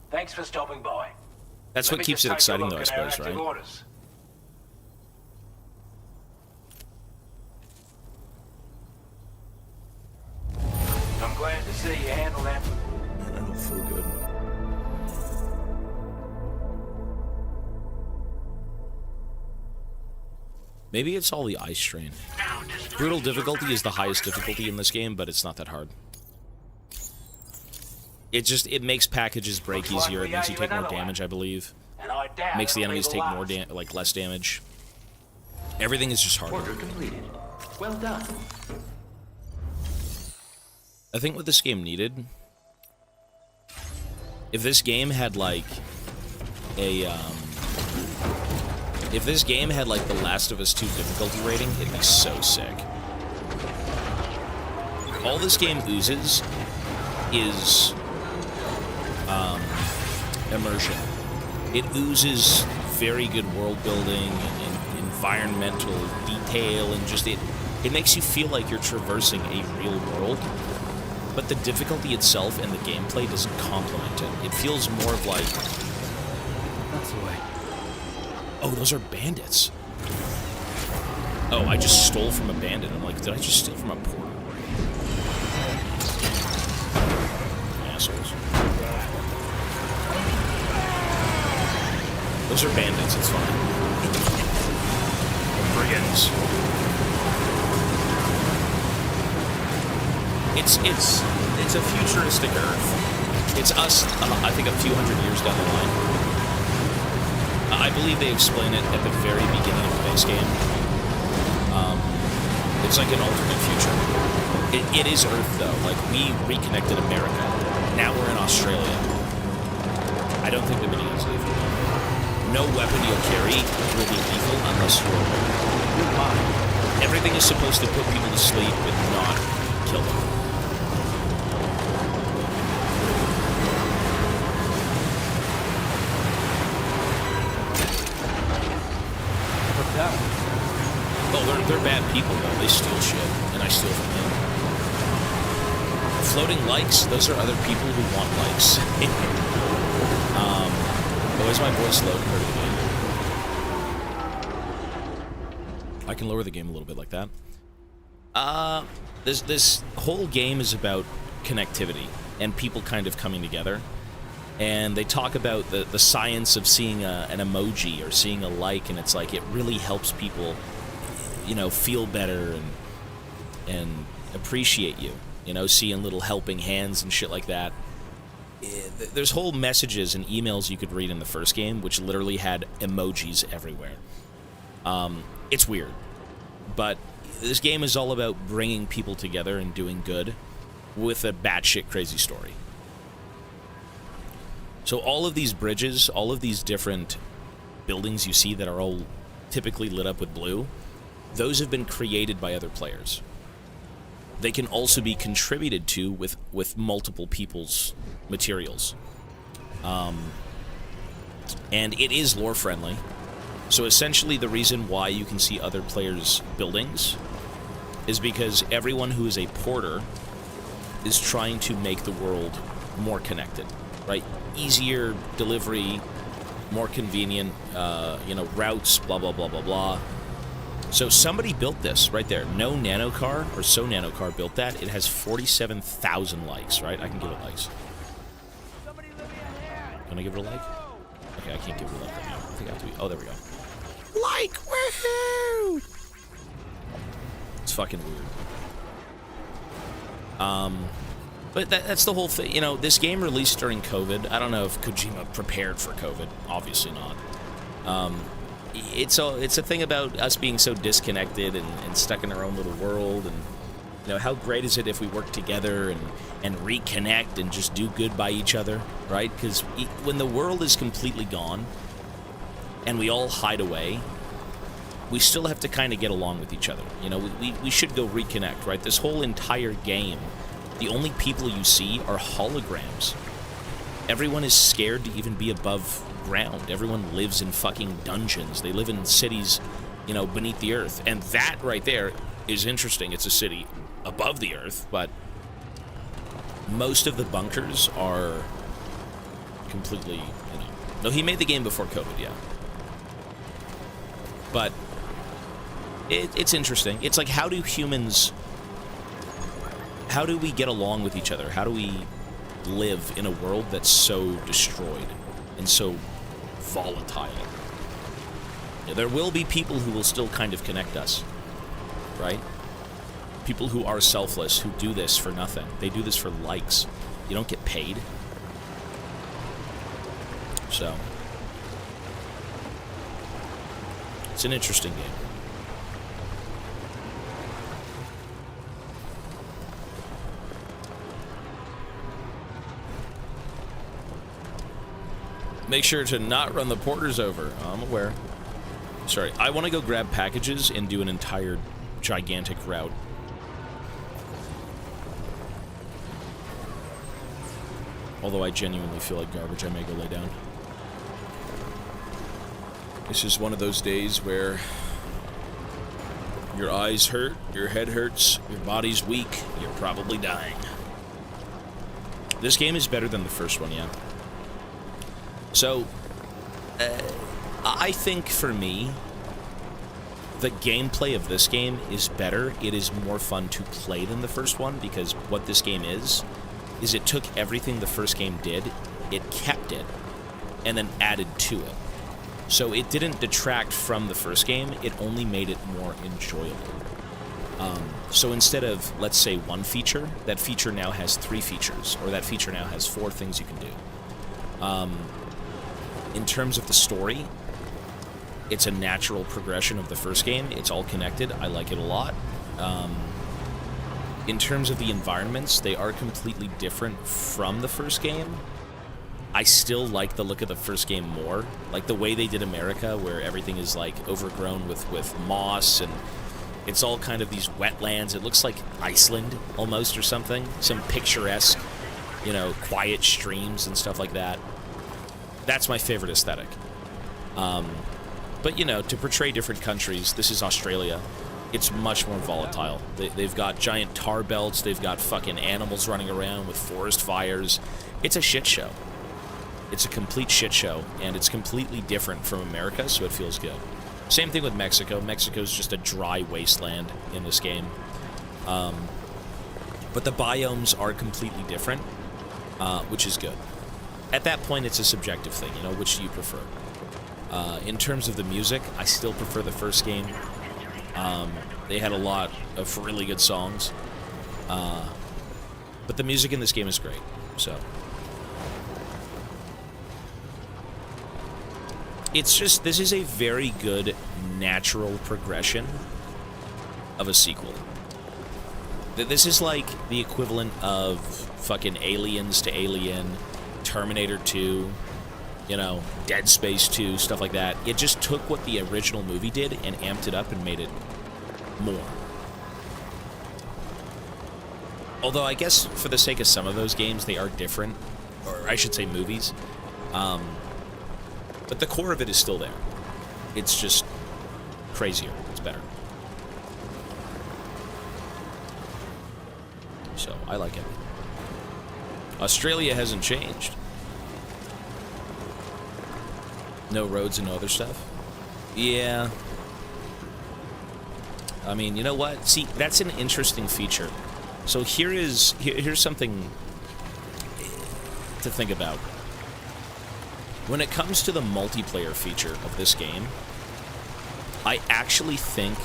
Thanks for stopping by. That's what keeps it exciting, though, I suppose, right? Orders. I'm glad to see you handled that Maybe it's all the eye strain. Brutal difficulty is the highest difficulty in this game, but it's not that hard. It makes packages break easier. It makes you take more damage, I believe. It makes the enemies take more less damage. Everything is just harder. Order completed. Well done. I think what this game needed, if this game had like a if this game had like the Last of Us 2 difficulty rating, it'd be so sick. All this game oozes is immersion. It oozes very good world building and environmental detail, and just it makes you feel like you're traversing a real world. But the difficulty itself and the gameplay doesn't complement it. It feels more of like... That's the way. Oh, those are bandits. Oh, I just stole from a bandit. I'm like, did I just steal from a porter? Assholes. Those are bandits, it's fine. Brigands. It's a futuristic Earth. It's us, I think, a few hundred years down the line. I believe they explain it at the very beginning of the base game. It's like an alternate future. It is Earth, though. Like, we reconnected America. Now we're in Australia. I don't think the minions leave. No weapon you'll carry will be lethal unless you're aware. Everything is supposed to put people to sleep but not kill them. Oh, they're bad people, though. They steal shit, and I steal from them. Floating likes, those are other people who want likes. Why is my voice low compared to the game? I can lower the game a little bit like that. This whole game is about connectivity and people kind of coming together. And they talk about the science of seeing an emoji or seeing a like, and it's like it really helps people, you know, feel better and appreciate you. You know, seeing little helping hands and shit like that. There's whole messages and emails you could read in the first game, which literally had emojis everywhere. It's weird. But this game is all about bringing people together and doing good with a batshit crazy story. So all of these bridges, all of these different buildings you see that are all typically lit up with blue, those have been created by other players. They can also be contributed to with multiple people's materials. And it is lore friendly. So essentially the reason why you can see other players' buildings is because everyone who is a porter is trying to make the world more connected, right? Easier delivery, more convenient, you know, routes, blah, blah, blah, blah, blah. So somebody built this right there. No Nanocar or So Nanocar built that. It has 47,000 likes, right? I can give it likes. Can I give it a like? Okay, I can't give it a like right now. I think I have to be... Oh, there we go. Like, woohoo! It's fucking weird. But that's the whole thing. You know, this game released during COVID. I don't know if Kojima prepared for COVID. Obviously not. It's a thing about us being so disconnected and stuck in our own little world, and you know, how great is it if we work together and reconnect and just do good by each other, right? Because when the world is completely gone and we all hide away, we still have to kind of get along with each other. You know, we should go reconnect, right? This whole entire game, the only people you see are holograms. Everyone is scared to even be above ground. Everyone lives in fucking dungeons. They live in cities, you know, beneath the earth. And that right there is interesting. It's a city above the earth, but most of the bunkers are completely, you know... No, he made the game before COVID, yeah. But it's interesting. It's like, how do humans... How do we get along with each other? How do we live in a world that's so destroyed and so volatile? There will be people who will still kind of connect us, right? People who are selfless, who do this for nothing. They do this for likes. You don't get paid. So, it's an interesting game. Make sure to not run the porters over. I'm aware. Sorry, I want to go grab packages and do an entire gigantic route. Although I genuinely feel like garbage, I may go lay down. This is one of those days where your eyes hurt, your head hurts, your body's weak, you're probably dying. This game is better than the first one, yeah. So, I think for me, the gameplay of this game is better. It is more fun to play than the first one, because what this game is it took everything the first game did, it kept it, and then added to it. So it didn't detract from the first game, it only made it more enjoyable. So instead of, let's say, one feature, that feature now has 3 features, or that feature now has 4 things you can do. In terms of the story, it's a natural progression of the first game. It's all connected. I like it a lot. In terms of the environments, they are completely different from the first game. I still like the look of the first game more. Like the way they did America, where everything is like overgrown with moss, and it's all kind of these wetlands. It looks like Iceland almost, or something. Some picturesque, you know, quiet streams and stuff like that. That's my favorite aesthetic. But, you know, to portray different countries, this is Australia. It's much more volatile. They've got giant tar belts. They've got fucking animals running around with forest fires. It's a shit show. It's a complete shit show, and it's completely different from America, so it feels good. Same thing with Mexico. Mexico's just a dry wasteland in this game. But the biomes are completely different, which is good. At that point, it's a subjective thing, you know, which do you prefer? In terms of the music, I still prefer the first game. They had a lot of really good songs. But the music in this game is great, so. It's just, this is a very good natural progression of a sequel. This is like the equivalent of fucking Aliens to Alien, Terminator 2, you know, Dead Space 2, stuff like that. It just took what the original movie did and amped it up and made it more. Although I guess for the sake of some of those games, they are different, or I should say movies. But the core of it is still there. It's just crazier. It's better. So, I like it. Australia hasn't changed. No roads and no other stuff? Yeah. I mean, you know what? See, that's an interesting feature. So here's something to think about. When it comes to the multiplayer feature of this game, I actually think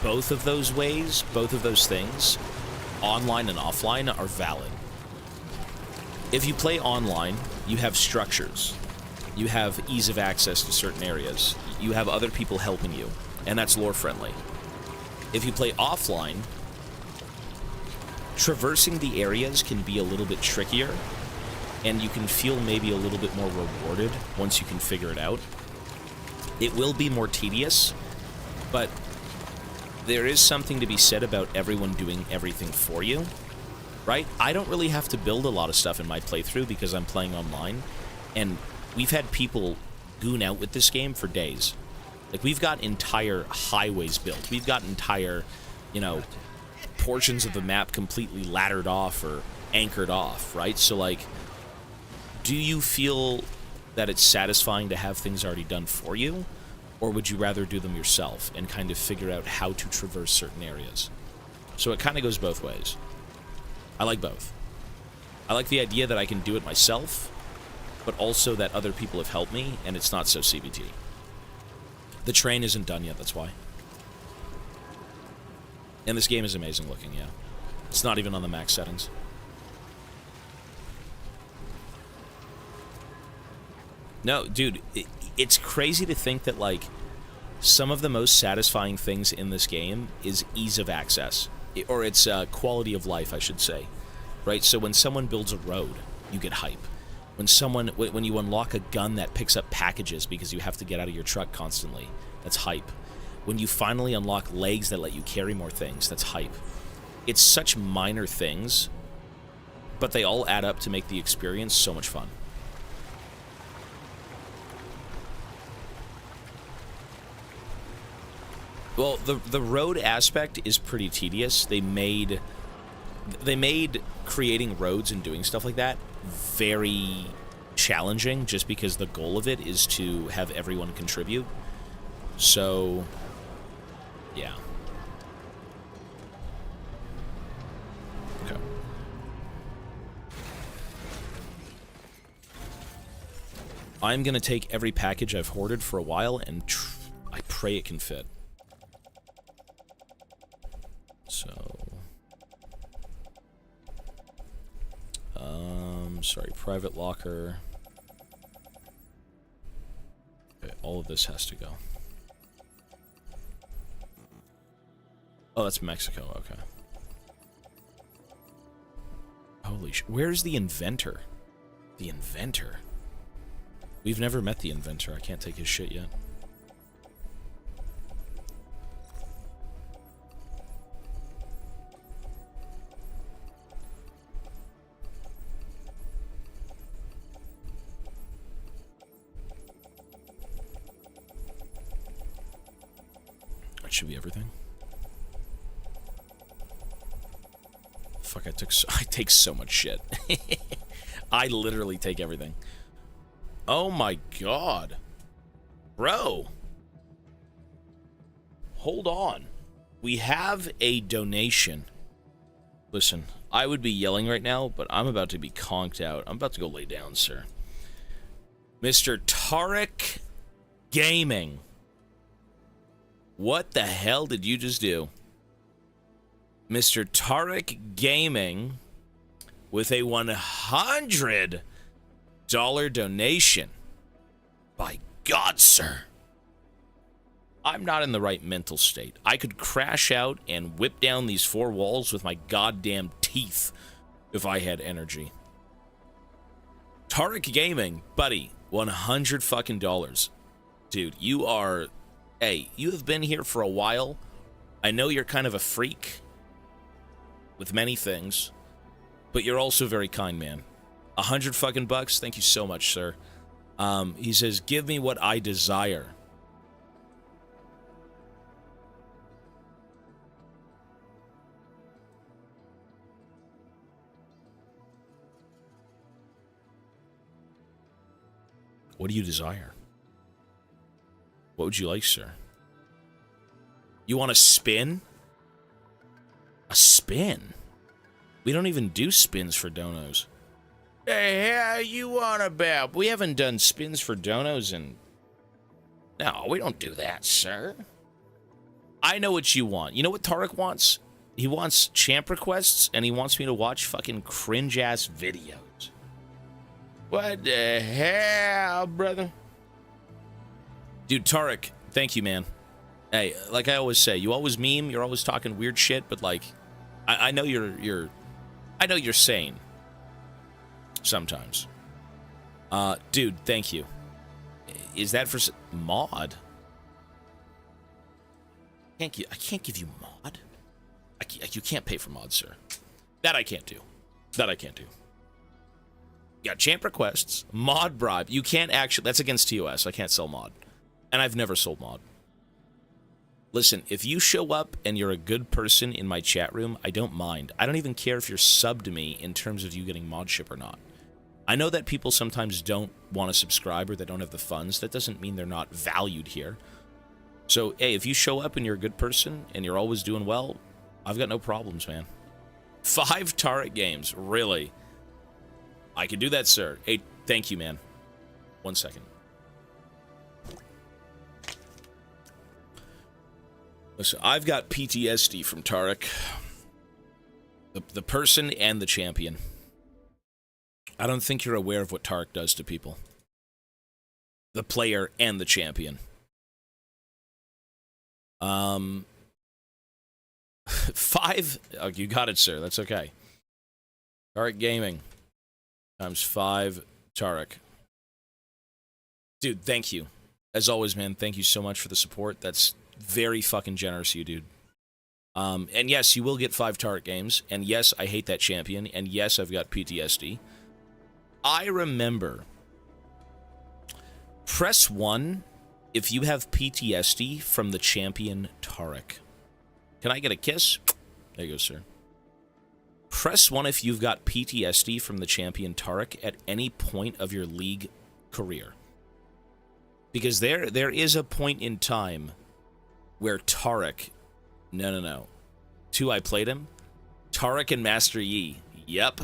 both of those ways, both of those things, online and offline, are valid. If you play online, you have structures. You have ease of access to certain areas. You have other people helping you, and that's lore-friendly. If you play offline, traversing the areas can be a little bit trickier, and you can feel maybe a little bit more rewarded once you can figure it out. It will be more tedious, but there is something to be said about everyone doing everything for you, right? I don't really have to build a lot of stuff in my playthrough because I'm playing online, and we've had people goon out with this game for days. Like, we've got entire highways built. We've got entire, you know, portions of the map completely laddered off or anchored off, right? So, like, do you feel that it's satisfying to have things already done for you? Or would you rather do them yourself and kind of figure out how to traverse certain areas? So it kind of goes both ways. I like both. I like the idea that I can do it myself, but also that other people have helped me, and it's not so CBT. The train isn't done yet, that's why. And this game is amazing looking, yeah. It's not even on the max settings. No, dude, it's crazy to think that, like, some of the most satisfying things in this game is ease of access. Or it's quality of life, I should say. Right? So when someone builds a road, you get hype. When you unlock a gun that picks up packages because you have to get out of your truck constantly, that's hype. When you finally unlock legs that let you carry more things, that's hype. It's such minor things, but they all add up to make the experience so much fun. Well, the road aspect is pretty tedious. They made creating roads and doing stuff like that very challenging just because the goal of it is to have everyone contribute. So, yeah. Okay. I'm going to take every package I've hoarded for a while and I pray it can fit. So, sorry, private locker. Okay, all of this has to go. Oh, that's Mexico, okay. Holy sh... Where's the inventor? The inventor? We've never met the inventor. I can't take his shit yet. That should be everything. Fuck, I take so much shit. I literally take everything. Oh my god. Bro. Hold on. We have a donation. Listen, I would be yelling right now, but I'm about to be conked out. I'm about to go lay down, sir. Mr. Tarek Gaming. What the hell did you just do? Mr. Tarek Gaming with a $100 donation. By God, sir. I'm not in the right mental state. I could crash out and whip down these four walls with my goddamn teeth if I had energy. Tarek Gaming, buddy, $100 fucking dollars. Dude, you are... Hey, you have been here for a while. I know you're kind of a freak with many things, but you're also very kind, man. $100 fucking bucks. Thank you so much, sir. He says, "Give me what I desire." What do you desire? What would you like, sir? You want a spin? A spin? We don't even do spins for donos. Hey, how you on about? We haven't done spins for donos in... No, we don't do that, sir. I know what you want. You know what Tarek wants? He wants champ requests, and he wants me to watch fucking cringe-ass videos. What the hell, brother? Dude, Tarek, thank you, man. Hey, like I always say, you always meme, you're always talking weird shit, but like, I know I know you're sane. Sometimes. Dude, thank you. Is that for mod? I can't give you mod. You can't pay for mod, sir. That I can't do. That I can't do. Yeah, champ requests, mod bribe. You can't actually... That's against TOS. I can't sell mod. And I've never sold mod. Listen, if you show up and you're a good person in my chat room, I don't mind. I don't even care if you're subbed to me in terms of you getting mod ship or not. I know that people sometimes don't want to subscribe or they don't have the funds. That doesn't mean they're not valued here. So, hey, if you show up and you're a good person and you're always doing well, I've got no problems, man. 5 Tarek games, really? I can do that, sir. Hey, thank you, man. 1 second. Listen, I've got PTSD from Tarek. The person and the champion. I don't think you're aware of what Tarek does to people. The player and the champion. 5. Oh, you got it, sir. That's okay. Tarek Gaming times 5 Tarek. Dude, thank you. As always, man, thank you so much for the support. That's very fucking generous of you, dude. And yes, you will get 5 Tarek games. And yes, I hate that champion. And yes, I've got PTSD. I remember. Press 1 if you have PTSD from the champion Tarek. Can I get a kiss? There you go, sir. Press 1 if you've got PTSD from the champion Tarek at any point of your league career. Because there is a point in time where Tarek... No. 2, I played him. Tarek and Master Yi. Yep.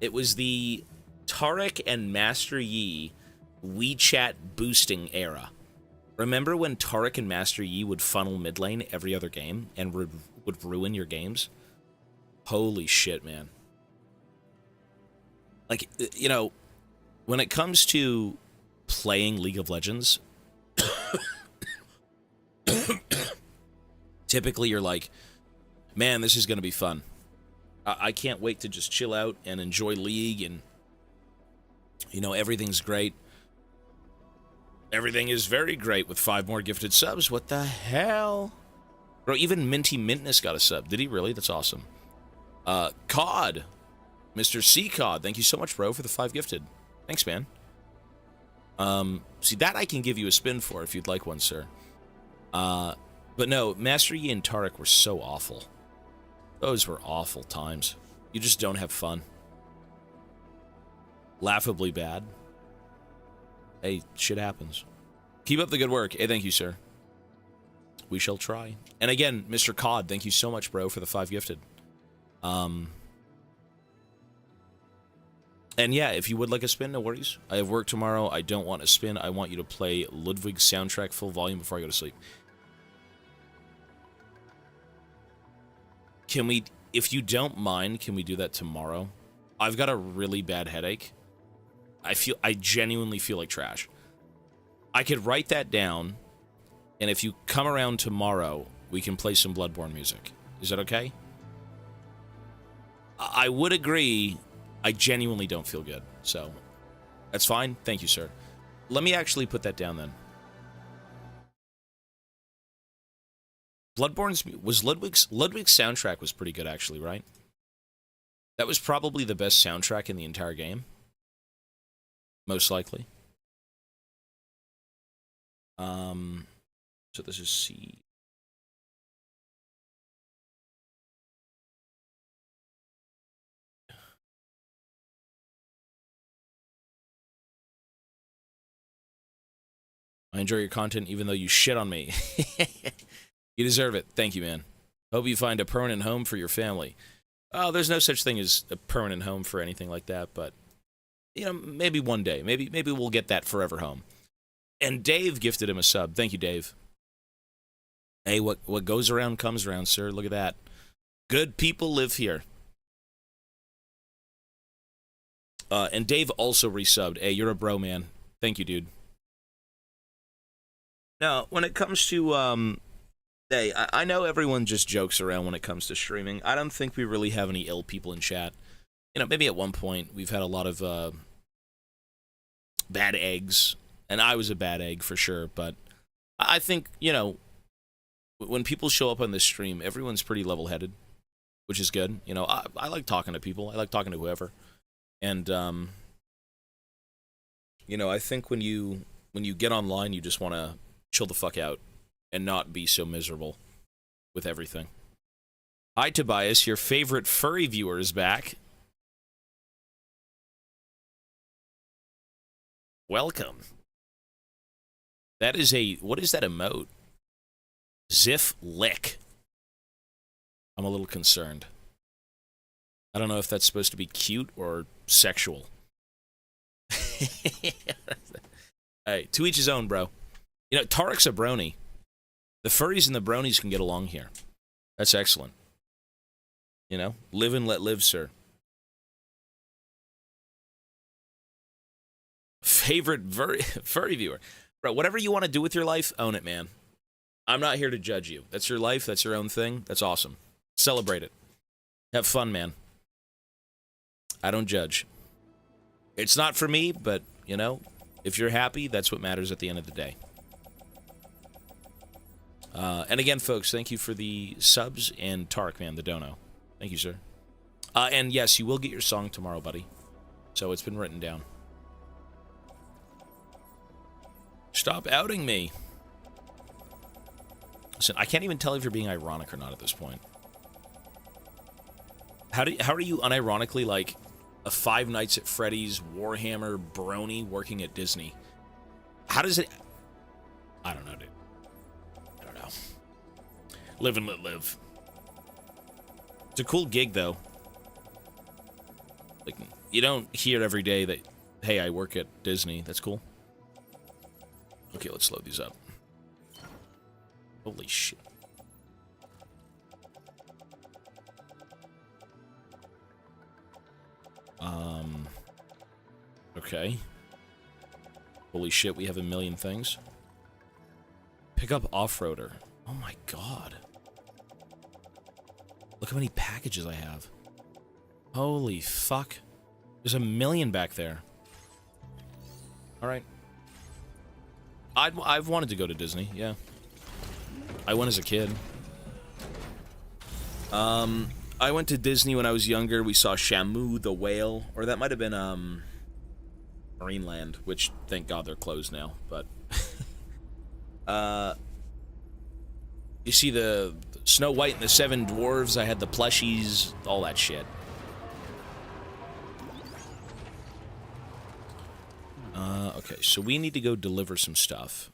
It was the Tarek and Master Yi WeChat boosting era. Remember when Tarek and Master Yi would funnel mid lane every other game and would ruin your games? Holy shit, man. Like, you know, when it comes to playing League of Legends, typically you're like, man, this is going to be fun. I can't wait to just chill out and enjoy League and, you know, everything's great. Everything is very great with 5 more gifted subs. What the hell? Bro, even Minty Mintness got a sub. Did he really? That's awesome. COD. Mr. C. COD. Thank you so much, bro, for the 5 gifted. Thanks, man. See, that I can give you a spin for if you'd like one, sir. But no, Master Yi and Tarek were so awful. Those were awful times. You just don't have fun. Laughably bad. Hey, shit happens. Keep up the good work. Hey, thank you, sir. We shall try. And again, Mr. COD, thank you so much, bro, for the 5 gifted. And yeah, if you would like a spin, no worries. I have work tomorrow. I don't want a spin. I want you to play Ludwig's soundtrack full volume before I go to sleep. Can we, if you don't mind, can we do that tomorrow? I've got a really bad headache. I genuinely feel like trash. I could write that down, and if you come around tomorrow, we can play some Bloodborne music. Is that okay? I would agree. I genuinely don't feel good, so that's fine. Thank you, sir. Let me actually put that down then. Bloodborne's was Ludwig's soundtrack was pretty good, actually, right? That was probably the best soundtrack in the entire game. Most likely. So this is C. I enjoy your content even though you shit on me. You deserve it. Thank you, man. Hope you find a permanent home for your family. Oh, there's no such thing as a permanent home for anything like that, but you know, maybe one day. Maybe we'll get that forever home. And Dave gifted him a sub. Thank you, Dave. Hey, what goes around comes around, sir. Look at that. Good people live here. And Dave also resubbed. Hey, you're a bro, man. Thank you, dude. Now, when it comes to, hey, I know everyone just jokes around when it comes to streaming. I don't think we really have any ill people in chat. You know, maybe at one point we've had a lot of bad eggs, and I was a bad egg for sure, but I think, you know, when people show up on this stream, everyone's pretty level-headed, which is good. You know, I like talking to people. I like talking to whoever. And, you know, I think when you get online, you just want to chill the fuck out and not be so miserable with everything. Hi, Tobias. Your favorite furry viewer is back. Welcome. That is a... What is that emote? Ziff lick. I'm a little concerned. I don't know if that's supposed to be cute or sexual. Hey, to each his own, bro. You know, Tarek's a brony. The furries and the bronies can get along here. That's excellent. You know, live and let live, sir. Favorite furry viewer. Bro, whatever you want to do with your life, own it, man. I'm not here to judge you. That's your life. That's your own thing. That's awesome. Celebrate it. Have fun, man. I don't judge. It's not for me, but, you know, if you're happy, that's what matters at the end of the day. And again, folks, thank you for the subs and Tark, man, the dono. Thank you, sir. And yes, you will get your song tomorrow, buddy. So it's been written down. Stop outing me. Listen, I can't even tell if you're being ironic or not at this point. How are you unironically like a Five Nights at Freddy's Warhammer brony working at Disney? How does it... I don't know, dude. I don't know. Live and let live. It's a cool gig, though. Like, you don't hear every day that, hey, I work at Disney. That's cool. Okay, let's load these up. Holy shit. Okay. Holy shit, we have a million things. Pick up off-roader. Oh my god. Look how many packages I have. Holy fuck. There's a million back there. Alright. I've wanted to go to Disney, yeah. I went as a kid. I went to Disney when I was younger. We saw Shamu the whale, or that might have been Marineland, which thank God they're closed now. But you see the Snow White and the Seven Dwarves. I had the plushies, all that shit. Okay, so we need to go deliver some stuff.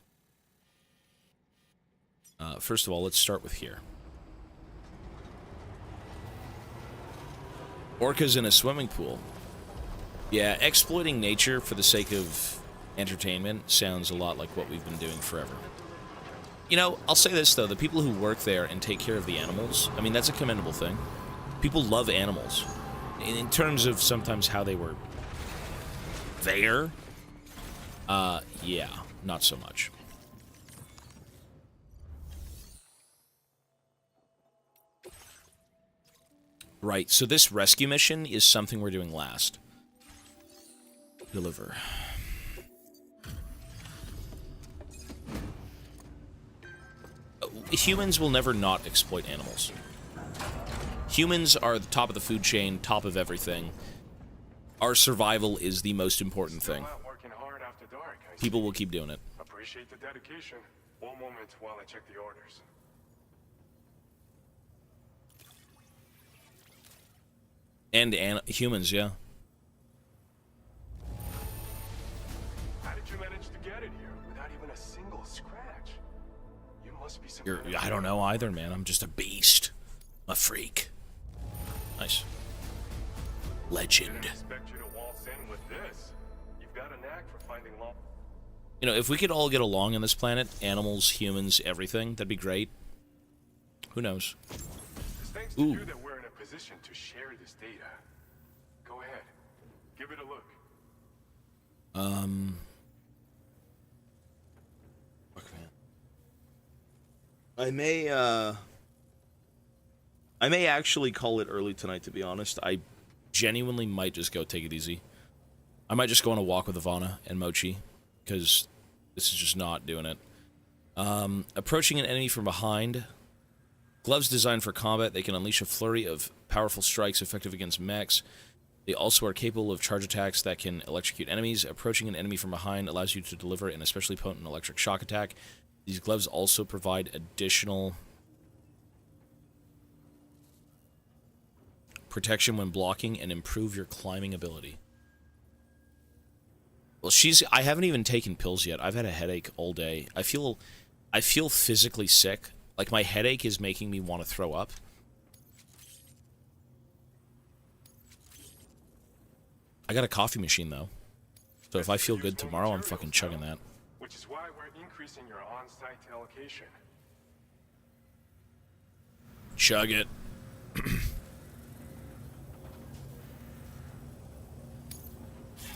First of all, let's start with here. Orcas in a swimming pool. Yeah, exploiting nature for the sake of entertainment sounds a lot like what we've been doing forever. You know, I'll say this, though. The people who work there and take care of the animals, I mean, that's a commendable thing. People love animals. In terms of sometimes how they were there, yeah, not so much. Right, so this rescue mission is something we're doing last. Deliver. Humans will never not exploit animals. Humans are the top of the food chain, top of everything. Our survival is the most important thing. People will keep doing it. Appreciate the dedication. One moment while I check the orders. And humans, yeah. How did you manage to get it here without even a single scratch? You must be some I don't know either, man. I'm just a beast. A freak. Nice. Legend. I expect you to waltz in with this. You've got a knack for finding long. You know, if we could all get along on this planet, animals, humans, everything, that'd be great. Who knows? It's thanks to you that we're in a position to share this data. Go ahead. Give it a look. Fuck, man. I may actually call it early tonight, to be honest. I genuinely might just go take it easy. I might just go on a walk with Ivana and Mochi, because this is just not doing it. Approaching an enemy from behind. Gloves designed for combat, they can unleash a flurry of powerful strikes effective against mechs. They also are capable of charge attacks that can electrocute enemies. Approaching an enemy from behind allows you to deliver an especially potent electric shock attack. These gloves also provide additional protection when blocking and improve your climbing ability. Well, I haven't even taken pills yet. I've had a headache all day. I feel physically sick. Like, my headache is making me want to throw up. I got a coffee machine, though. So if I feel good tomorrow, I'm fucking chugging that. Which is why we're increasing your on-site allocation. Chug it.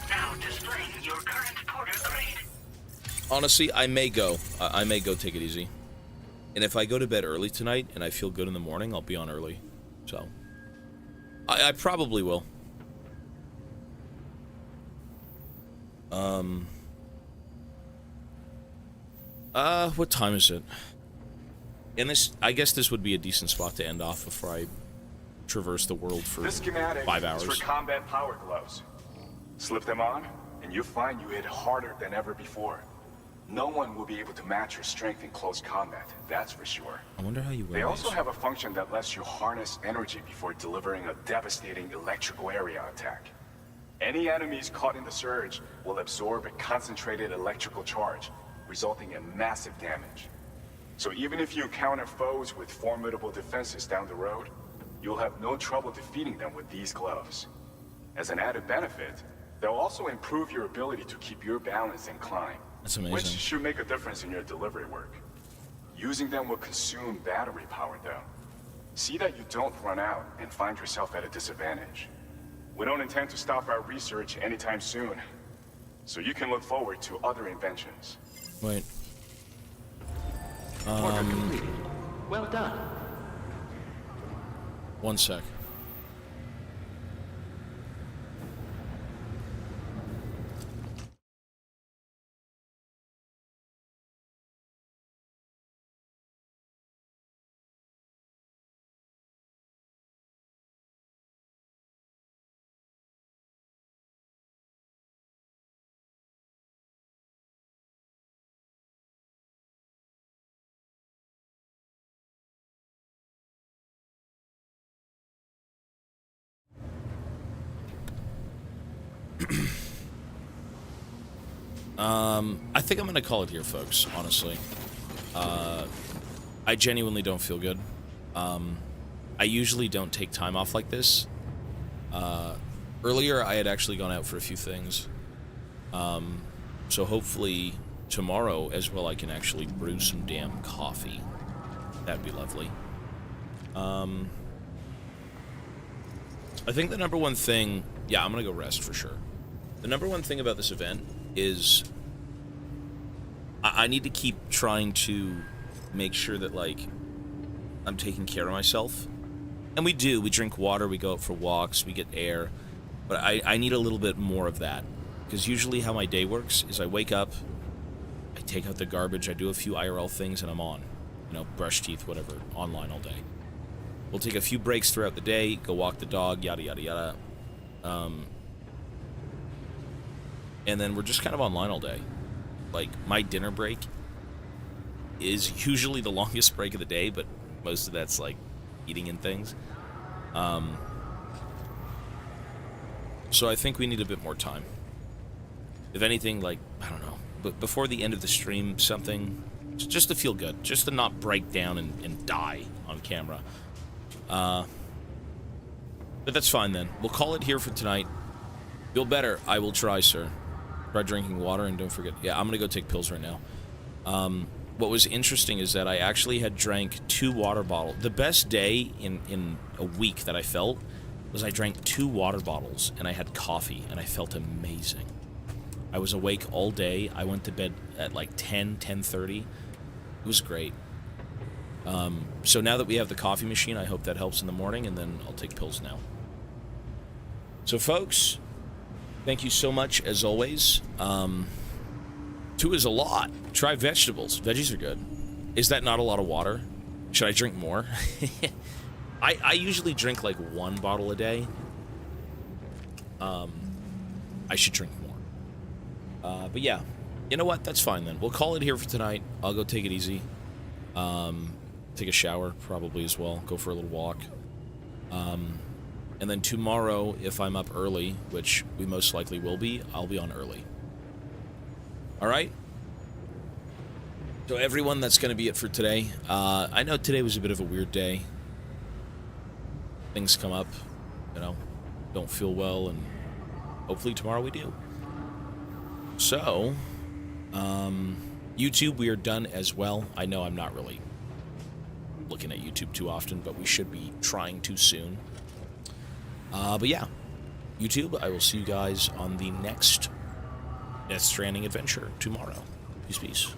Now displaying your current porter grade. Honestly, I may go take it easy. And if I go to bed early tonight and I feel good in the morning, I'll be on early. So, I probably will. What time is it? And I guess this would be a decent spot to end off before I traverse the world for This schematic 5 hours. is for combat power gloves. Slip them on, and you'll find you hit harder than ever before. No one will be able to match your strength in close combat, that's for sure. I wonder how you wear They also these. have a function that lets you harness energy before delivering a devastating electrical area attack. Any enemies caught in the surge will absorb a concentrated electrical charge, resulting in massive damage. So even if you encounter foes with formidable defenses down the road, you'll have no trouble defeating them with these gloves. As an added benefit, they'll also improve your ability to keep your balance and climb. That's amazing. Which should make a difference in your delivery work. Using them will consume battery power though. See that you don't run out and find yourself at a disadvantage. We don't intend to stop our research anytime soon, so you can look forward to other inventions. Wait. Order completed. Well done. One sec. I think I'm gonna call it here, folks, honestly. I genuinely don't feel good. I usually don't take time off like this. Earlier, I had actually gone out for a few things. So hopefully tomorrow as well I can actually brew some damn coffee. That'd be lovely. I think the number one thing... Yeah, I'm gonna go rest for sure. The number one thing about this event is I need to keep trying to make sure that, like, I'm taking care of myself. And we do. We drink water, we go out for walks, we get air. But I need a little bit more of that. Because usually how my day works is I wake up, I take out the garbage, I do a few IRL things, and I'm on. You know, brush teeth, whatever, online all day. We'll take a few breaks throughout the day, go walk the dog, yada, yada, yada. And then we're just kind of online all day. Like, my dinner break is usually the longest break of the day, but most of that's, like, eating and things. So I think we need a bit more time. If anything, like, I don't know, but before the end of the stream, something, just to feel good, just to not break down and die on camera. But that's fine then. We'll call it here for tonight. Feel better. I will try, sir. Try drinking water, and don't forget... Yeah, I'm gonna go take pills right now. What was interesting is that I actually had drank 2 water bottles. The best day in a week that I felt was I drank 2 water bottles, and I had coffee, and I felt amazing. I was awake all day. I went to bed at like 10:30. It was great. So now that we have the coffee machine, I hope that helps in the morning, and then I'll take pills now. So, folks... Thank you so much, as always. 2 is a lot. Try vegetables. Veggies are good. Is that not a lot of water? Should I drink more? I usually drink like 1 bottle a day. I should drink more. But yeah, you know what? That's fine then. We'll call it here for tonight. I'll go take it easy. Take a shower probably as well. Go for a little walk. And then tomorrow, if I'm up early, which we most likely will be, I'll be on early. Alright? So everyone, that's going to be it for today. I know today was a bit of a weird day. Things come up, you know, don't feel well, and hopefully tomorrow we do. So, YouTube, we are done as well. I know I'm not really looking at YouTube too often, but we should be trying to soon. But yeah, YouTube, I will see you guys on the next Death Stranding adventure tomorrow. Peace, peace.